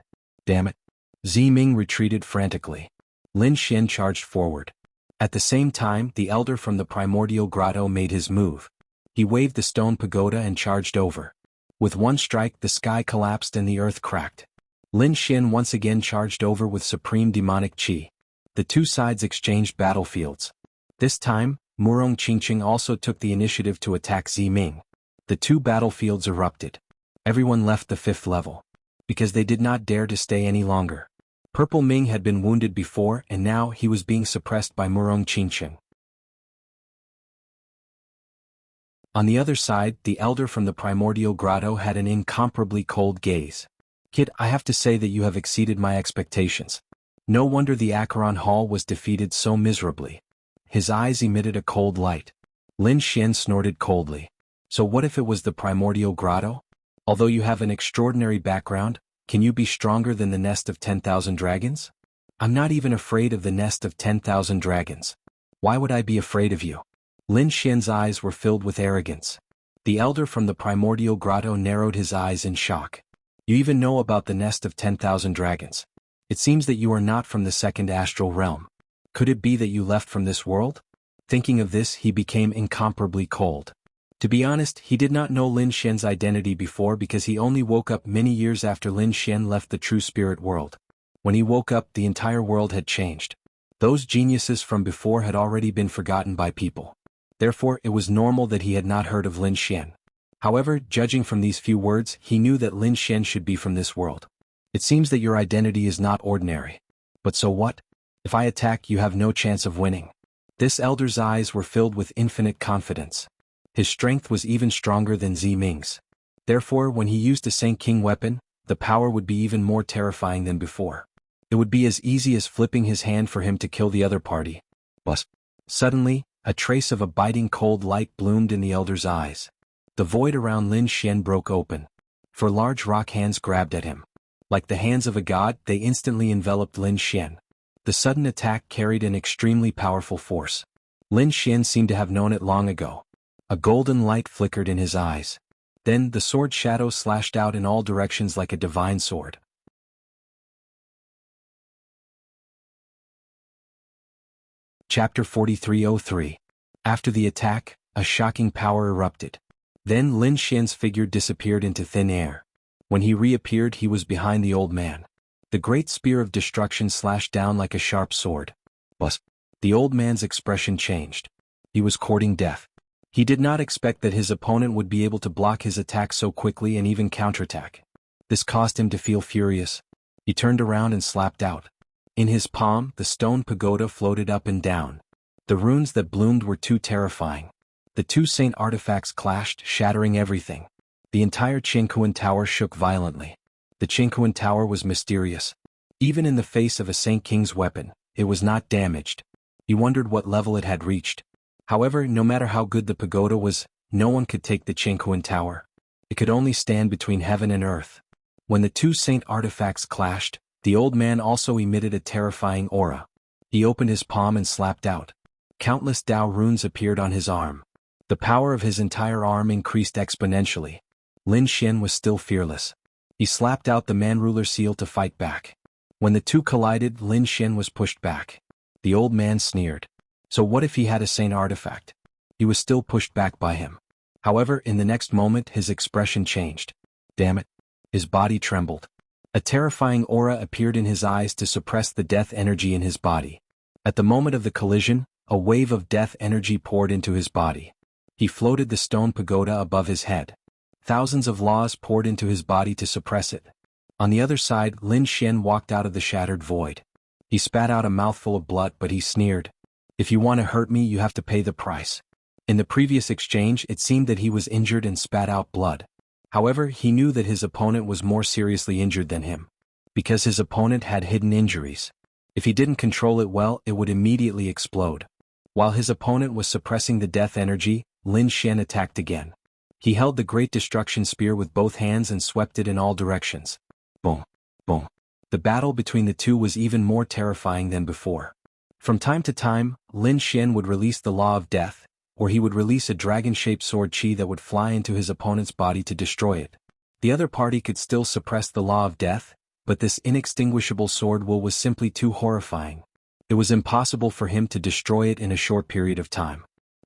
Damn it. Ziming retreated frantically. Lin Xian charged forward. At the same time, the elder from the primordial grotto made his move. He waved the stone pagoda and charged over. With one strike, the sky collapsed and the earth cracked. Lin Xian once again charged over with supreme demonic qi. The two sides exchanged battlefields. This time, Murong Qingqing also took the initiative to attack Ziming. The two battlefields erupted. Everyone left the 5th level. Because they did not dare to stay any longer. Purple Ming had been wounded before and now he was being suppressed by Murong Qingqing. On the other side, the elder from the primordial grotto had an incomparably cold gaze. Kid, I have to say that you have exceeded my expectations. No wonder the Acheron Hall was defeated so miserably. His eyes emitted a cold light. Lin Xian snorted coldly. So what if it was the primordial grotto? Although you have an extraordinary background, can you be stronger than the nest of 10,000 dragons? I'm not even afraid of the nest of 10,000 dragons. Why would I be afraid of you? Lin Xian's eyes were filled with arrogance. The elder from the primordial grotto narrowed his eyes in shock. You even know about the nest of 10,000 dragons. It seems that you are not from the second astral realm. Could it be that you left from this world? Thinking of this, he became incomparably cold. To be honest, he did not know Lin Xian's identity before because he only woke up many years after Lin Xian left the true spirit world. When he woke up, the entire world had changed. Those geniuses from before had already been forgotten by people. Therefore, it was normal that he had not heard of Lin Xian. However, judging from these few words, he knew that Lin Xian should be from this world. It seems that your identity is not ordinary. But so what? If I attack, you have no chance of winning. This elder's eyes were filled with infinite confidence. His strength was even stronger than Ziming's. Therefore, when he used a Saint King weapon, the power would be even more terrifying than before. It would be as easy as flipping his hand for him to kill the other party. But suddenly, a trace of a biting cold light bloomed in the elder's eyes. The void around Lin Xian broke open. 4 large rock hands grabbed at him. Like the hands of a god, they instantly enveloped Lin Xian. The sudden attack carried an extremely powerful force. Lin Xian seemed to have known it long ago. A golden light flickered in his eyes. Then the sword shadow slashed out in all directions like a divine sword. Chapter 4303. After the attack, a shocking power erupted. Then Lin Xian's figure disappeared into thin air. When he reappeared, he was behind the old man. The great spear of destruction slashed down like a sharp sword. But the old man's expression changed. He was courting death. He did not expect that his opponent would be able to block his attack so quickly and even counterattack. This caused him to feel furious. He turned around and slapped out. In his palm, the stone pagoda floated up and down. The runes that bloomed were too terrifying. The two saint artifacts clashed, shattering everything. The entire Jianghu tower shook violently. The Jianghu tower was mysterious. Even in the face of a Saint King's weapon, it was not damaged. He wondered what level it had reached. However, no matter how good the pagoda was, no one could take the Jianghu tower. It could only stand between heaven and earth. When the two saint artifacts clashed, the old man also emitted a terrifying aura. He opened his palm and slapped out. Countless Tao runes appeared on his arm. The power of his entire arm increased exponentially. Lin Xian was still fearless. He slapped out the man-ruler seal to fight back. When the two collided, Lin Xian was pushed back. The old man sneered. So what if he had a saint artifact? He was still pushed back by him. However, in the next moment his expression changed. Damn it. His body trembled. A terrifying aura appeared in his eyes to suppress the death energy in his body. At the moment of the collision, a wave of death energy poured into his body. He floated the stone pagoda above his head. Thousands of laws poured into his body to suppress it. On the other side, Lin Xian walked out of the shattered void. He spat out a mouthful of blood, but he sneered. If you want to hurt me, you have to pay the price. In the previous exchange, it seemed that he was injured and spat out blood. However, he knew that his opponent was more seriously injured than him. Because his opponent had hidden injuries. If he didn't control it well, it would immediately explode. While his opponent was suppressing the death energy, Lin Xian attacked again. He held the Great Destruction Spear with both hands and swept it in all directions. Boom, boom. The battle between the two was even more terrifying than before. From time to time, Lin Xian would release the Law of Death, or he would release a dragon-shaped sword chi that would fly into his opponent's body to destroy it. The other party could still suppress the Law of Death, but this inextinguishable sword will was simply too horrifying. It was impossible for him to destroy it in a short period of time.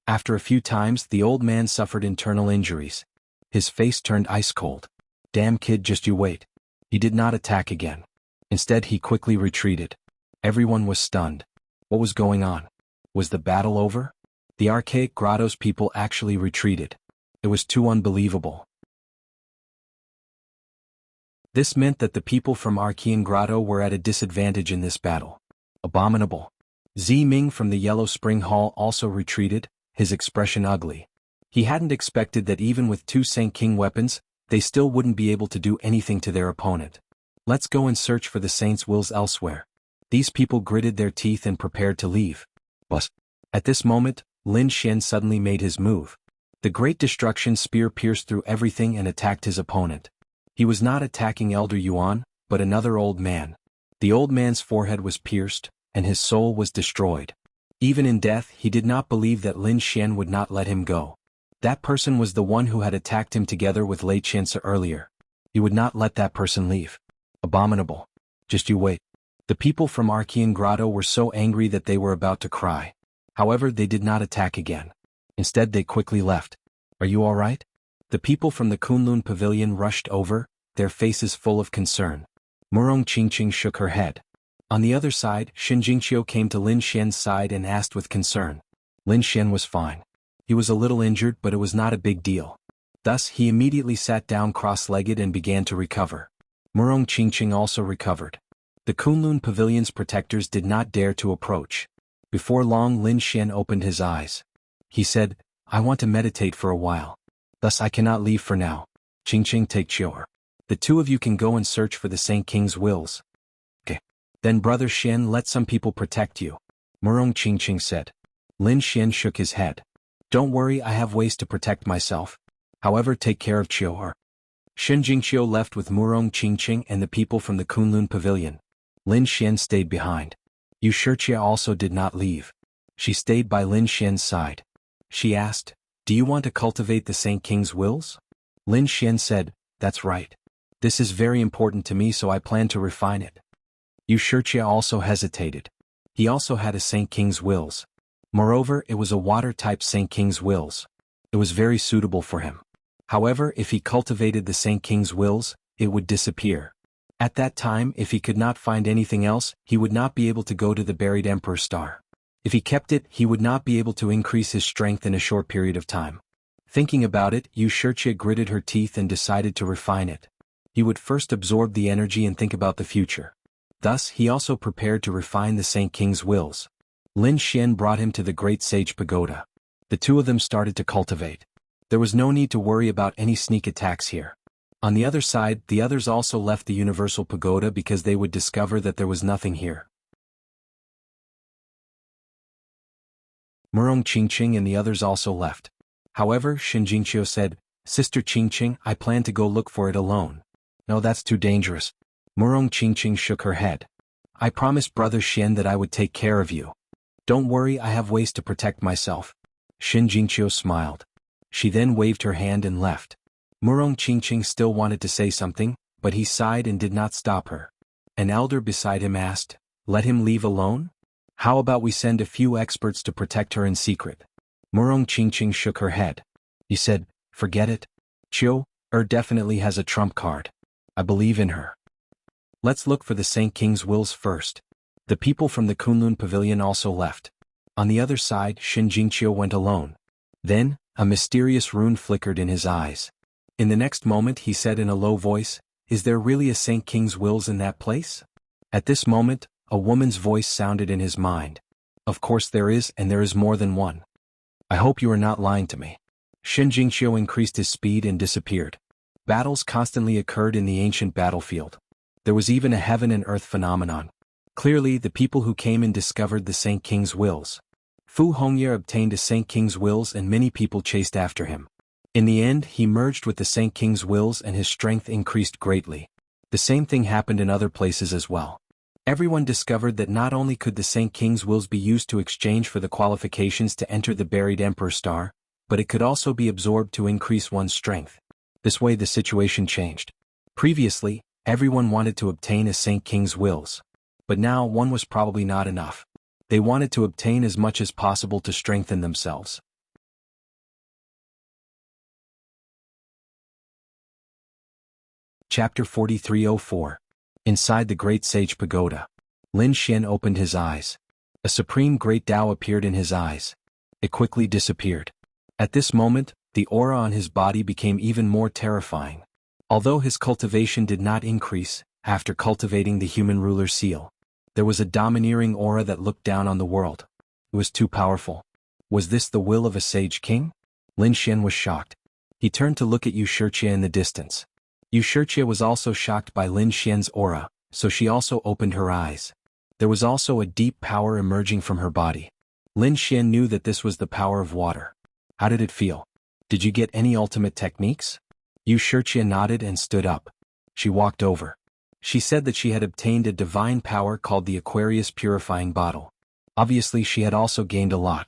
After a few times, the old man suffered internal injuries. His face turned ice cold. Damn kid, just you wait. He did not attack again. Instead, he quickly retreated. Everyone was stunned. What was going on? Was the battle over? The archaic grotto's people actually retreated. It was too unbelievable. This meant that the people from Archean Grotto were at a disadvantage in this battle. Abominable. Zi Ming from the Yellow Spring Hall also retreated, his expression ugly. He hadn't expected that even with two Saint King weapons, they still wouldn't be able to do anything to their opponent. Let's go and search for the Saint's wills elsewhere. These people gritted their teeth and prepared to leave. But at this moment, Lin Xian suddenly made his move. The Great Destruction Spear pierced through everything and attacked his opponent. He was not attacking Elder Yuan, but another old man. The old man's forehead was pierced, and his soul was destroyed. Even in death, he did not believe that Lin Xian would not let him go. That person was the one who had attacked him together with Lei Qianse earlier. He would not let that person leave. Abominable. Just you wait. The people from Archean Grotto were so angry that they were about to cry. However, they did not attack again. Instead, they quickly left. Are you all right? The people from the Kunlun Pavilion rushed over, their faces full of concern. Murong Qingqing shook her head. On the other side, Shen Jingqiu came to Lin Xian's side and asked with concern. Lin Xian was fine. He was a little injured, but it was not a big deal. Thus, he immediately sat down cross-legged and began to recover. Murong Qingqing also recovered. The Kunlun Pavilion's protectors did not dare to approach. Before long, Lin Xian opened his eyes. He said, I want to meditate for a while. Thus I cannot leave for now. Qingqing, take Chior. The two of you can go and search for the Saint King's wills. Okay. Then Brother Xian, let some people protect you. Murong Qingqing said. Lin Xian shook his head. Don't worry, I have ways to protect myself. However, take care of Chior. Shen Jingqiu left with Murong Qingqing and the people from the Kunlun Pavilion. Lin Xian stayed behind. Yu Shijie also did not leave. She stayed by Lin Xian's side. She asked, do you want to cultivate the Saint King's wills? Lin Xian said, that's right. This is very important to me, so I plan to refine it. Yu Shijie also hesitated. He also had a Saint King's wills. Moreover, it was a water-type Saint King's wills. It was very suitable for him. However, if he cultivated the Saint King's wills, it would disappear. At that time, if he could not find anything else, he would not be able to go to the buried Emperor Star. If he kept it, he would not be able to increase his strength in a short period of time. Thinking about it, Yu Shijie gritted her teeth and decided to refine it. He would first absorb the energy and think about the future. Thus he also prepared to refine the Saint King's wills. Lin Xian brought him to the Great Sage Pagoda. The two of them started to cultivate. There was no need to worry about any sneak attacks here. On the other side, the others also left the Universal Pagoda because they would discover that there was nothing here. Murong Qingqing and the others also left. However, Shen Jingqiu said, "Sister Qingqing, I plan to go look for it alone." "No, that's too dangerous." Murong Qingqing shook her head. "I promised Brother Xian that I would take care of you. Don't worry, I have ways to protect myself." Shen Jingqiu smiled. She then waved her hand and left. Murong Qingqing still wanted to say something, but he sighed and did not stop her. An elder beside him asked, "Let him leave alone? How about we send a few experts to protect her in secret?" Murong Qingqing shook her head. He said, "Forget it. Qiu definitely has a trump card. I believe in her. Let's look for the Saint King's wills first." The people from the Kunlun Pavilion also left. On the other side, Shen Jingqiu went alone. Then, a mysterious rune flickered in his eyes. In the next moment he said in a low voice, "Is there really a Saint King's wills in that place?" At this moment, a woman's voice sounded in his mind. "Of course there is, and there is more than one. I hope you are not lying to me." Shen Jingqiu increased his speed and disappeared. Battles constantly occurred in the ancient battlefield. There was even a heaven and earth phenomenon. Clearly, the people who came and discovered the Saint King's wills. Fu Hongye obtained a Saint King's wills and many people chased after him. In the end, he merged with the Saint King's wills and his strength increased greatly. The same thing happened in other places as well. Everyone discovered that not only could the Saint King's wills be used to exchange for the qualifications to enter the buried Emperor Star, but it could also be absorbed to increase one's strength. This way the situation changed. Previously, everyone wanted to obtain a Saint King's wills. But now one was probably not enough. They wanted to obtain as much as possible to strengthen themselves. Chapter 4304. Inside the Great Sage Pagoda. Lin Xian opened his eyes. A supreme great Tao appeared in his eyes. It quickly disappeared. At this moment, the aura on his body became even more terrifying. Although his cultivation did not increase, after cultivating the human ruler seal, there was a domineering aura that looked down on the world. It was too powerful. Was this the will of a sage king? Lin Xian was shocked. He turned to look at Yu Shijie in the distance. Yu Shijie was also shocked by Lin Xian's aura, so she also opened her eyes. There was also a deep power emerging from her body. Lin Xian knew that this was the power of water. How did it feel? Did you get any ultimate techniques? Yu Shijie nodded and stood up. She walked over. She said that she had obtained a divine power called the Aquarius Purifying Bottle. Obviously she had also gained a lot.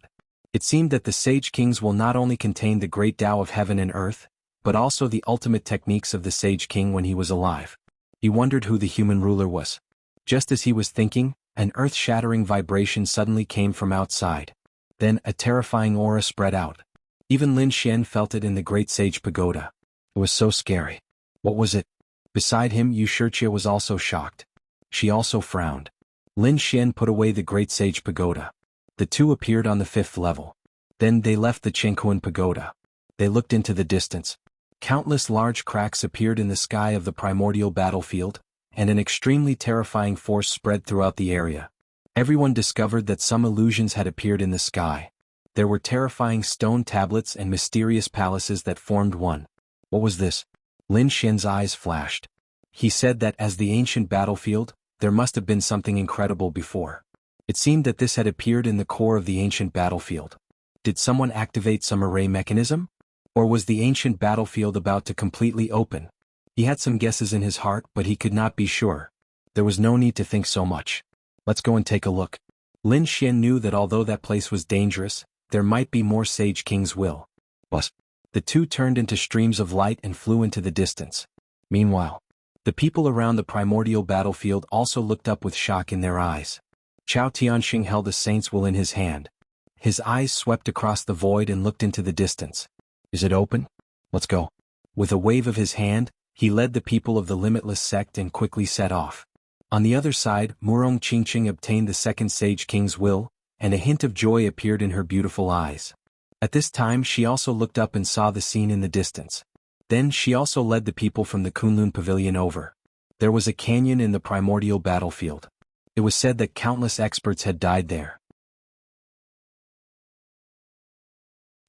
It seemed that the Sage Kings will not only contain the great Tao of heaven and earth, but also the ultimate techniques of the Sage King when he was alive. He wondered who the human ruler was. Just as he was thinking, an earth-shattering vibration suddenly came from outside. Then a terrifying aura spread out. Even Lin Xian felt it in the Great Sage Pagoda. It was so scary. What was it? Beside him, Yu Shijie was also shocked. She also frowned. Lin Xian put away the Great Sage Pagoda. The two appeared on the 5th level. Then they left the Chengkuan Pagoda. They looked into the distance. Countless large cracks appeared in the sky of the primordial battlefield, and an extremely terrifying force spread throughout the area. Everyone discovered that some illusions had appeared in the sky. There were terrifying stone tablets and mysterious palaces that formed one. What was this? Lin Xian's eyes flashed. He said that as the ancient battlefield, there must have been something incredible before. It seemed that this had appeared in the core of the ancient battlefield. Did someone activate some array mechanism? Or was the ancient battlefield about to completely open? He had some guesses in his heart, but he could not be sure. There was no need to think so much. Let's go and take a look. Lin Xian knew that although that place was dangerous, there might be more Sage King's will. But the two turned into streams of light and flew into the distance. Meanwhile, the people around the primordial battlefield also looked up with shock in their eyes. Chao Tianxing held a saint's will in his hand. His eyes swept across the void and looked into the distance. Is it open? Let's go. With a wave of his hand, he led the people of the Limitless sect and quickly set off. On the other side, Murong Qingqing obtained the second Sage King's will, and a hint of joy appeared in her beautiful eyes. At this time she also looked up and saw the scene in the distance. Then she also led the people from the Kunlun Pavilion over. There was a canyon in the primordial battlefield. It was said that countless experts had died there.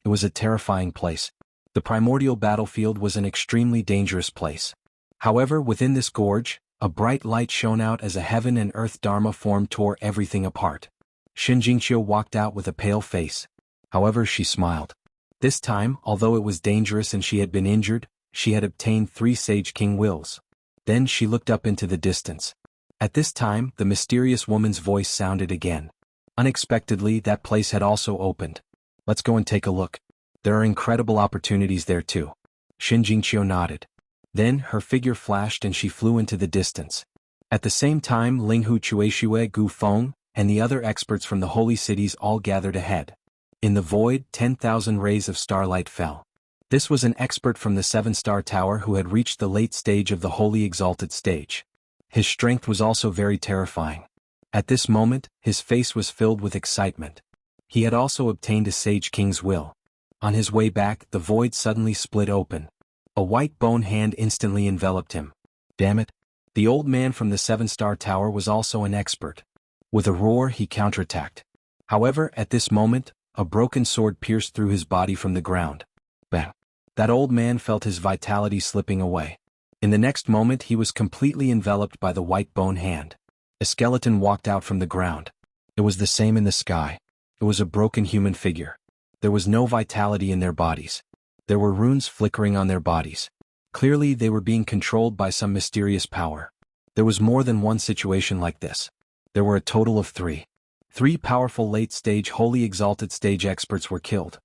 It was a terrifying place. The primordial battlefield was an extremely dangerous place. However, within this gorge, a bright light shone out as a heaven and earth dharma form tore everything apart. Shinjingqiu walked out with a pale face. However, she smiled. This time, although it was dangerous and she had been injured, she had obtained 3 Sage King wills. Then she looked up into the distance. At this time, the mysterious woman's voice sounded again. Unexpectedly, that place had also opened. Let's go and take a look. There are incredible opportunities there too. Shinjingqiu nodded. Then, her figure flashed and she flew into the distance. At the same time, Linghu Chueshue Gu Feng and the other experts from the holy cities all gathered ahead. In the void, 10,000 rays of starlight fell. This was an expert from the 7-star tower who had reached the late stage of the holy exalted stage. His strength was also very terrifying. At this moment, his face was filled with excitement. He had also obtained a Sage King's will. On his way back, the void suddenly split open. A white bone hand instantly enveloped him. Damn it! The old man from the 7-star tower was also an expert. With a roar, he counterattacked. However, at this moment, a broken sword pierced through his body from the ground. Bang! That old man felt his vitality slipping away. In the next moment, he was completely enveloped by the white bone hand. A skeleton walked out from the ground. It was the same in the sky. It was a broken human figure. There was no vitality in their bodies. There were runes flickering on their bodies. Clearly, they were being controlled by some mysterious power. There was more than one situation like this. There were a total of 3. 3 powerful late-stage holy exalted stage experts were killed.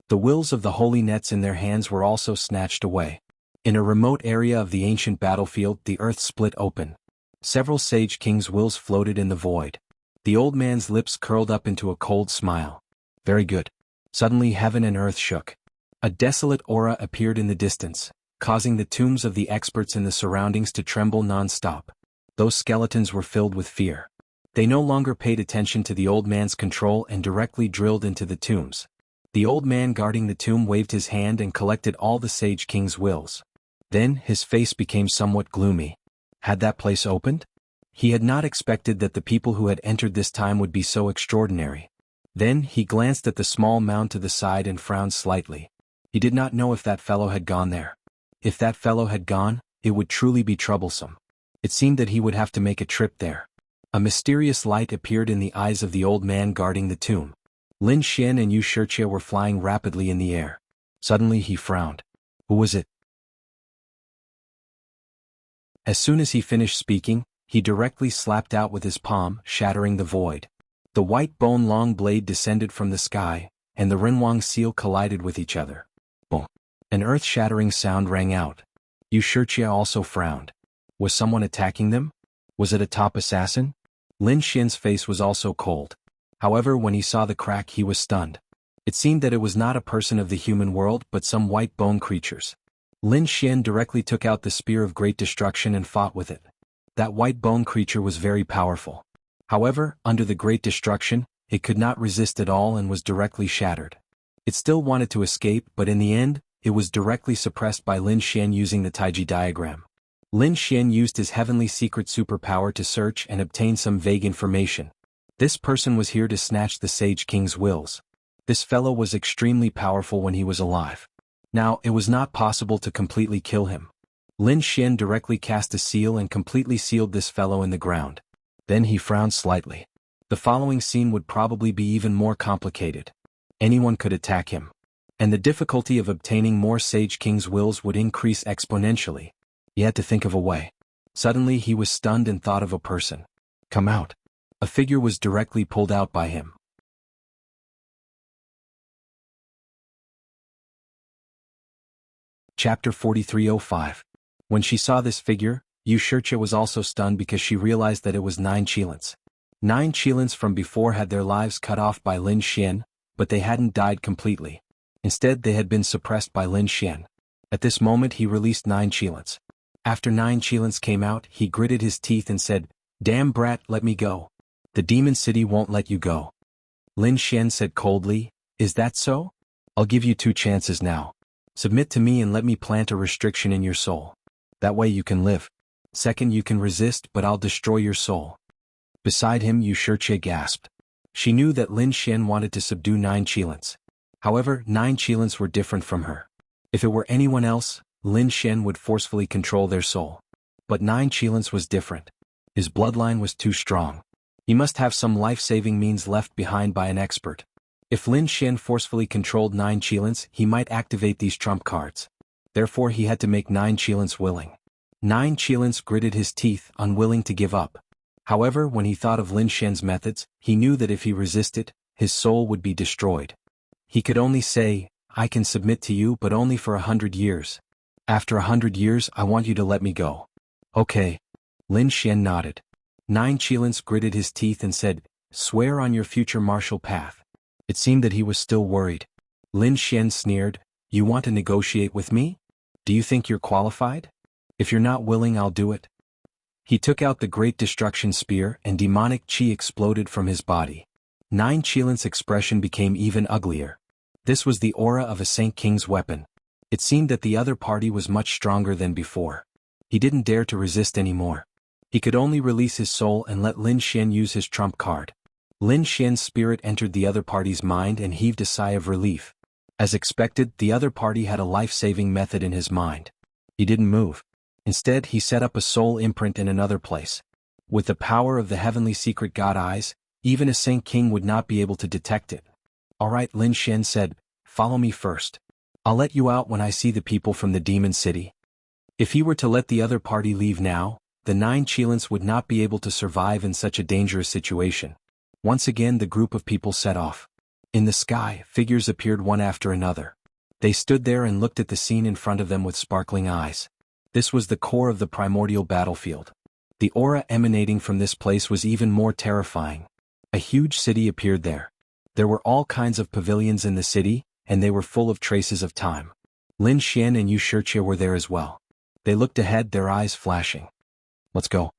The wills of the holy nets in their hands were also snatched away. In a remote area of the ancient battlefield, the earth split open. Several Sage Kings' wills floated in the void. The old man's lips curled up into a cold smile. Very good. Suddenly heaven and earth shook. A desolate aura appeared in the distance, causing the tombs of the experts in the surroundings to tremble non-stop. Those skeletons were filled with fear. They no longer paid attention to the old man's control and directly drilled into the tombs. The old man guarding the tomb waved his hand and collected all the Sage King's wills. Then, his face became somewhat gloomy. Had that place opened? He had not expected that the people who had entered this time would be so extraordinary. Then, he glanced at the small mound to the side and frowned slightly. He did not know if that fellow had gone there. If that fellow had gone, it would truly be troublesome. It seemed that he would have to make a trip there. A mysterious light appeared in the eyes of the old man guarding the tomb. Lin Xian and Yu Shirqia were flying rapidly in the air. Suddenly he frowned. Who was it? As soon as he finished speaking, he directly slapped out with his palm, shattering the void. The white bone long blade descended from the sky, and the Renwang seal collided with each other. Boom! An earth-shattering sound rang out. Yu Shirqia also frowned. Was someone attacking them? Was it a top assassin? Lin Xian's face was also cold. However, when he saw the crack, he was stunned. It seemed that it was not a person of the human world but some white bone creatures. Lin Xian directly took out the spear of great destruction and fought with it. That white bone creature was very powerful. However, under the great destruction, it could not resist at all and was directly shattered. It still wanted to escape, but in the end, it was directly suppressed by Lin Xian using the Taiji diagram. Lin Xian used his heavenly secret superpower to search and obtain some vague information. This person was here to snatch the Sage King's wills. This fellow was extremely powerful when he was alive. Now, it was not possible to completely kill him. Lin Xian directly cast a seal and completely sealed this fellow in the ground. Then he frowned slightly. The following scene would probably be even more complicated. Anyone could attack him. And the difficulty of obtaining more Sage King's wills would increase exponentially. He had to think of a way. Suddenly he was stunned and thought of a person. Come out. A figure was directly pulled out by him. Chapter 4305. When she saw this figure, Yu Shirqia was also stunned because she realized that it was 9 Qilins. 9 Qilins from before had their lives cut off by Lin Xian, but they hadn't died completely. Instead, they had been suppressed by Lin Xian. At this moment he released 9 Qilins. After 9 Qilins came out, he gritted his teeth and said, "Damn brat, let me go. The demon city won't let you go." Lin Xian said coldly, "Is that so? I'll give you 2 chances now. Submit to me and let me plant a restriction in your soul. That way you can live." Second, you can resist, but I'll destroy your soul. Beside him, Wuxia gasped. She knew that Lin Xian wanted to subdue 9 Qilins. However, 9 Qilins were different from her. If it were anyone else, Lin Xian would forcefully control their soul. But 9 Qilins was different. His bloodline was too strong. He must have some life-saving means left behind by an expert. If Lin Xian forcefully controlled 9 Qilins, he might activate these trump cards. Therefore he had to make 9 Qilins willing. 9 Qilins gritted his teeth, unwilling to give up. However, when he thought of Lin Xian's methods, he knew that if he resisted, his soul would be destroyed. He could only say, I can submit to you, but only for 100 years. After 100 years, I want you to let me go. Okay. Lin Xian nodded. 9 Qilins gritted his teeth and said, swear on your future martial path. It seemed that he was still worried. Lin Xian sneered, you want to negotiate with me? Do you think you're qualified? If you're not willing, I'll do it. He took out the Great Destruction Spear and demonic chi exploded from his body. 9 Qilin's expression became even uglier. This was the aura of a Saint King's weapon. It seemed that the other party was much stronger than before. He didn't dare to resist anymore. He could only release his soul and let Lin Xian use his trump card. Lin Xian's spirit entered the other party's mind and heaved a sigh of relief. As expected, the other party had a life-saving method in his mind. He didn't move. Instead, he set up a soul imprint in another place. With the power of the heavenly secret god eyes, even a Saint King would not be able to detect it. Alright, Lin Xian said, follow me first. I'll let you out when I see the people from the demon city. If he were to let the other party leave now, the 9 Qilins would not be able to survive in such a dangerous situation. Once again the group of people set off. In the sky, figures appeared one after another. They stood there and looked at the scene in front of them with sparkling eyes. This was the core of the primordial battlefield. The aura emanating from this place was even more terrifying. A huge city appeared there. There were all kinds of pavilions in the city, and they were full of traces of time. Lin Xian and Wuxia were there as well. They looked ahead, their eyes flashing. Let's go.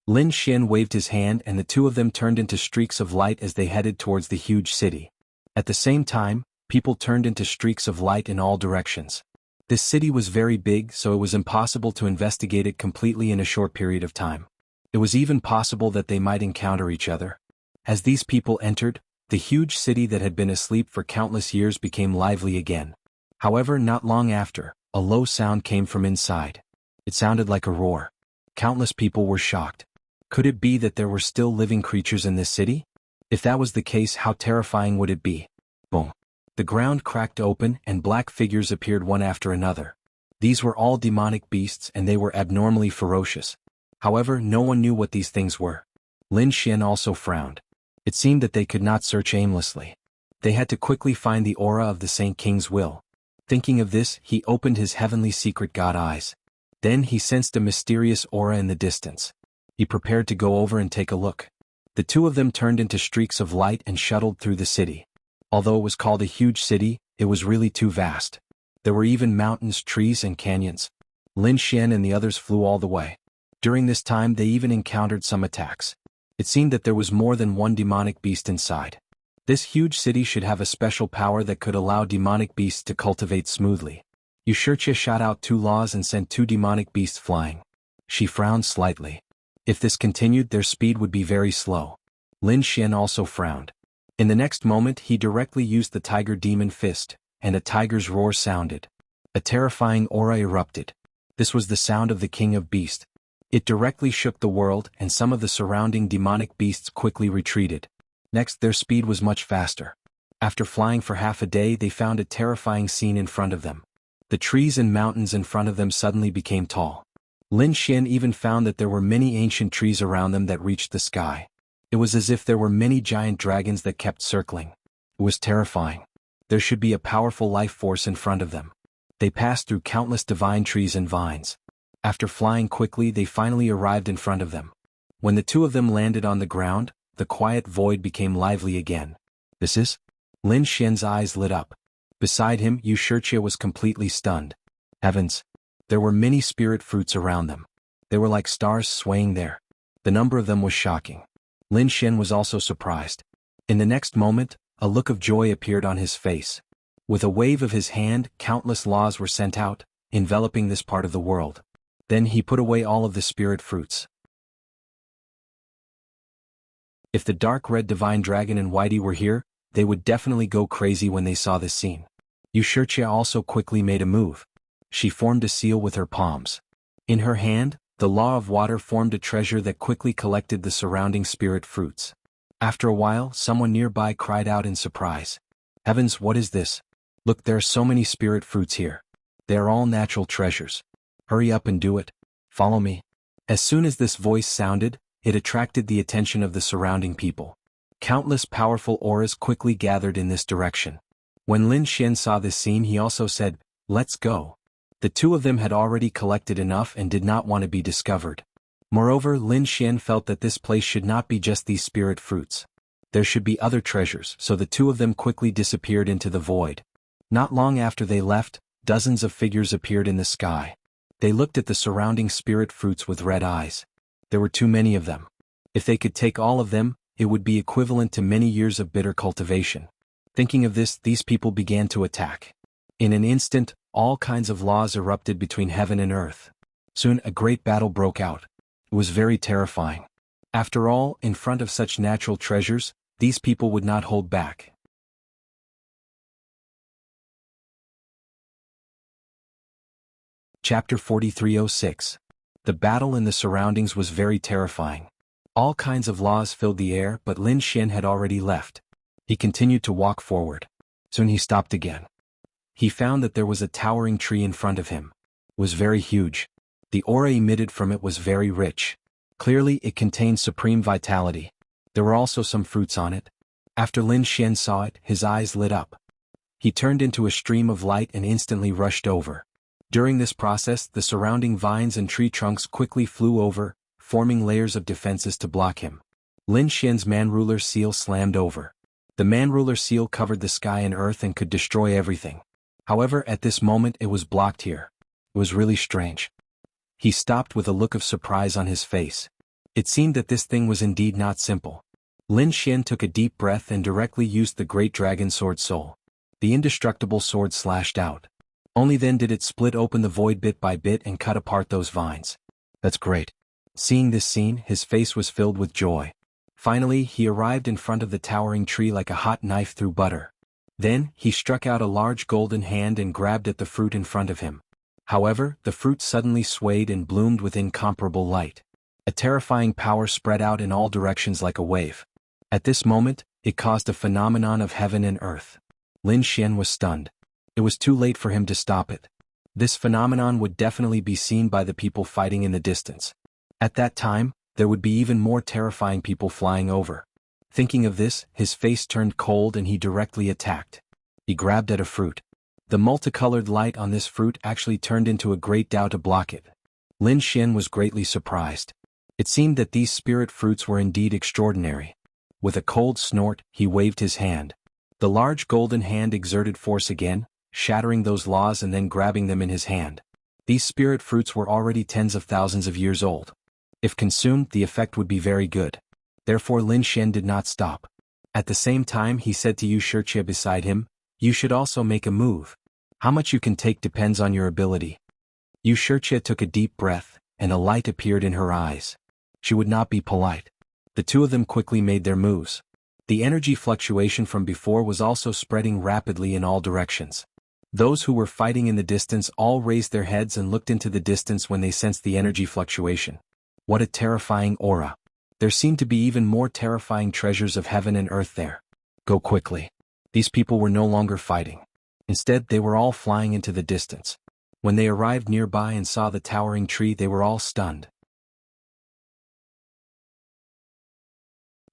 Lin Xian waved his hand and the two of them turned into streaks of light as they headed towards the huge city. At the same time, people turned into streaks of light in all directions. This city was very big, so it was impossible to investigate it completely in a short period of time. It was even possible that they might encounter each other. As these people entered, the huge city that had been asleep for countless years became lively again. However, not long after, a low sound came from inside. It sounded like a roar. Countless people were shocked. Could it be that there were still living creatures in this city? If that was the case, how terrifying would it be? Boom. The ground cracked open and black figures appeared one after another. These were all demonic beasts and they were abnormally ferocious. However, no one knew what these things were. Lin Xian also frowned. It seemed that they could not search aimlessly. They had to quickly find the aura of the Saint King's will. Thinking of this, he opened his heavenly secret god eyes. Then he sensed a mysterious aura in the distance. He prepared to go over and take a look. The two of them turned into streaks of light and shuttled through the city. Although it was called a huge city, it was really too vast. There were even mountains, trees, and canyons. Lin Xian and the others flew all the way. During this time they even encountered some attacks. It seemed that there was more than one demonic beast inside. This huge city should have a special power that could allow demonic beasts to cultivate smoothly. Wuxia shot out 2 laws and sent 2 demonic beasts flying. She frowned slightly. If this continued, their speed would be very slow. Lin Xian also frowned. In the next moment he directly used the tiger demon fist, and a tiger's roar sounded. A terrifying aura erupted. This was the sound of the king of beasts. It directly shook the world and some of the surrounding demonic beasts quickly retreated. Next, their speed was much faster. After flying for half a day they found a terrifying scene in front of them. The trees and mountains in front of them suddenly became tall. Lin Xian even found that there were many ancient trees around them that reached the sky. It was as if there were many giant dragons that kept circling. It was terrifying. There should be a powerful life force in front of them. They passed through countless divine trees and vines. After flying quickly they finally arrived in front of them. When the two of them landed on the ground, the quiet void became lively again. This is? Lin Xian's eyes lit up. Beside him, Wuxia was completely stunned. Heavens! There were many spirit fruits around them. They were like stars swaying there. The number of them was shocking. Lin Xian was also surprised. In the next moment, a look of joy appeared on his face. With a wave of his hand, countless laws were sent out, enveloping this part of the world. Then he put away all of the spirit fruits. If the dark red divine dragon and Whitey were here, they would definitely go crazy when they saw this scene. Wuxia also quickly made a move. She formed a seal with her palms. In her hand, the law of water formed a treasure that quickly collected the surrounding spirit fruits. After a while, someone nearby cried out in surprise. Heavens, what is this? Look, there are so many spirit fruits here. They are all natural treasures. Hurry up and do it. Follow me. As soon as this voice sounded, it attracted the attention of the surrounding people. Countless powerful auras quickly gathered in this direction. When Lin Xian saw this scene, he also said, "Let's go." The two of them had already collected enough and did not want to be discovered. Moreover, Lin Xian felt that this place should not be just these spirit fruits. There should be other treasures, so the two of them quickly disappeared into the void. Not long after they left, dozens of figures appeared in the sky. They looked at the surrounding spirit fruits with red eyes. There were too many of them. If they could take all of them, it would be equivalent to many years of bitter cultivation. Thinking of this, these people began to attack. In an instant, all kinds of laws erupted between heaven and earth. Soon a great battle broke out. It was very terrifying. After all, in front of such natural treasures, these people would not hold back. Chapter 4306. The battle in the surroundings was very terrifying. All kinds of laws filled the air, but Lin Xian had already left. He continued to walk forward. Soon he stopped again. He found that there was a towering tree in front of him. It was very huge. The aura emitted from it was very rich. Clearly, it contained supreme vitality. There were also some fruits on it. After Lin Xian saw it, his eyes lit up. He turned into a stream of light and instantly rushed over. During this process, the surrounding vines and tree trunks quickly flew over, forming layers of defenses to block him. Lin Xian's man-ruler seal slammed over. The man-ruler seal covered the sky and earth and could destroy everything. However, at this moment it was blocked here. It was really strange. He stopped with a look of surprise on his face. It seemed that this thing was indeed not simple. Lin Xian took a deep breath and directly used the great dragon sword soul. The indestructible sword slashed out. Only then did it split open the void bit by bit and cut apart those vines. That's great. Seeing this scene, his face was filled with joy. Finally, he arrived in front of the towering tree like a hot knife through butter. Then, he struck out a large golden hand and grabbed at the fruit in front of him. However, the fruit suddenly swayed and bloomed with incomparable light. A terrifying power spread out in all directions like a wave. At this moment, it caused a phenomenon of heaven and earth. Lin Xian was stunned. It was too late for him to stop it. This phenomenon would definitely be seen by the people fighting in the distance. At that time, there would be even more terrifying people flying over. Thinking of this, his face turned cold and he directly attacked. He grabbed at a fruit. The multicolored light on this fruit actually turned into a great Dao to block it. Lin Xian was greatly surprised. It seemed that these spirit fruits were indeed extraordinary. With a cold snort, he waved his hand. The large golden hand exerted force again, shattering those laws and then grabbing them in his hand. These spirit fruits were already tens of thousands of years old. If consumed, the effect would be very good. Therefore Lin Xian did not stop. At the same time he said to Wuxia beside him, "You should also make a move. How much you can take depends on your ability." Wuxia took a deep breath, and a light appeared in her eyes. She would not be polite. The two of them quickly made their moves. The energy fluctuation from before was also spreading rapidly in all directions. Those who were fighting in the distance all raised their heads and looked into the distance when they sensed the energy fluctuation. What a terrifying aura. There seemed to be even more terrifying treasures of heaven and earth there. Go quickly. These people were no longer fighting. Instead, they were all flying into the distance. When they arrived nearby and saw the towering tree, they were all stunned.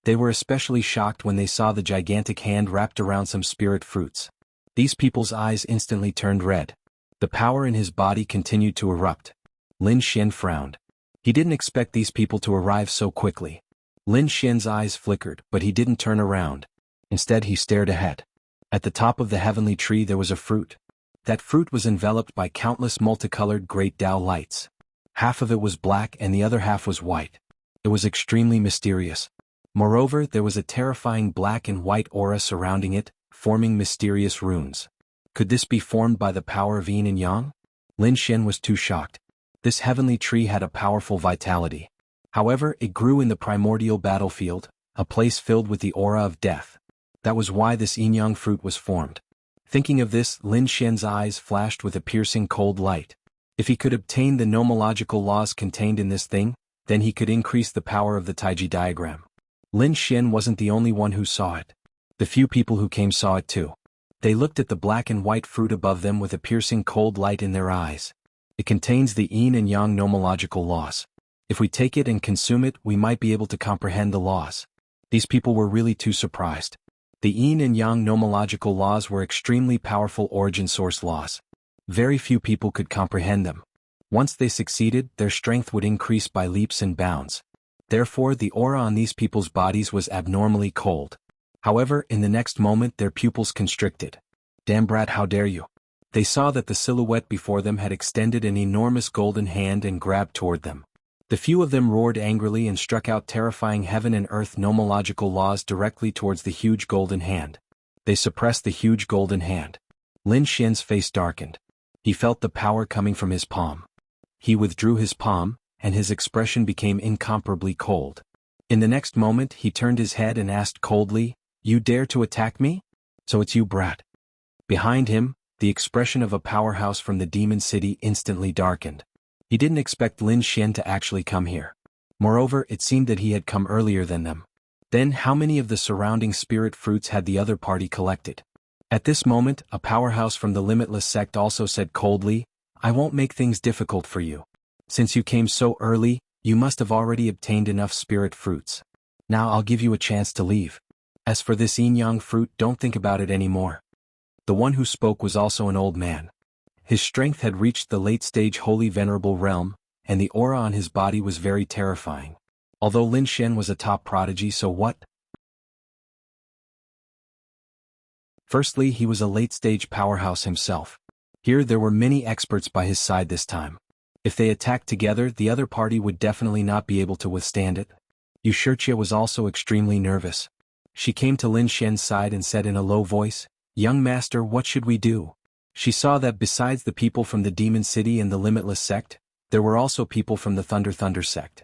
They were especially shocked when they saw the gigantic hand wrapped around some spirit fruits. These people's eyes instantly turned red. The power in his body continued to erupt. Lin Xian frowned. He didn't expect these people to arrive so quickly. Lin Xian's eyes flickered, but he didn't turn around. Instead he stared ahead. At the top of the heavenly tree there was a fruit. That fruit was enveloped by countless multicolored great Dao lights. Half of it was black and the other half was white. It was extremely mysterious. Moreover, there was a terrifying black and white aura surrounding it, forming mysterious runes. Could this be formed by the power of yin and yang? Lin Xian was too shocked. This heavenly tree had a powerful vitality. However, it grew in the primordial battlefield, a place filled with the aura of death. That was why this yin-yang fruit was formed. Thinking of this, Lin Xian's eyes flashed with a piercing cold light. If he could obtain the nomological laws contained in this thing, then he could increase the power of the Taiji diagram. Lin Xian wasn't the only one who saw it. The few people who came saw it too. They looked at the black and white fruit above them with a piercing cold light in their eyes. It contains the yin and yang nomological laws. If we take it and consume it, we might be able to comprehend the laws. These people were really too surprised. The yin and yang nomological laws were extremely powerful origin source laws. Very few people could comprehend them. Once they succeeded, their strength would increase by leaps and bounds. Therefore, the aura on these people's bodies was abnormally cold. However, in the next moment their pupils constricted. "Damn brat, how dare you!" They saw that the silhouette before them had extended an enormous golden hand and grabbed toward them. The few of them roared angrily and struck out terrifying heaven and earth nomological laws directly towards the huge golden hand. They suppressed the huge golden hand. Lin Xian's face darkened. He felt the power coming from his palm. He withdrew his palm, and his expression became incomparably cold. In the next moment he turned his head and asked coldly, "You dare to attack me? So it's you, brat." Behind him, the expression of a powerhouse from the demon city instantly darkened. He didn't expect Lin Xian to actually come here. Moreover, it seemed that he had come earlier than them. Then how many of the surrounding spirit fruits had the other party collected? At this moment, a powerhouse from the Limitless sect also said coldly, "I won't make things difficult for you. Since you came so early, you must have already obtained enough spirit fruits. Now I'll give you a chance to leave. As for this yin-yang fruit, don't think about it anymore." The one who spoke was also an old man. His strength had reached the late-stage holy venerable realm, and the aura on his body was very terrifying. Although Lin Xian was a top prodigy, so what? Firstly, he was a late-stage powerhouse himself. Here there were many experts by his side this time. If they attacked together, the other party would definitely not be able to withstand it. Wuxia was also extremely nervous. She came to Lin Xian's side and said in a low voice, "Young master, what should we do?" She saw that besides the people from the Demon City and the Limitless sect, there were also people from the Thunder sect.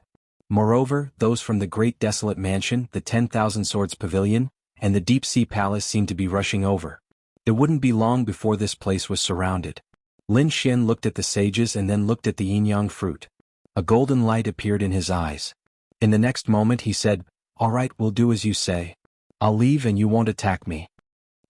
Moreover, those from the Great Desolate Mansion, the 10,000 Swords Pavilion, and the Deep Sea Palace seemed to be rushing over. It wouldn't be long before this place was surrounded. Lin Xian looked at the sages and then looked at the yin-yang fruit. A golden light appeared in his eyes. In the next moment he said, "All right, we'll do as you say. I'll leave and you won't attack me."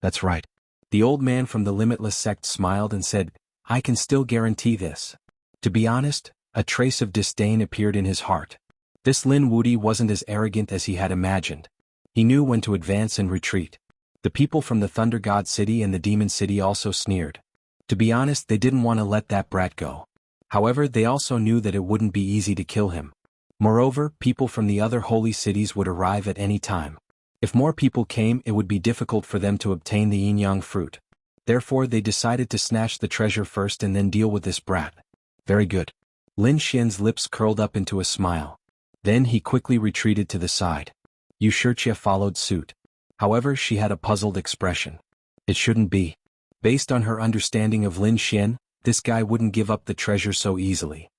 "That's right." The old man from the Limitless sect smiled and said, "I can still guarantee this." To be honest, a trace of disdain appeared in his heart. This Lin Wudi wasn't as arrogant as he had imagined. He knew when to advance and retreat. The people from the Thunder God City and the Demon City also sneered. To be honest, they didn't want to let that brat go. However, they also knew that it wouldn't be easy to kill him. Moreover, people from the other holy cities would arrive at any time. If more people came, it would be difficult for them to obtain the yin-yang fruit. Therefore, they decided to snatch the treasure first and then deal with this brat. Very good. Lin Xian's lips curled up into a smile. Then he quickly retreated to the side. Wuxia followed suit. However, she had a puzzled expression. It shouldn't be. Based on her understanding of Lin Xian, this guy wouldn't give up the treasure so easily.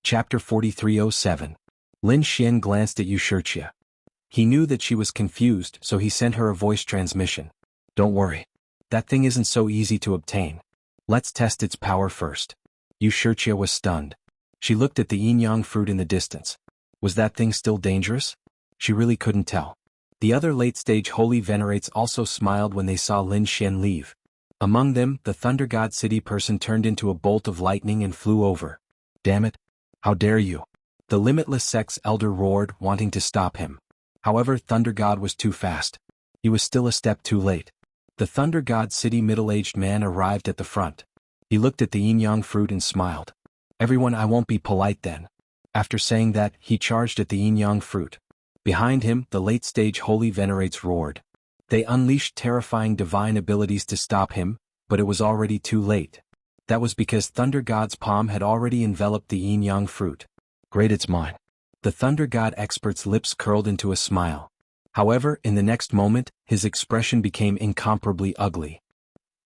Chapter 4307. Lin Xian glanced at Wuxia. He knew that she was confused, so he sent her a voice transmission. "Don't worry. That thing isn't so easy to obtain. Let's test its power first." Wuxia was stunned. She looked at the yin-yang fruit in the distance. Was that thing still dangerous? She really couldn't tell. The other late-stage holy venerates also smiled when they saw Lin Xian leave. Among them, the Thunder God City person turned into a bolt of lightning and flew over. "Damn it! How dare you!" The Limitless sect's elder roared, wanting to stop him. However, Thunder God was too fast. He was still a step too late. The Thunder God City middle-aged man arrived at the front. He looked at the yin-yang fruit and smiled. "Everyone, I won't be polite then." After saying that, he charged at the yin-yang fruit. Behind him, the late-stage holy venerates roared. They unleashed terrifying divine abilities to stop him, but it was already too late. That was because Thunder God's palm had already enveloped the yin-yang fruit. "Great, it's mine." The Thunder God expert's lips curled into a smile. However, in the next moment, his expression became incomparably ugly.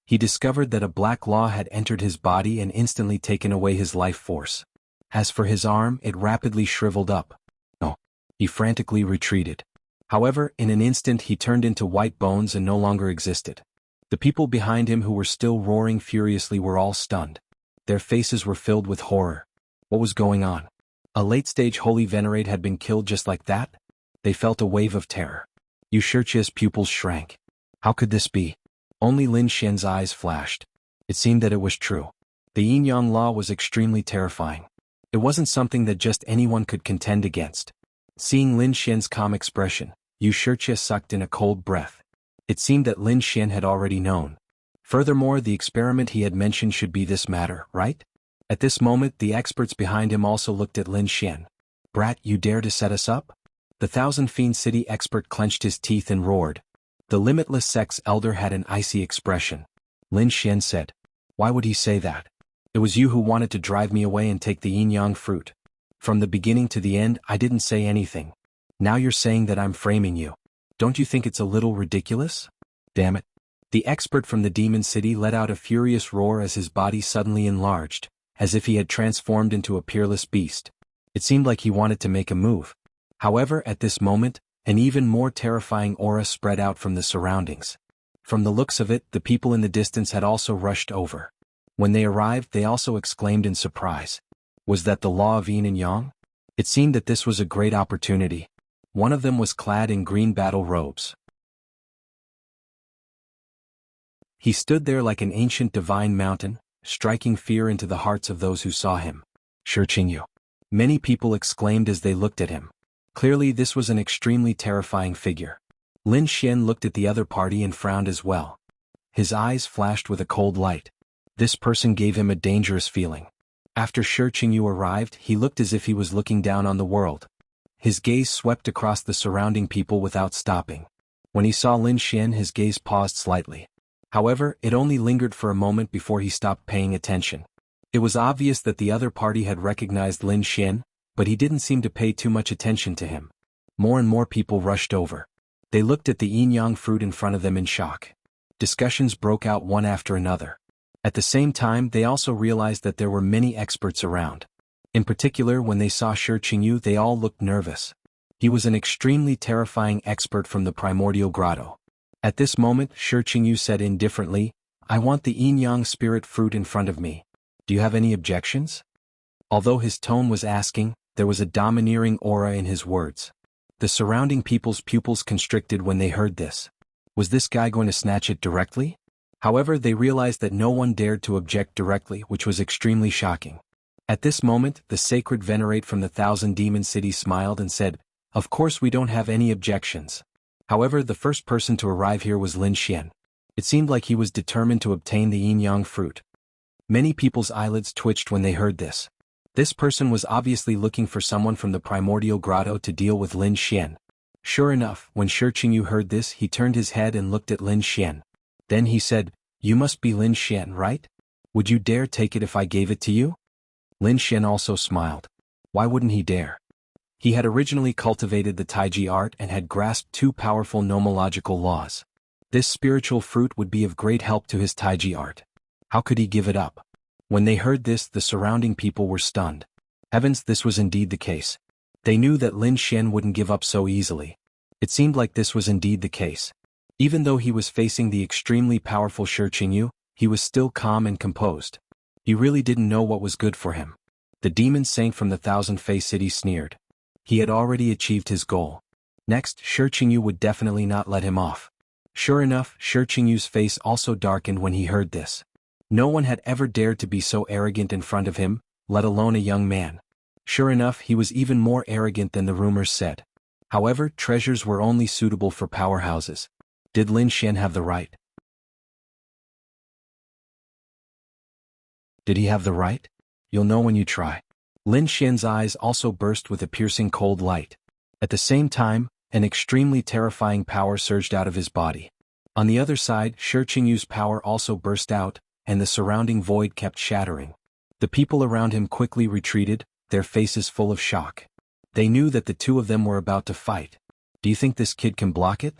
He discovered that a black law had entered his body and instantly taken away his life force. As for his arm, it rapidly shriveled up. No. He frantically retreated. However, in an instant he turned into white bones and no longer existed. The people behind him who were still roaring furiously were all stunned. Their faces were filled with horror. What was going on? A late-stage holy venerate had been killed just like that? They felt a wave of terror. Wuxia's pupils shrank. How could this be? Only Lin Xian's eyes flashed. It seemed that it was true. The yin-yang law was extremely terrifying. It wasn't something that just anyone could contend against. Seeing Lin Xian's calm expression, Wuxia sucked in a cold breath. It seemed that Lin Xian had already known. Furthermore, the experiment he had mentioned should be this matter, right? At this moment, the experts behind him also looked at Lin Xian. Brat, you dare to set us up? The Thousand Fiend City expert clenched his teeth and roared. The Limitless Sect's elder had an icy expression. Lin Xian said, "Why would he say that? It was you who wanted to drive me away and take the yin-yang fruit. From the beginning to the end, I didn't say anything. Now you're saying that I'm framing you. Don't you think it's a little ridiculous? Damn it." The expert from the Demon City let out a furious roar as his body suddenly enlarged, as if he had transformed into a peerless beast. It seemed like he wanted to make a move. However, at this moment, an even more terrifying aura spread out from the surroundings. From the looks of it, the people in the distance had also rushed over. When they arrived, they also exclaimed in surprise. Was that the law of yin and yang? It seemed that this was a great opportunity. One of them was clad in green battle robes. He stood there like an ancient divine mountain, striking fear into the hearts of those who saw him. Shi Qingyu. Many people exclaimed as they looked at him. Clearly this was an extremely terrifying figure. Lin Xian looked at the other party and frowned as well. His eyes flashed with a cold light. This person gave him a dangerous feeling. After Shi Qingyu arrived, he looked as if he was looking down on the world. His gaze swept across the surrounding people without stopping. When he saw Lin Xian, his gaze paused slightly. However, it only lingered for a moment before he stopped paying attention. It was obvious that the other party had recognized Lin Xian, but he didn't seem to pay too much attention to him. More and more people rushed over. They looked at the yin-yang fruit in front of them in shock. Discussions broke out one after another. At the same time, they also realized that there were many experts around. In particular, when they saw Shi Qingyu, they all looked nervous. He was an extremely terrifying expert from the primordial grotto. At this moment, Shi Qingyu said indifferently, "I want the yin-yang spirit fruit in front of me. Do you have any objections?" Although his tone was asking, there was a domineering aura in his words. The surrounding people's pupils constricted when they heard this. Was this guy going to snatch it directly? However, they realized that no one dared to object directly, which was extremely shocking. At this moment, the sacred venerate from the Thousand Demon City smiled and said, "Of course we don't have any objections." However, the first person to arrive here was Lin Xian. It seemed like he was determined to obtain the yin-yang fruit. Many people's eyelids twitched when they heard this. This person was obviously looking for someone from the primordial grotto to deal with Lin Xian. Sure enough, when Shi Qingyu heard this, he turned his head and looked at Lin Xian. Then he said, "You must be Lin Xian, right? Would you dare take it if I gave it to you?" Lin Xian also smiled. Why wouldn't he dare? He had originally cultivated the Taiji art and had grasped two powerful nomological laws. This spiritual fruit would be of great help to his Taiji art. How could he give it up? When they heard this, the surrounding people were stunned. Heavens, this was indeed the case. They knew that Lin Xian wouldn't give up so easily. It seemed like this was indeed the case. Even though he was facing the extremely powerful Shi Qingyu, he was still calm and composed. He really didn't know what was good for him. The demon saint from the Thousand Face City sneered. He had already achieved his goal. Next, Shi Qingyu would definitely not let him off. Sure enough, Shi Qingyu's face also darkened when he heard this. No one had ever dared to be so arrogant in front of him, let alone a young man. Sure enough, he was even more arrogant than the rumors said. However, treasures were only suitable for powerhouses. Did Lin Xian have the right? Did he have the right? You'll know when you try. Lin Xian's eyes also burst with a piercing cold light. At the same time, an extremely terrifying power surged out of his body. On the other side, Shi Qingyu's power also burst out, and the surrounding void kept shattering. The people around him quickly retreated, their faces full of shock. They knew that the two of them were about to fight. Do you think this kid can block it?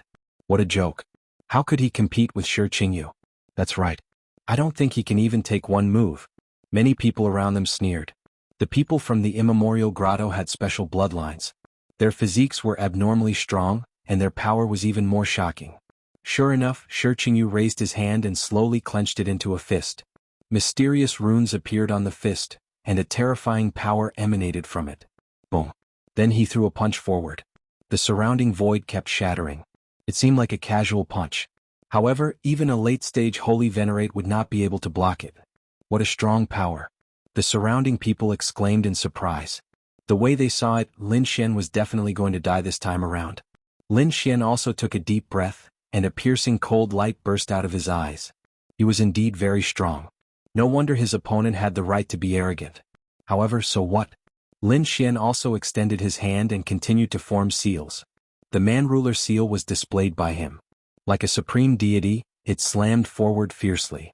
What a joke. How could he compete with Shi Qingyu? That's right. I don't think he can even take one move. Many people around them sneered. The people from the immemorial grotto had special bloodlines. Their physiques were abnormally strong, and their power was even more shocking. Sure enough, Shi Qingyu raised his hand and slowly clenched it into a fist. Mysterious runes appeared on the fist, and a terrifying power emanated from it. Boom. Then he threw a punch forward. The surrounding void kept shattering. It seemed like a casual punch. However, even a late-stage holy venerate would not be able to block it. What a strong power. The surrounding people exclaimed in surprise. The way they saw it, Lin Xian was definitely going to die this time around. Lin Xian also took a deep breath, and a piercing cold light burst out of his eyes. He was indeed very strong. No wonder his opponent had the right to be arrogant. However, so what? Lin Xian also extended his hand and continued to form seals. The man-ruler seal was displayed by him. Like a supreme deity, it slammed forward fiercely.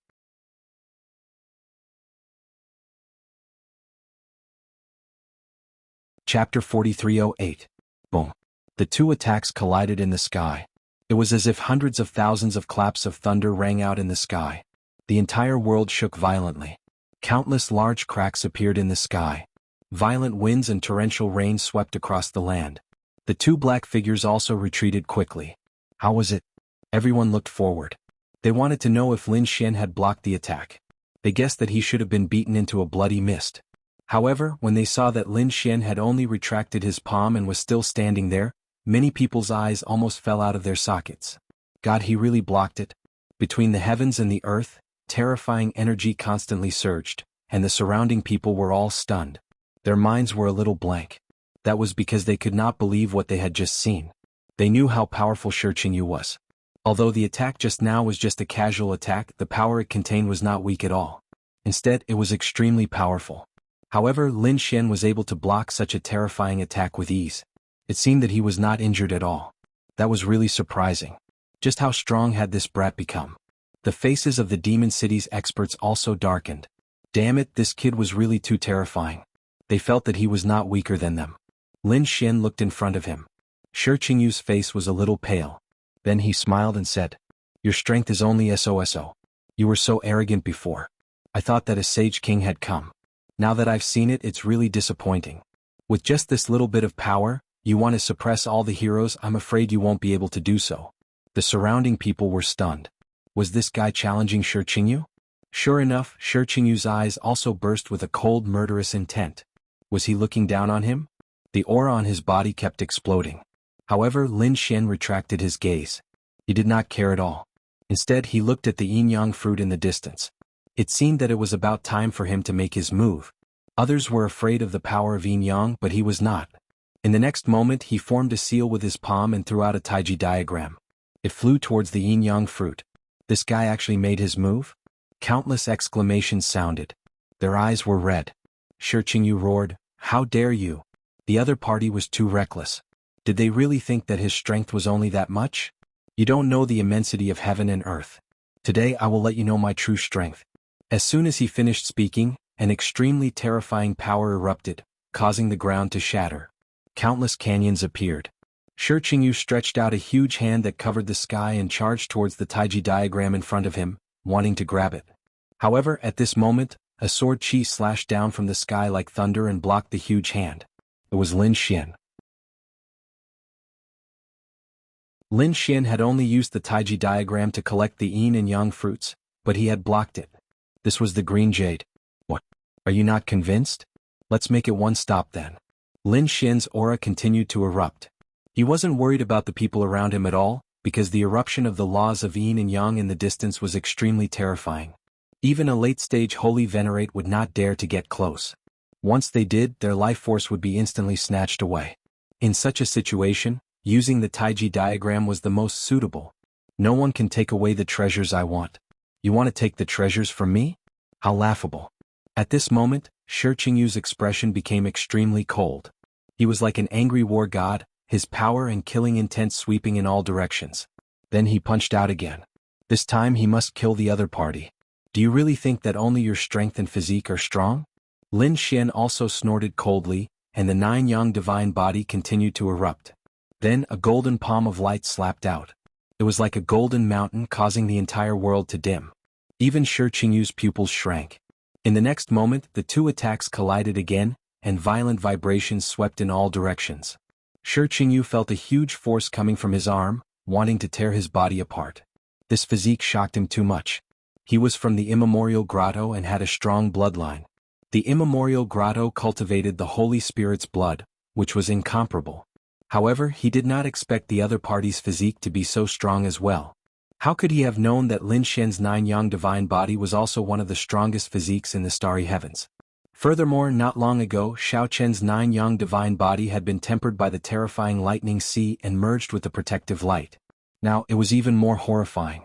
Chapter 4308. Boom. The two attacks collided in the sky. It was as if hundreds of thousands of claps of thunder rang out in the sky. The entire world shook violently. Countless large cracks appeared in the sky. Violent winds and torrential rain swept across the land. The two black figures also retreated quickly. How was it? Everyone looked forward. They wanted to know if Lin Xian had blocked the attack. They guessed that he should have been beaten into a bloody mist. However, when they saw that Lin Xian had only retracted his palm and was still standing there, many people's eyes almost fell out of their sockets. God, he really blocked it. Between the heavens and the earth, terrifying energy constantly surged, and the surrounding people were all stunned. Their minds were a little blank. That was because they could not believe what they had just seen. They knew how powerful Shi Qingyu was. Although the attack just now was just a casual attack, the power it contained was not weak at all. Instead, it was extremely powerful. However, Lin Xian was able to block such a terrifying attack with ease. It seemed that he was not injured at all. That was really surprising. Just how strong had this brat become? The faces of the Demon City's experts also darkened. Damn it, this kid was really too terrifying. They felt that he was not weaker than them. Lin Xian looked in front of him. Shi Qingyu's face was a little pale. Then he smiled and said, "Your strength is only so. You were so arrogant before. I thought that a sage king had come. Now that I've seen it, it's really disappointing. With just this little bit of power, you want to suppress all the heroes. I'm afraid you won't be able to do so." The surrounding people were stunned. Was this guy challenging Shi Qingyu? Sure enough, Shi Qingyu's eyes also burst with a cold, murderous intent. Was he looking down on him? The aura on his body kept exploding. However, Lin Xian retracted his gaze. He did not care at all. Instead, he looked at the yin-yang fruit in the distance. It seemed that it was about time for him to make his move. Others were afraid of the power of yin-yang, but he was not. In the next moment, he formed a seal with his palm and threw out a taiji diagram. It flew towards the yin-yang fruit. This guy actually made his move? Countless exclamations sounded. Their eyes were red. Shi Qingyu roared, "How dare you!" The other party was too reckless. Did they really think that his strength was only that much? You don't know the immensity of heaven and earth. Today I will let you know my true strength. As soon as he finished speaking, an extremely terrifying power erupted, causing the ground to shatter. Countless canyons appeared. Shi Qingyu stretched out a huge hand that covered the sky and charged towards the taiji diagram in front of him, wanting to grab it. However, at this moment, a sword chi slashed down from the sky like thunder and blocked the huge hand. It was Lin Xian. Lin Xian had only used the taiji diagram to collect the yin and yang fruits, but he had blocked it. This was the green jade. What? Are you not convinced? Let's make it one stop then. Lin Xian's aura continued to erupt. He wasn't worried about the people around him at all, because the eruption of the laws of yin and yang in the distance was extremely terrifying. Even a late-stage holy venerate would not dare to get close. Once they did, their life force would be instantly snatched away. In such a situation, using the taiji diagram was the most suitable. No one can take away the treasures I want. You want to take the treasures from me? How laughable. At this moment, Shi Qingyu's expression became extremely cold. He was like an angry war god, his power and killing intent sweeping in all directions. Then he punched out again. This time he must kill the other party. Do you really think that only your strength and physique are strong? Lin Xian also snorted coldly, and the nine-yang divine body continued to erupt. Then a golden palm of light slapped out. It was like a golden mountain causing the entire world to dim. Even Shi Qingyu's pupils shrank. In the next moment, the two attacks collided again, and violent vibrations swept in all directions. Shi Qingyu felt a huge force coming from his arm, wanting to tear his body apart. This physique shocked him too much. He was from the immemorial grotto and had a strong bloodline. The immemorial grotto cultivated the Holy Spirit's blood, which was incomparable. However, he did not expect the other party's physique to be so strong as well. How could he have known that Lin Xian's nine-yang divine body was also one of the strongest physiques in the starry heavens? Furthermore, not long ago, Xiao Chen's nine-yang divine body had been tempered by the terrifying lightning sea and merged with the protective light. Now, it was even more horrifying.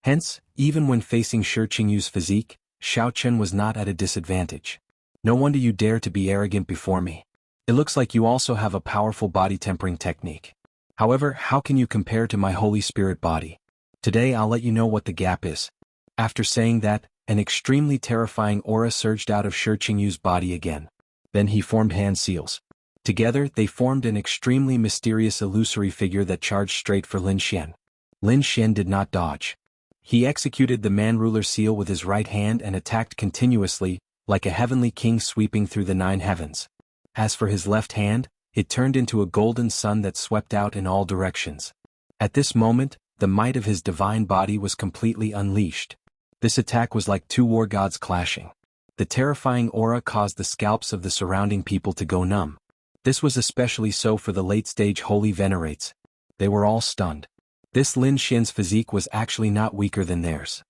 Hence, even when facing Shi Qingyu's physique, Xiao Chen was not at a disadvantage. No wonder you dare to be arrogant before me. It looks like you also have a powerful body tempering technique. However, how can you compare to my Holy Spirit body? Today I'll let you know what the gap is. After saying that, an extremely terrifying aura surged out of Shi Qingyu's body again. Then he formed hand seals. Together, they formed an extremely mysterious illusory figure that charged straight for Lin Xian. Lin Xian did not dodge. He executed the man-ruler seal with his right hand and attacked continuously, like a heavenly king sweeping through the nine heavens. As for his left hand, it turned into a golden sun that swept out in all directions. At this moment, the might of his divine body was completely unleashed. This attack was like two war gods clashing. The terrifying aura caused the scalps of the surrounding people to go numb. This was especially so for the late-stage holy venerates. They were all stunned. This Lin Xian's physique was actually not weaker than theirs.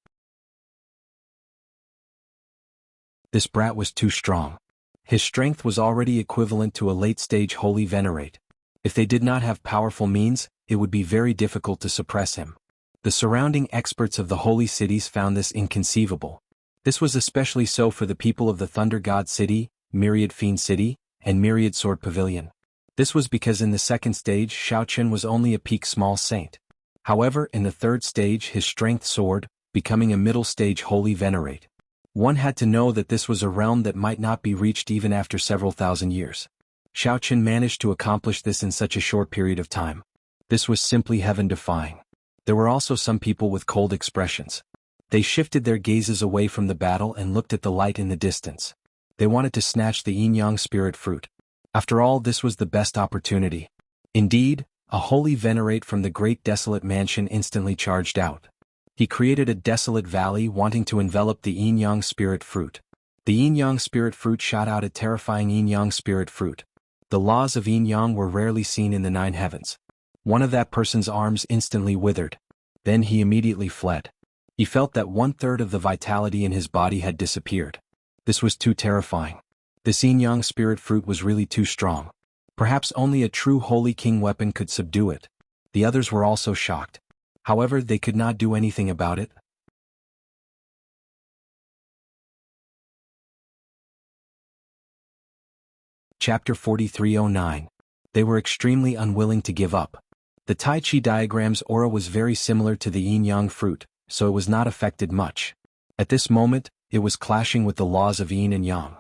This brat was too strong. His strength was already equivalent to a late-stage holy venerate. If they did not have powerful means, it would be very difficult to suppress him. The surrounding experts of the holy cities found this inconceivable. This was especially so for the people of the Thunder God City, Myriad Fiend City, and Myriad Sword Pavilion. This was because in the second stage Xiao Chen was only a peak small saint. However, in the third stage his strength soared, becoming a middle stage holy venerate. One had to know that this was a realm that might not be reached even after several thousand years. Xiao Chen managed to accomplish this in such a short period of time. This was simply heaven-defying. There were also some people with cold expressions. They shifted their gazes away from the battle and looked at the light in the distance. They wanted to snatch the yin-yang spirit fruit. After all, this was the best opportunity. Indeed, a holy venerate from the great desolate mansion instantly charged out. He created a desolate valley wanting to envelop the yin-yang spirit fruit. The yin-yang spirit fruit shot out a terrifying yin-yang spirit fruit. The laws of yin-yang were rarely seen in the nine heavens. One of that person's arms instantly withered. Then he immediately fled. He felt that 1/3 of the vitality in his body had disappeared. This was too terrifying. This yin-yang spirit fruit was really too strong. Perhaps only a true holy king weapon could subdue it. The others were also shocked. However, they could not do anything about it. Chapter 4309. They were extremely unwilling to give up. The Tai Chi diagram's aura was very similar to the yin-yang fruit, so it was not affected much. At this moment, it was clashing with the laws of yin and yang.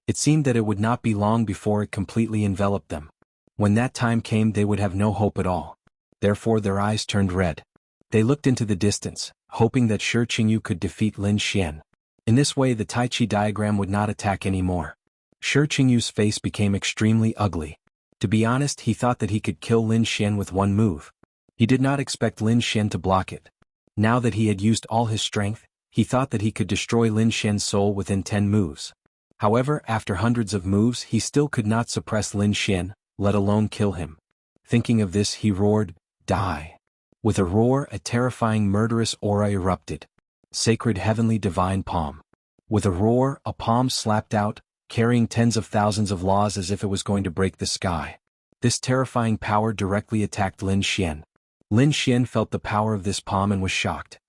It seemed that it would not be long before it completely enveloped them. When that time came, they would have no hope at all. Therefore their eyes turned red. They looked into the distance, hoping that Shi Qingyu could defeat Lin Xian. In this way the Tai Chi diagram would not attack anymore. Shi Qingyu's face became extremely ugly. To be honest, he thought that he could kill Lin Xian with one move. He did not expect Lin Xian to block it. Now that he had used all his strength, he thought that he could destroy Lin Xian's soul within 10 moves. However, after hundreds of moves he still could not suppress Lin Xian, let alone kill him. Thinking of this, he roared, "Die!" With a roar, a terrifying murderous aura erupted. Sacred heavenly divine palm. With a roar, a palm slapped out, carrying tens of thousands of laws as if it was going to break the sky. This terrifying power directly attacked Lin Xian. Lin Xian felt the power of this palm and was shocked.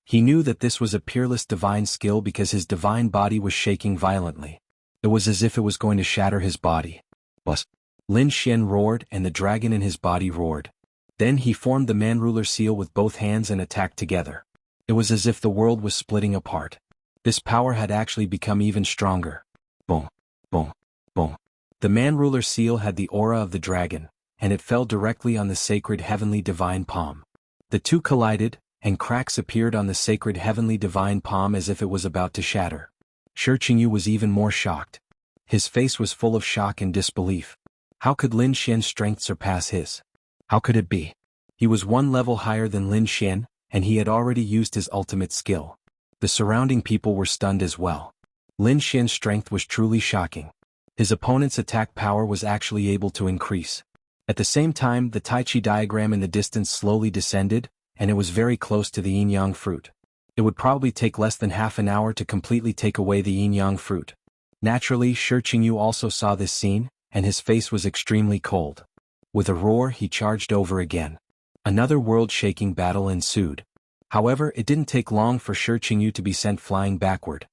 He knew that this was a peerless divine skill because his divine body was shaking violently. It was as if it was going to shatter his body. Bus! Lin Xian roared and the dragon in his body roared. Then he formed the man-ruler seal with both hands and attacked together. It was as if the world was splitting apart. This power had actually become even stronger. Boom, boom, boom. The man-ruler seal had the aura of the dragon, and it fell directly on the sacred heavenly divine palm. The two collided, and cracks appeared on the sacred heavenly divine palm as if it was about to shatter. Shi Qingyu was even more shocked. His face was full of shock and disbelief. How could Lin Xian's strength surpass his? How could it be? He was one level higher than Lin Xian, and he had already used his ultimate skill. The surrounding people were stunned as well. Lin Xian's strength was truly shocking. His opponent's attack power was actually able to increase. At the same time, the Tai Chi diagram in the distance slowly descended, and it was very close to the yin-yang fruit. It would probably take less than half an hour to completely take away the yin-yang fruit. Naturally, Shi Qingyu also saw this scene, and his face was extremely cold. With a roar, he charged over again. Another world-shaking battle ensued. However, it didn't take long for Shi Qingyu to be sent flying backward.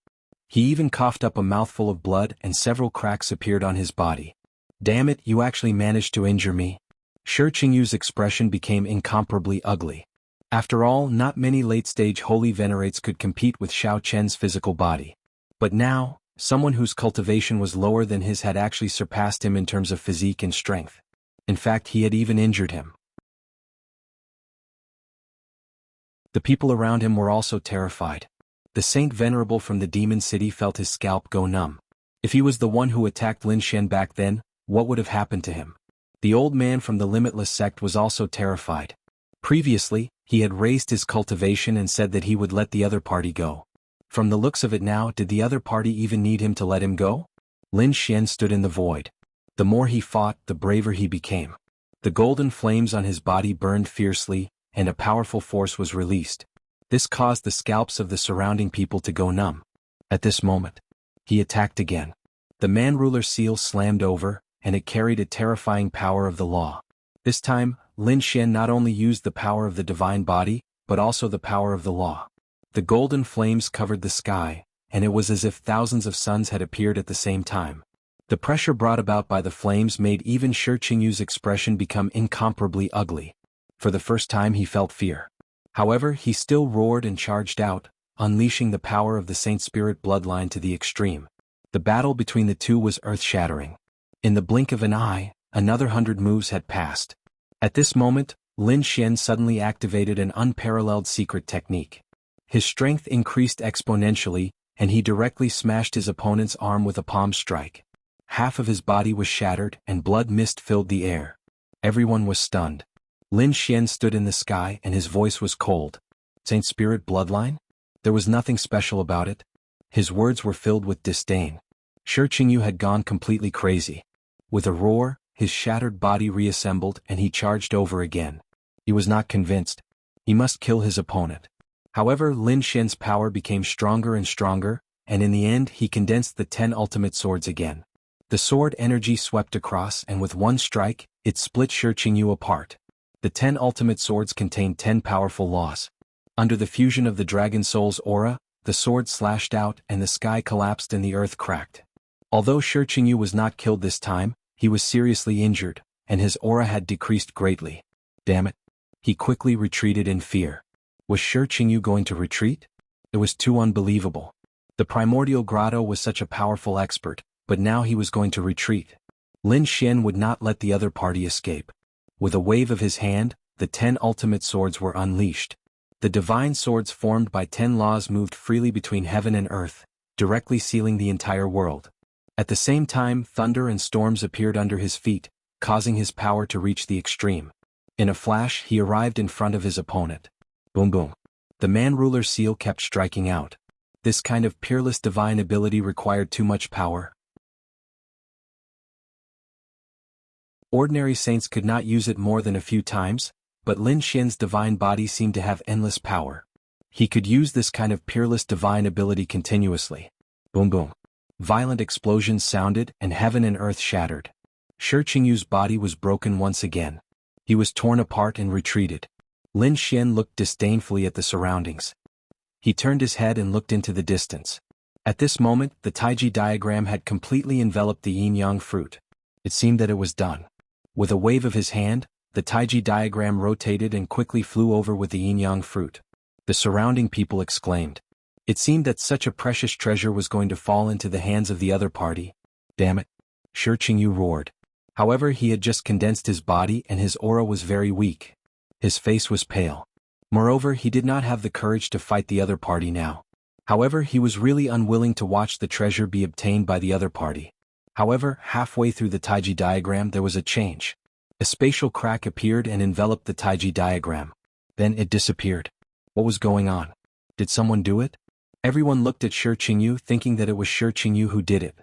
He even coughed up a mouthful of blood and several cracks appeared on his body. Damn it, you actually managed to injure me. Shi Qingyu's expression became incomparably ugly. After all, not many late-stage holy venerates could compete with Xiao Chen's physical body. But now, someone whose cultivation was lower than his had actually surpassed him in terms of physique and strength. In fact, he had even injured him. The people around him were also terrified. The Saint Venerable from the Demon City felt his scalp go numb. If he was the one who attacked Lin Xian back then, what would have happened to him? The old man from the Limitless sect was also terrified. Previously, he had raised his cultivation and said that he would let the other party go. From the looks of it now, did the other party even need him to let him go? Lin Xian stood in the void. The more he fought, the braver he became. The golden flames on his body burned fiercely, and a powerful force was released. This caused the scalps of the surrounding people to go numb. At this moment, he attacked again. The man-ruler seal slammed over, and it carried a terrifying power of the law. This time, Lin Xian not only used the power of the divine body, but also the power of the law. The golden flames covered the sky, and it was as if thousands of suns had appeared at the same time. The pressure brought about by the flames made even Shi Qingyu's expression become incomparably ugly. For the first time he felt fear. However, he still roared and charged out, unleashing the power of the Saint Spirit bloodline to the extreme. The battle between the two was earth-shattering. In the blink of an eye, another 100 moves had passed. At this moment, Lin Xian suddenly activated an unparalleled secret technique. His strength increased exponentially, and he directly smashed his opponent's arm with a palm strike. Half of his body was shattered and blood mist filled the air. Everyone was stunned. Lin Xian stood in the sky and his voice was cold. Saint Spirit bloodline? There was nothing special about it. His words were filled with disdain. Shi Qingyu had gone completely crazy. With a roar, his shattered body reassembled and he charged over again. He was not convinced. He must kill his opponent. However, Lin Xian's power became stronger and stronger, and in the end he condensed the 10 ultimate swords again. The sword energy swept across and with one strike, it split Shi Qingyu apart. The 10 ultimate swords contained 10 powerful laws. Under the fusion of the Dragon Soul's aura, the sword slashed out and the sky collapsed and the earth cracked. Although Shi Qingyu was not killed this time, he was seriously injured, and his aura had decreased greatly. Damn it. He quickly retreated in fear. Was Shi Qingyu going to retreat? It was too unbelievable. The primordial grotto was such a powerful expert, but now he was going to retreat. Lin Xian would not let the other party escape. With a wave of his hand, the 10 ultimate swords were unleashed. The divine swords formed by 10 laws moved freely between heaven and earth, directly sealing the entire world. At the same time, thunder and storms appeared under his feet, causing his power to reach the extreme. In a flash, he arrived in front of his opponent. Boom boom. The man-ruler seal kept striking out. This kind of peerless divine ability required too much power. Ordinary saints could not use it more than a few times, but Lin Xian's divine body seemed to have endless power. He could use this kind of peerless divine ability continuously. Boom boom. Violent explosions sounded and heaven and earth shattered. Shi Qingyu's body was broken once again. He was torn apart and retreated. Lin Xian looked disdainfully at the surroundings. He turned his head and looked into the distance. At this moment, the Taiji diagram had completely enveloped the yin-yang fruit. It seemed that it was done. With a wave of his hand, the Taiji diagram rotated and quickly flew over with the yin-yang fruit. The surrounding people exclaimed. It seemed that such a precious treasure was going to fall into the hands of the other party. Damn it. Shi Qingyu roared. However, he had just condensed his body and his aura was very weak. His face was pale. Moreover, he did not have the courage to fight the other party now. However, he was really unwilling to watch the treasure be obtained by the other party. However, halfway through the Taiji diagram there was a change. A spatial crack appeared and enveloped the Taiji diagram. Then it disappeared. What was going on? Did someone do it? Everyone looked at Shi Qingyu thinking that it was Shi Qingyu who did it.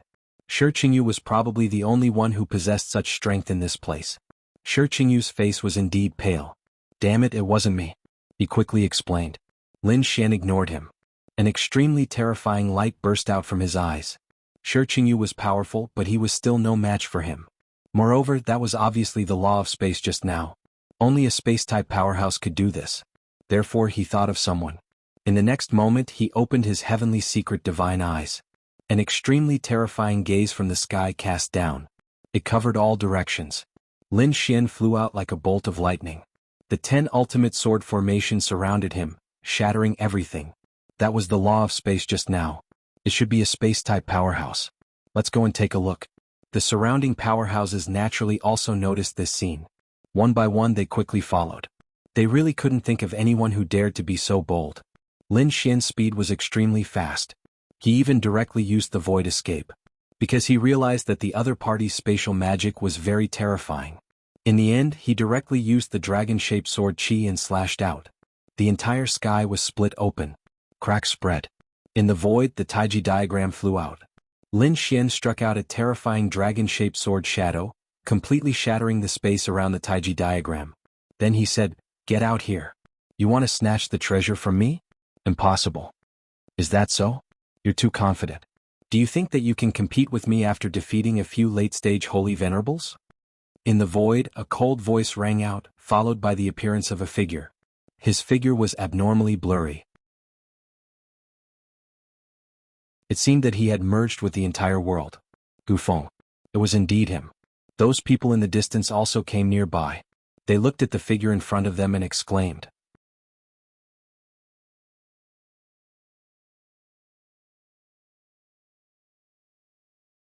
Shi Qingyu was probably the only one who possessed such strength in this place. Shi Qingyu's face was indeed pale. Damn it, it wasn't me, he quickly explained. Lin Xian ignored him. An extremely terrifying light burst out from his eyes. Shi Qingyu was powerful, but he was still no match for him. Moreover, that was obviously the law of space just now. Only a space-type powerhouse could do this. Therefore he thought of someone. In the next moment he opened his heavenly secret divine eyes. An extremely terrifying gaze from the sky cast down. It covered all directions. Lin Xian flew out like a bolt of lightning. The 10 ultimate sword formations surrounded him, shattering everything. That was the law of space just now. It should be a space-type powerhouse. Let's go and take a look. The surrounding powerhouses naturally also noticed this scene. One by one they quickly followed. They really couldn't think of anyone who dared to be so bold. Lin Xian's speed was extremely fast. He even directly used the void escape. Because he realized that the other party's spatial magic was very terrifying. In the end, he directly used the dragon-shaped sword Qi and slashed out. The entire sky was split open. Cracks spread. In the void, the Taiji diagram flew out. Lin Xian struck out a terrifying dragon-shaped sword shadow, completely shattering the space around the Taiji diagram. Then he said, "Get out here. You want to snatch the treasure from me? Impossible." "Is that so? You're too confident. Do you think that you can compete with me after defeating a few late-stage holy venerables?" In the void, a cold voice rang out, followed by the appearance of a figure. His figure was abnormally blurry. It seemed that he had merged with the entire world. Gufeng. It was indeed him. Those people in the distance also came nearby. They looked at the figure in front of them and exclaimed.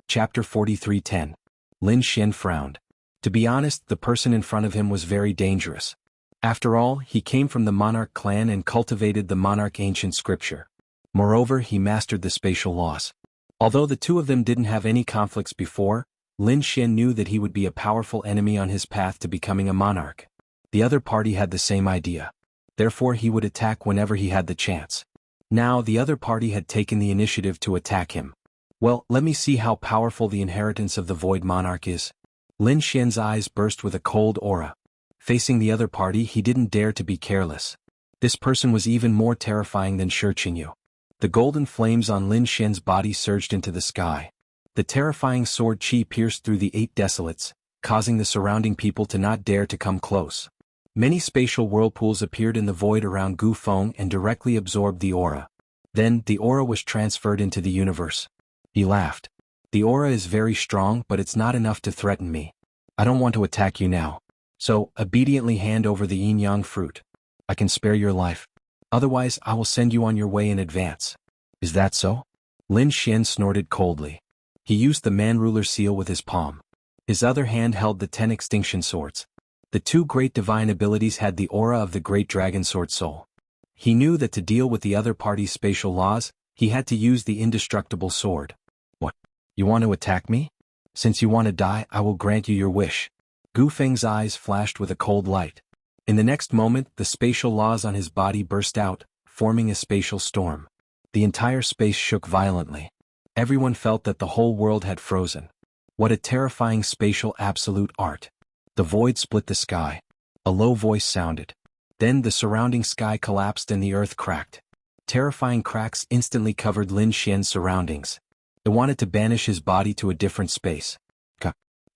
Chapter 43:10. Lin Xian frowned. To be honest, the person in front of him was very dangerous. After all, he came from the monarch clan and cultivated the monarch ancient scripture. Moreover, he mastered the spatial laws. Although the two of them didn't have any conflicts before, Lin Xian knew that he would be a powerful enemy on his path to becoming a monarch. The other party had the same idea. Therefore he would attack whenever he had the chance. Now the other party had taken the initiative to attack him. Well, let me see how powerful the inheritance of the Void Monarch is. Lin Xian's eyes burst with a cold aura. Facing the other party, he didn't dare to be careless. This person was even more terrifying than Shi Qingyu. The golden flames on Lin Xian's body surged into the sky. The terrifying sword Qi pierced through the 8 desolates, causing the surrounding people to not dare to come close. Many spatial whirlpools appeared in the void around Gu Feng and directly absorbed the aura. Then, the aura was transferred into the universe. He laughed. The aura is very strong, but it's not enough to threaten me. I don't want to attack you now. So, obediently hand over the yin-yang fruit. I can spare your life. Otherwise, I will send you on your way in advance. Is that so? Lin Xian snorted coldly. He used the man-ruler seal with his palm. His other hand held the 10 extinction swords. The 2 great divine abilities had the aura of the great dragon sword soul. He knew that to deal with the other party's spatial laws, he had to use the indestructible sword. What? You want to attack me? Since you want to die, I will grant you your wish. Gu Feng's eyes flashed with a cold light. In the next moment, the spatial laws on his body burst out, forming a spatial storm. The entire space shook violently. Everyone felt that the whole world had frozen. What a terrifying spatial absolute art. The void split the sky. A low voice sounded. Then the surrounding sky collapsed and the earth cracked. Terrifying cracks instantly covered Lin Xian's surroundings. It wanted to banish his body to a different space.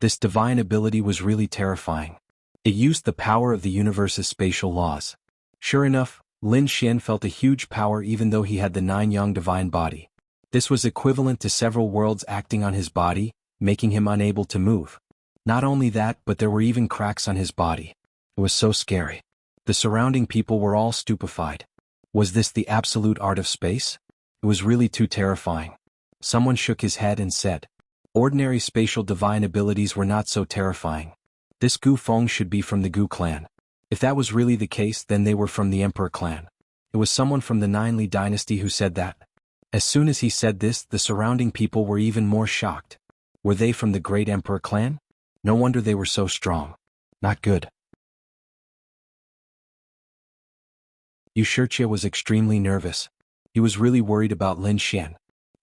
This divine ability was really terrifying. It used the power of the universe's spatial laws. Sure enough, Lin Xian felt a huge power even though he had the 9 yang divine body. This was equivalent to several worlds acting on his body, making him unable to move. Not only that, but there were even cracks on his body. It was so scary. The surrounding people were all stupefied. Was this the absolute art of space? It was really too terrifying. Someone shook his head and said, Ordinary spatial divine abilities were not so terrifying. This Gu Feng should be from the Gu clan. If that was really the case, then they were from the Emperor clan. It was someone from the Nine Li dynasty who said that. As soon as he said this, the surrounding people were even more shocked. Were they from the great Emperor clan? No wonder they were so strong. Not good. Wuxia was extremely nervous. He was really worried about Lin Xian.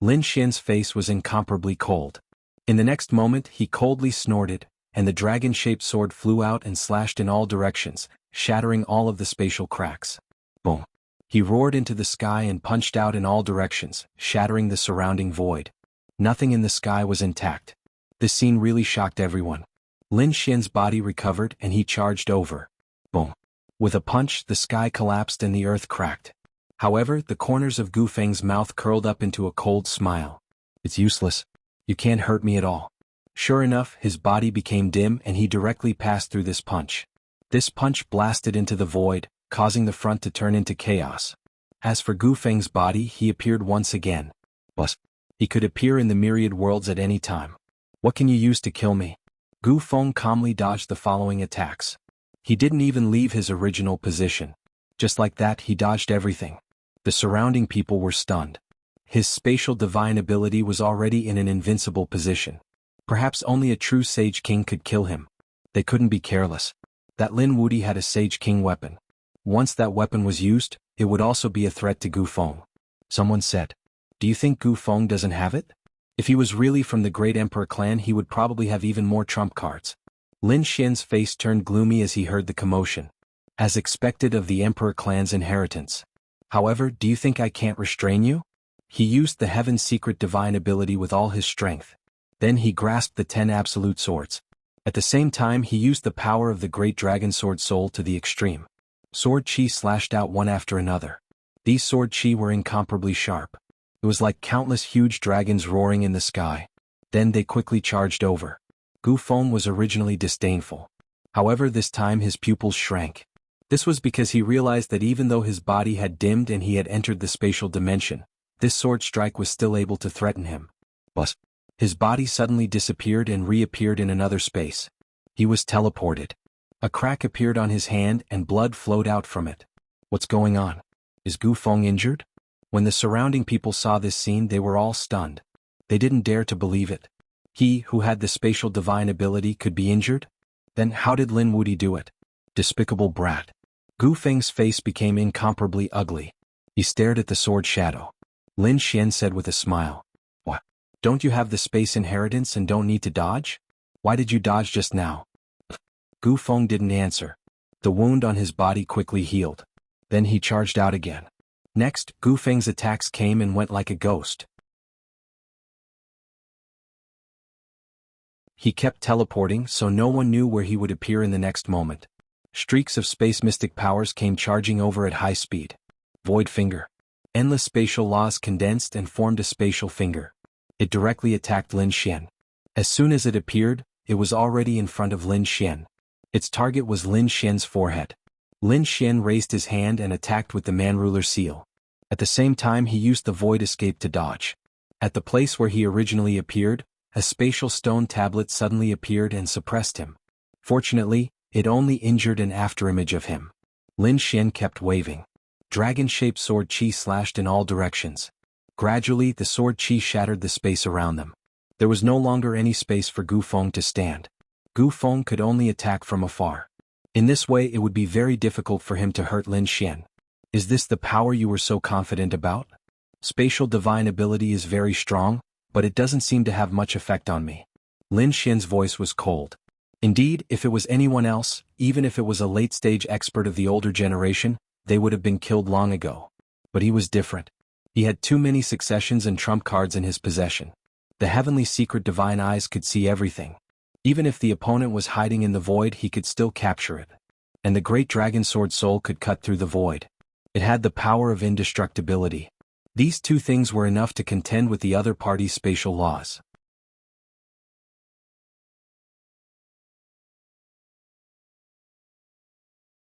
Lin Xian's face was incomparably cold. In the next moment, he coldly snorted, and the dragon-shaped sword flew out and slashed in all directions, shattering all of the spatial cracks. Boom. He roared into the sky and punched out in all directions, shattering the surrounding void. Nothing in the sky was intact. This scene really shocked everyone. Lin Xian's body recovered and he charged over. Boom. With a punch, the sky collapsed and the earth cracked. However, the corners of Gu Feng's mouth curled up into a cold smile. It's useless. You can't hurt me at all. Sure enough, his body became dim and he directly passed through this punch. This punch blasted into the void, causing the front to turn into chaos. As for Gu Feng's body, he appeared once again. But he could appear in the myriad worlds at any time. What can you use to kill me? Gu Feng calmly dodged the following attacks. He didn't even leave his original position. Just like that, he dodged everything. The surrounding people were stunned. His spatial divine ability was already in an invincible position. Perhaps only a true Sage King could kill him. They couldn't be careless. That Lin Wuti had a Sage King weapon. Once that weapon was used, it would also be a threat to Gu Feng. Someone said, "Do you think Gu Feng doesn't have it?" If he was really from the great Emperor clan, he would probably have even more trump cards. Lin Xian's face turned gloomy as he heard the commotion. As expected of the Emperor clan's inheritance. However, do you think I can't restrain you? He used the Heaven's secret divine ability with all his strength. Then he grasped the 10 absolute swords. At the same time, he used the power of the great dragon sword soul to the extreme. Sword chi slashed out one after another. These sword chi were incomparably sharp. It was like countless huge dragons roaring in the sky. Then they quickly charged over. Gu Feng was originally disdainful. However, this time his pupils shrank. This was because he realized that even though his body had dimmed and he had entered the spatial dimension, this sword strike was still able to threaten him. But his body suddenly disappeared and reappeared in another space. He was teleported. A crack appeared on his hand and blood flowed out from it. What's going on? Is Gu Feng injured? When the surrounding people saw this scene, they were all stunned. They didn't dare to believe it. He, who had the spatial divine ability, could be injured? Then how did Lin Wuti do it? Despicable brat. Gu Feng's face became incomparably ugly. He stared at the sword shadow. Lin Xian said with a smile, "What? Don't you have the space inheritance and don't need to dodge? Why did you dodge just now?" Gu Feng didn't answer. The wound on his body quickly healed. Then he charged out again. Next, Gu Feng's attacks came and went like a ghost. He kept teleporting, so no one knew where he would appear in the next moment. Streaks of space mystic powers came charging over at high speed. Void Finger. Endless spatial laws condensed and formed a spatial finger. It directly attacked Lin Xian. As soon as it appeared, it was already in front of Lin Xian. Its target was Lin Xian's forehead. Lin Xian raised his hand and attacked with the Man-Ruler seal. At the same time, he used the Void Escape to dodge. At the place where he originally appeared, a spatial stone tablet suddenly appeared and suppressed him. Fortunately, it only injured an afterimage of him. Lin Xian kept waving. Dragon-shaped sword chi slashed in all directions. Gradually, the sword chi shattered the space around them. There was no longer any space for Gu Feng to stand. Gu Feng could only attack from afar. In this way, it would be very difficult for him to hurt Lin Xian. Is this the power you were so confident about? Spatial divine ability is very strong, but it doesn't seem to have much effect on me. Lin Xian's voice was cold. Indeed, if it was anyone else, even if it was a late-stage expert of the older generation, they would have been killed long ago. But he was different. He had too many successions and trump cards in his possession. The heavenly secret divine eyes could see everything. Even if the opponent was hiding in the void, he could still capture it. And the great dragon sword soul could cut through the void. It had the power of indestructibility. These two things were enough to contend with the other party's spatial laws.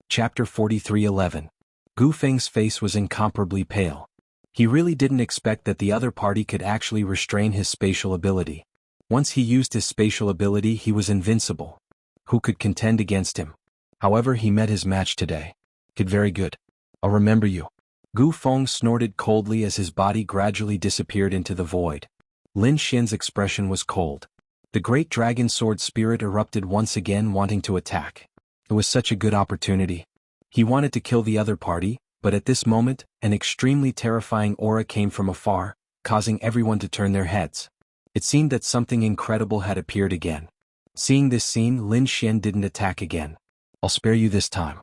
Chapter 43:11. Gu Feng's face was incomparably pale. He really didn't expect that the other party could actually restrain his spatial ability. Once he used his spatial ability, he was invincible. Who could contend against him? However, he met his match today. Kid, very good. I'll remember you. Gu Feng snorted coldly as his body gradually disappeared into the void. Lin Xian's expression was cold. The great dragon sword spirit erupted once again, wanting to attack. It was such a good opportunity. He wanted to kill the other party, but at this moment, an extremely terrifying aura came from afar, causing everyone to turn their heads. It seemed that something incredible had appeared again. Seeing this scene, Lin Xian didn't attack again. I'll spare you this time.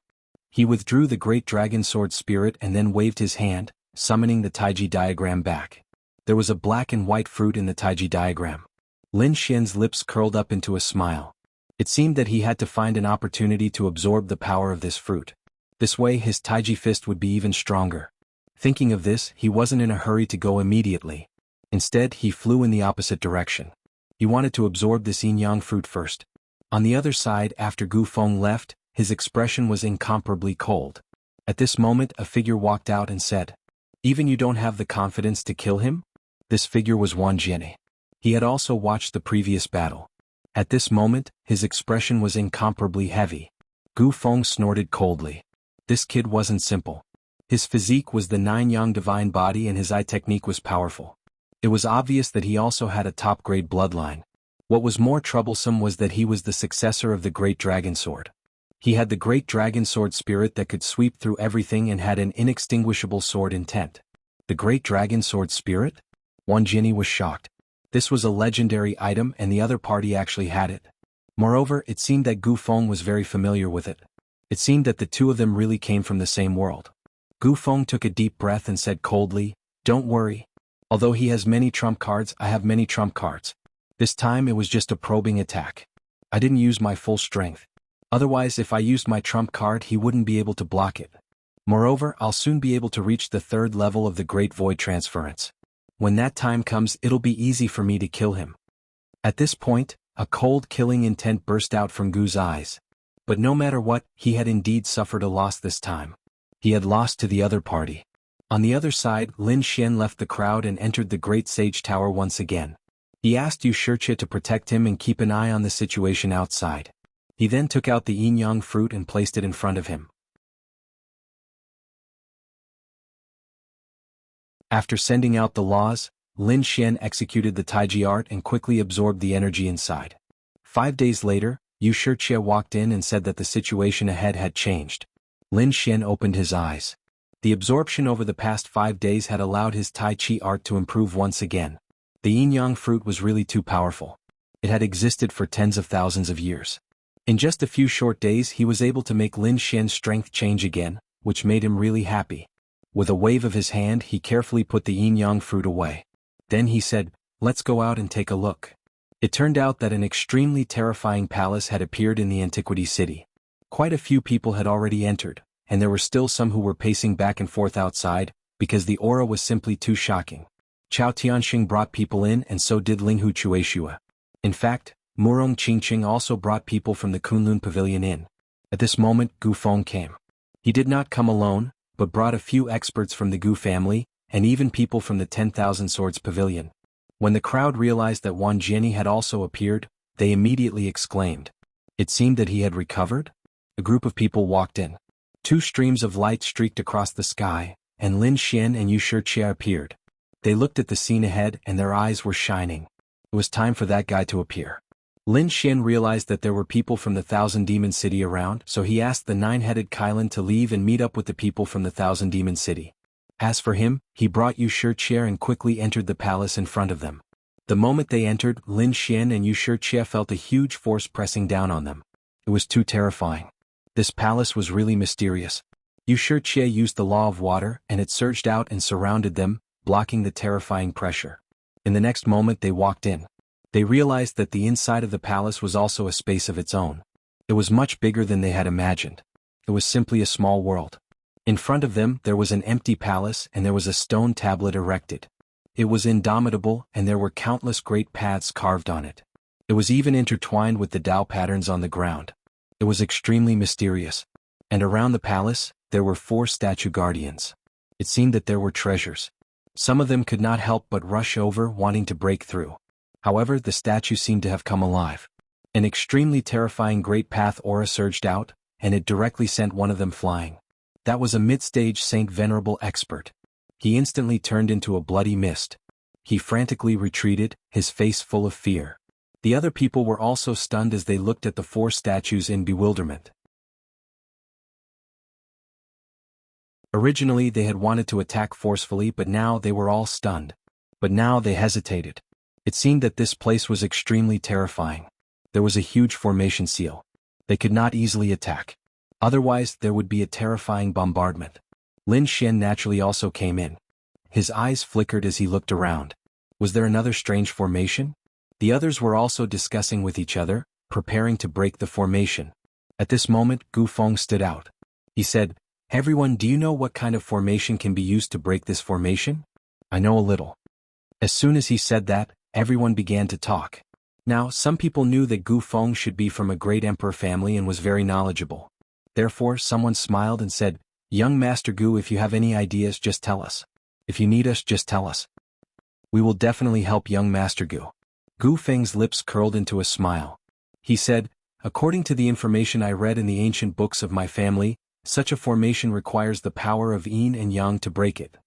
He withdrew the great dragon sword spirit and then waved his hand, summoning the Taiji diagram back. There was a black and white fruit in the Taiji diagram. Lin Xian's lips curled up into a smile. It seemed that he had to find an opportunity to absorb the power of this fruit. This way his Taiji fist would be even stronger. Thinking of this, he wasn't in a hurry to go immediately. Instead, he flew in the opposite direction. He wanted to absorb this yin-yang fruit first. On the other side, after Gu Feng left, his expression was incomparably cold. At this moment, a figure walked out and said, "Even you don't have the confidence to kill him?" This figure was Wang Jiani. He had also watched the previous battle. At this moment, his expression was incomparably heavy. Gu Feng snorted coldly. This kid wasn't simple. His physique was the nine-yang divine body and his eye technique was powerful. It was obvious that he also had a top-grade bloodline. What was more troublesome was that he was the successor of the Great Dragon Sword. He had the Great Dragon Sword spirit that could sweep through everything and had an inextinguishable sword intent. The Great Dragon Sword spirit? Wang Jiani was shocked. This was a legendary item and the other party actually had it. Moreover, it seemed that Gu Feng was very familiar with it. It seemed that the two of them really came from the same world. Gu Feng took a deep breath and said coldly, "Don't worry. Although he has many trump cards, I have many trump cards. This time it was just a probing attack. I didn't use my full strength. Otherwise, if I used my trump card, he wouldn't be able to block it. Moreover, I'll soon be able to reach the third level of the Great Void Transference. When that time comes, it'll be easy for me to kill him." At this point, a cold killing intent burst out from Gu's eyes. But no matter what, he had indeed suffered a loss this time. He had lost to the other party. On the other side, Lin Xian left the crowd and entered the Great Sage Tower once again. He asked Yu Shijie to protect him and keep an eye on the situation outside. He then took out the yin-yang fruit and placed it in front of him. After sending out the laws, Lin Xian executed the Taiji art and quickly absorbed the energy inside. 5 days later, Yu Shijie walked in and said that the situation ahead had changed. Lin Xian opened his eyes. The absorption over the past 5 days had allowed his Tai Chi art to improve once again. The yin-yang fruit was really too powerful. It had existed for tens of thousands of years. In just a few short days he was able to make Lin Xian's strength change again, which made him really happy. With a wave of his hand he carefully put the yin-yang fruit away. Then he said, "Let's go out and take a look." It turned out that an extremely terrifying palace had appeared in the Antiquity City. Quite a few people had already entered, and there were still some who were pacing back and forth outside, because the aura was simply too shocking. Chao Tianxing brought people in and so did Linghu Chueshua. In fact, Murong Qingqing also brought people from the Kunlun Pavilion in. At this moment Gu Feng came. He did not come alone, but brought a few experts from the Gu family, and even people from the 10,000 Swords Pavilion. When the crowd realized that Wang Jiani had also appeared, they immediately exclaimed. It seemed that he had recovered? A group of people walked in. 2 streams of light streaked across the sky, and Lin Xian and Yu Shijie appeared. They looked at the scene ahead and their eyes were shining. It was time for that guy to appear. Lin Xian realized that there were people from the Thousand Demon City around, so he asked the 9-headed Kailan to leave and meet up with the people from the Thousand Demon City. As for him, he brought Yu Shijie and quickly entered the palace in front of them. The moment they entered, Lin Xian and Yu Shijie felt a huge force pressing down on them. It was too terrifying. This palace was really mysterious. Yu Shijie used the law of water and it surged out and surrounded them, blocking the terrifying pressure. In the next moment they walked in. They realized that the inside of the palace was also a space of its own. It was much bigger than they had imagined. It was simply a small world. In front of them there was an empty palace and there was a stone tablet erected. It was indomitable and there were countless great paths carved on it. It was even intertwined with the Tao patterns on the ground. It was extremely mysterious. And around the palace, there were 4 statue guardians. It seemed that there were treasures. Some of them could not help but rush over wanting to break through. However, the statue seemed to have come alive. An extremely terrifying great path aura surged out, and it directly sent one of them flying. That was a mid-stage Saint Venerable expert. He instantly turned into a bloody mist. He frantically retreated, his face full of fear. The other people were also stunned as they looked at the four statues in bewilderment. Originally they had wanted to attack forcefully, but now they were all stunned. But now they hesitated. It seemed that this place was extremely terrifying. There was a huge formation seal. They could not easily attack. Otherwise there would be a terrifying bombardment. Lin Xian naturally also came in. His eyes flickered as he looked around. Was there another strange formation? The others were also discussing with each other, preparing to break the formation. At this moment Gu Feng stood out. He said, "Everyone, do you know what kind of formation can be used to break this formation?" "I know a little." As soon as he said that, everyone began to talk. Now, some people knew that Gu Feng should be from a great emperor family and was very knowledgeable. Therefore, someone smiled and said, "Young Master Gu, if you have any ideas, just tell us. If you need us, just tell us. We will definitely help young Master Gu." Gu Feng's lips curled into a smile. He said, "According to the information I read in the ancient books of my family, such a formation requires the power of yin and yang to break it."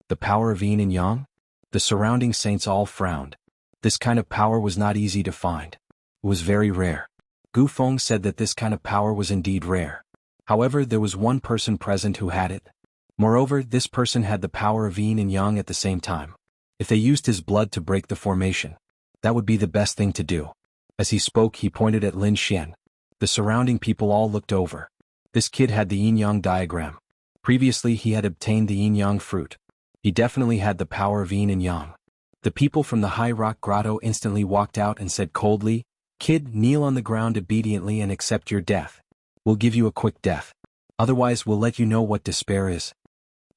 The power of yin and yang? The surrounding saints all frowned. This kind of power was not easy to find. It was very rare. Gu Feng said that this kind of power was indeed rare. However, there was one person present who had it. Moreover, this person had the power of yin and yang at the same time. If they used his blood to break the formation, that would be the best thing to do. As he spoke, he pointed at Lin Xian. The surrounding people all looked over. This kid had the yin-yang diagram. Previously he had obtained the yin-yang fruit. He definitely had the power of yin and yang. The people from the high rock grotto instantly walked out and said coldly, "Kid, kneel on the ground obediently and accept your death. We'll give you a quick death. Otherwise we'll let you know what despair is."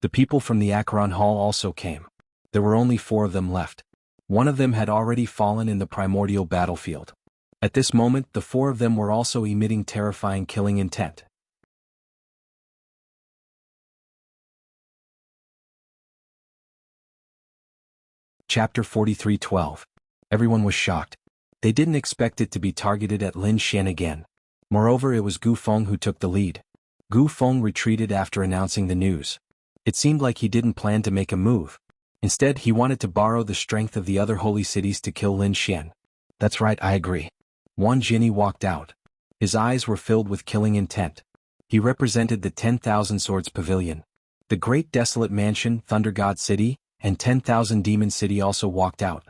The people from the Acheron Hall also came. There were only 4 of them left. One of them had already fallen in the primordial battlefield. At this moment the 4 of them were also emitting terrifying killing intent. Chapter 43:12. Everyone was shocked. They didn't expect it to be targeted at Lin Xian again. Moreover, it was Gu Feng who took the lead. Gu Feng retreated after announcing the news. It seemed like he didn't plan to make a move. Instead, he wanted to borrow the strength of the other holy cities to kill Lin Xian. "That's right, I agree." Wan Jinni walked out. His eyes were filled with killing intent. He represented the 10,000 Swords Pavilion. The great desolate mansion, Thunder God City, and 10,000 Demon City also walked out.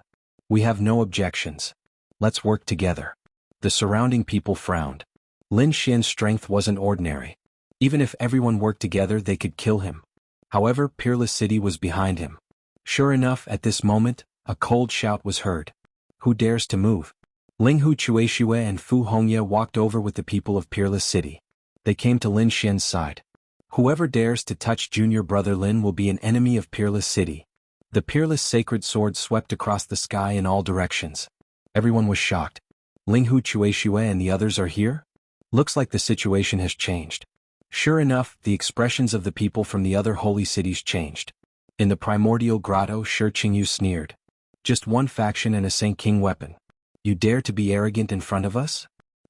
"We have no objections. Let's work together." The surrounding people frowned. Lin Xian's strength wasn't ordinary. Even if everyone worked together, they could kill him. However, Peerless City was behind him. Sure enough, at this moment, a cold shout was heard. "Who dares to move?" Linghu Chueshue and Fu Hongye walked over with the people of Peerless City. They came to Lin Xian's side. "Whoever dares to touch junior brother Lin will be an enemy of Peerless City." The peerless sacred sword swept across the sky in all directions. Everyone was shocked. Linghu Chueshue and the others are here? Looks like the situation has changed. Sure enough, the expressions of the people from the other holy cities changed. In the primordial grotto, Shi Qingyu sneered. "Just one faction and a Saint King weapon. You dare to be arrogant in front of us?"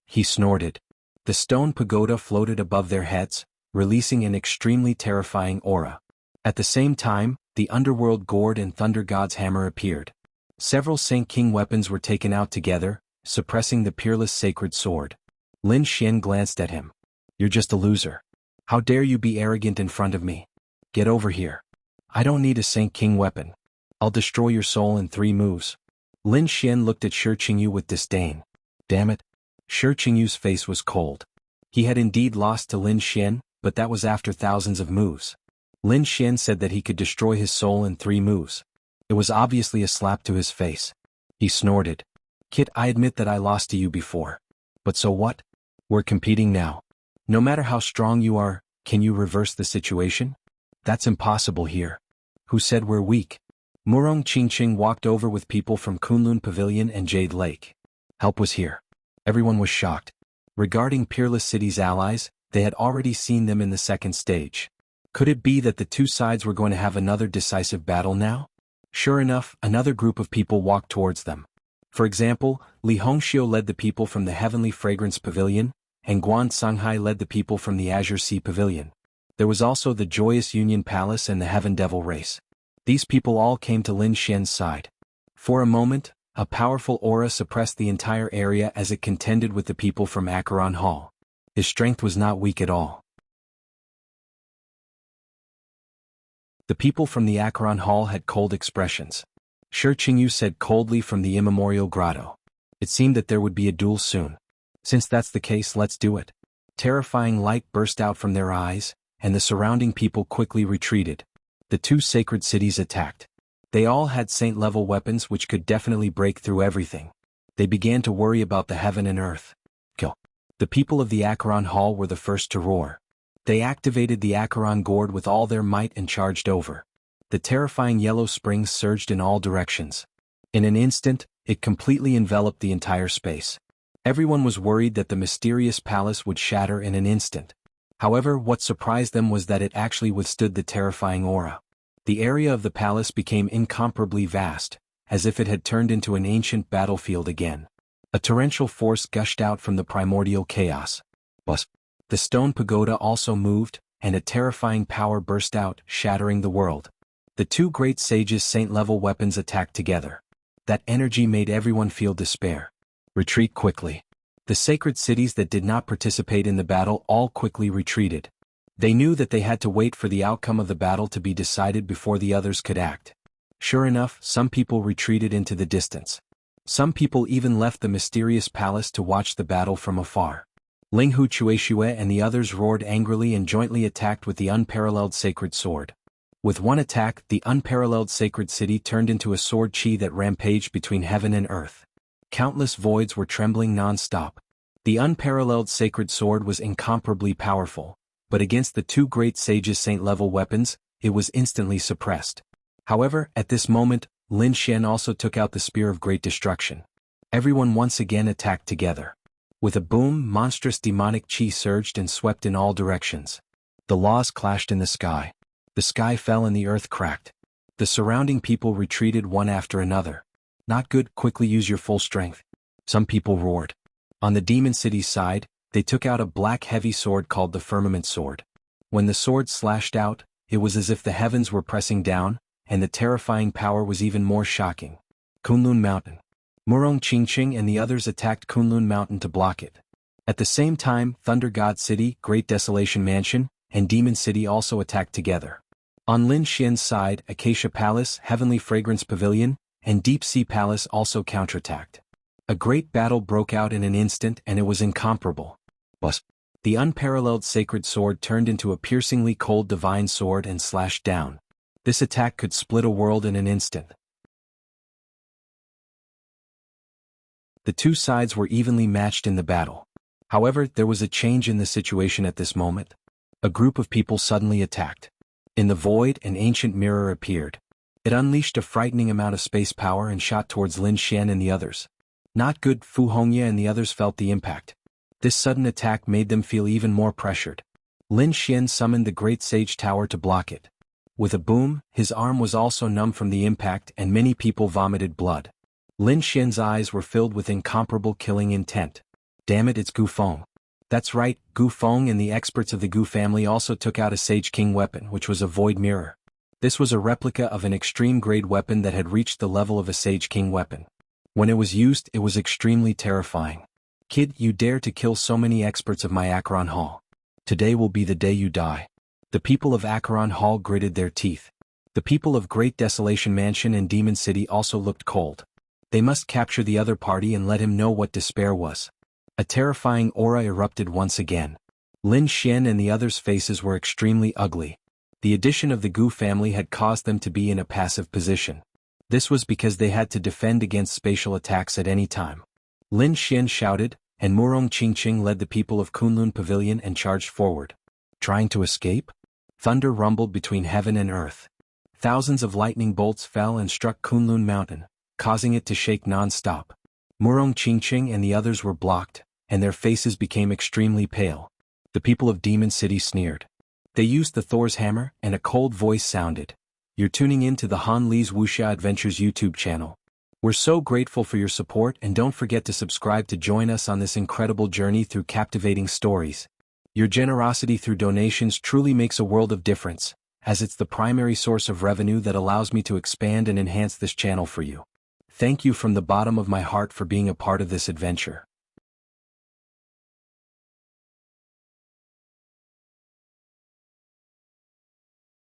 He snorted. The stone pagoda floated above their heads, releasing an extremely terrifying aura. At the same time, the underworld gourd and thunder god's hammer appeared. Several Saint King weapons were taken out together, suppressing the peerless sacred sword. Lin Xian glanced at him. "You're just a loser. How dare you be arrogant in front of me? Get over here. I don't need a Saint King weapon. I'll destroy your soul in 3 moves." Lin Xian looked at Shi Qingyu with disdain. Damn it. Shi Qingyu's face was cold. He had indeed lost to Lin Xian, but that was after thousands of moves. Lin Xian said that he could destroy his soul in 3 moves. It was obviously a slap to his face. He snorted. "Kid, I admit that I lost to you before. But so what? We're competing now. No matter how strong you are, can you reverse the situation? That's impossible here." "Who said we're weak?" Murong Qingqing walked over with people from Kunlun Pavilion and Jade Lake. Help was here. Everyone was shocked. Regarding Peerless City's allies, they had already seen them in the 2nd stage. Could it be that the 2 sides were going to have another decisive battle now? Sure enough, another group of people walked towards them. For example, Li Hongxiu led the people from the Heavenly Fragrance Pavilion, and Guan Sanghai led the people from the Azure Sea Pavilion. There was also the Joyous Union Palace and the Heaven Devil race. These people all came to Lin Xian's side. For a moment, a powerful aura suppressed the entire area as it contended with the people from Acheron Hall. His strength was not weak at all. The people from the Acheron Hall had cold expressions. Shi Qingyu said coldly from the immemorial grotto. It seemed that there would be a duel soon. Since that's the case, let's do it. Terrifying light burst out from their eyes, and the surrounding people quickly retreated. The two sacred cities attacked. They all had saint-level weapons which could definitely break through everything. They began to worry about the heaven and earth. Kill. The people of the Acheron Hall were the first to roar. They activated the Acheron Gourd with all their might and charged over. The terrifying yellow springs surged in all directions. In an instant, it completely enveloped the entire space. Everyone was worried that the mysterious palace would shatter in an instant. However, what surprised them was that it actually withstood the terrifying aura. The area of the palace became incomparably vast, as if it had turned into an ancient battlefield again. A torrential force gushed out from the primordial chaos. Bus. The stone pagoda also moved, and a terrifying power burst out, shattering the world. The two great sages' saint-level weapons attacked together. That energy made everyone feel despair. Retreat quickly. The sacred cities that did not participate in the battle all quickly retreated. They knew that they had to wait for the outcome of the battle to be decided before the others could act. Sure enough, some people retreated into the distance. Some people even left the mysterious palace to watch the battle from afar. Ling Hu Chueshue and the others roared angrily and jointly attacked with the unparalleled sacred sword. With one attack, the unparalleled sacred city turned into a sword chi that rampaged between heaven and earth. Countless voids were trembling non-stop. The unparalleled sacred sword was incomparably powerful, but against the two great sages' saint-level weapons, it was instantly suppressed. However, at this moment, Lin Xian also took out the Spear of Great Destruction. Everyone once again attacked together. With a boom, monstrous demonic chi surged and swept in all directions. The laws clashed in the sky. The sky fell and the earth cracked. The surrounding people retreated one after another. Not good, quickly use your full strength. Some people roared. On the demon city's side, they took out a black heavy sword called the Firmament Sword. When the sword slashed out, it was as if the heavens were pressing down, and the terrifying power was even more shocking. Kunlun Mountain. Murong Qingqing and the others attacked Kunlun Mountain to block it. At the same time, Thunder God City, Great Desolation Mansion, and Demon City also attacked together. On Lin Xian's side, Acacia Palace, Heavenly Fragrance Pavilion, and Deep Sea Palace also counterattacked. A great battle broke out in an instant and it was incomparable. Bus. The unparalleled sacred sword turned into a piercingly cold divine sword and slashed down. This attack could split a world in an instant. The two sides were evenly matched in the battle. However, there was a change in the situation at this moment. A group of people suddenly attacked. In the void, an ancient mirror appeared. It unleashed a frightening amount of space power and shot towards Lin Xian and the others. Not good, Fu Hongye and the others felt the impact. This sudden attack made them feel even more pressured. Lin Xian summoned the Great Sage Tower to block it. With a boom, his arm was also numb from the impact and many people vomited blood. Lin Xian's eyes were filled with incomparable killing intent. Damn it, it's Gu Feng. That's right, Gu Feng and the experts of the Gu family also took out a Sage King weapon, which was a void mirror. This was a replica of an extreme-grade weapon that had reached the level of a Sage King weapon. When it was used, it was extremely terrifying. Kid, you dare to kill so many experts of my Acheron Hall. Today will be the day you die. The people of Acheron Hall gritted their teeth. The people of Great Desolation Mansion and Demon City also looked cold. They must capture the other party and let him know what despair was. A terrifying aura erupted once again. Lin Xian and the others' faces were extremely ugly. The addition of the Gu family had caused them to be in a passive position. This was because they had to defend against spatial attacks at any time. Lin Xian shouted, and Murong Qingqing led the people of Kunlun Pavilion and charged forward. Trying to escape? Thunder rumbled between heaven and earth. Thousands of lightning bolts fell and struck Kunlun Mountain, causing it to shake non-stop. Murong Qingqing and the others were blocked, and their faces became extremely pale. The people of Demon City sneered. They used the Thor's hammer, and a cold voice sounded. You're tuning in to the Han Li's Wuxia Adventures YouTube channel. We're so grateful for your support, and don't forget to subscribe to join us on this incredible journey through captivating stories. Your generosity through donations truly makes a world of difference, as it's the primary source of revenue that allows me to expand and enhance this channel for you. Thank you from the bottom of my heart for being a part of this adventure.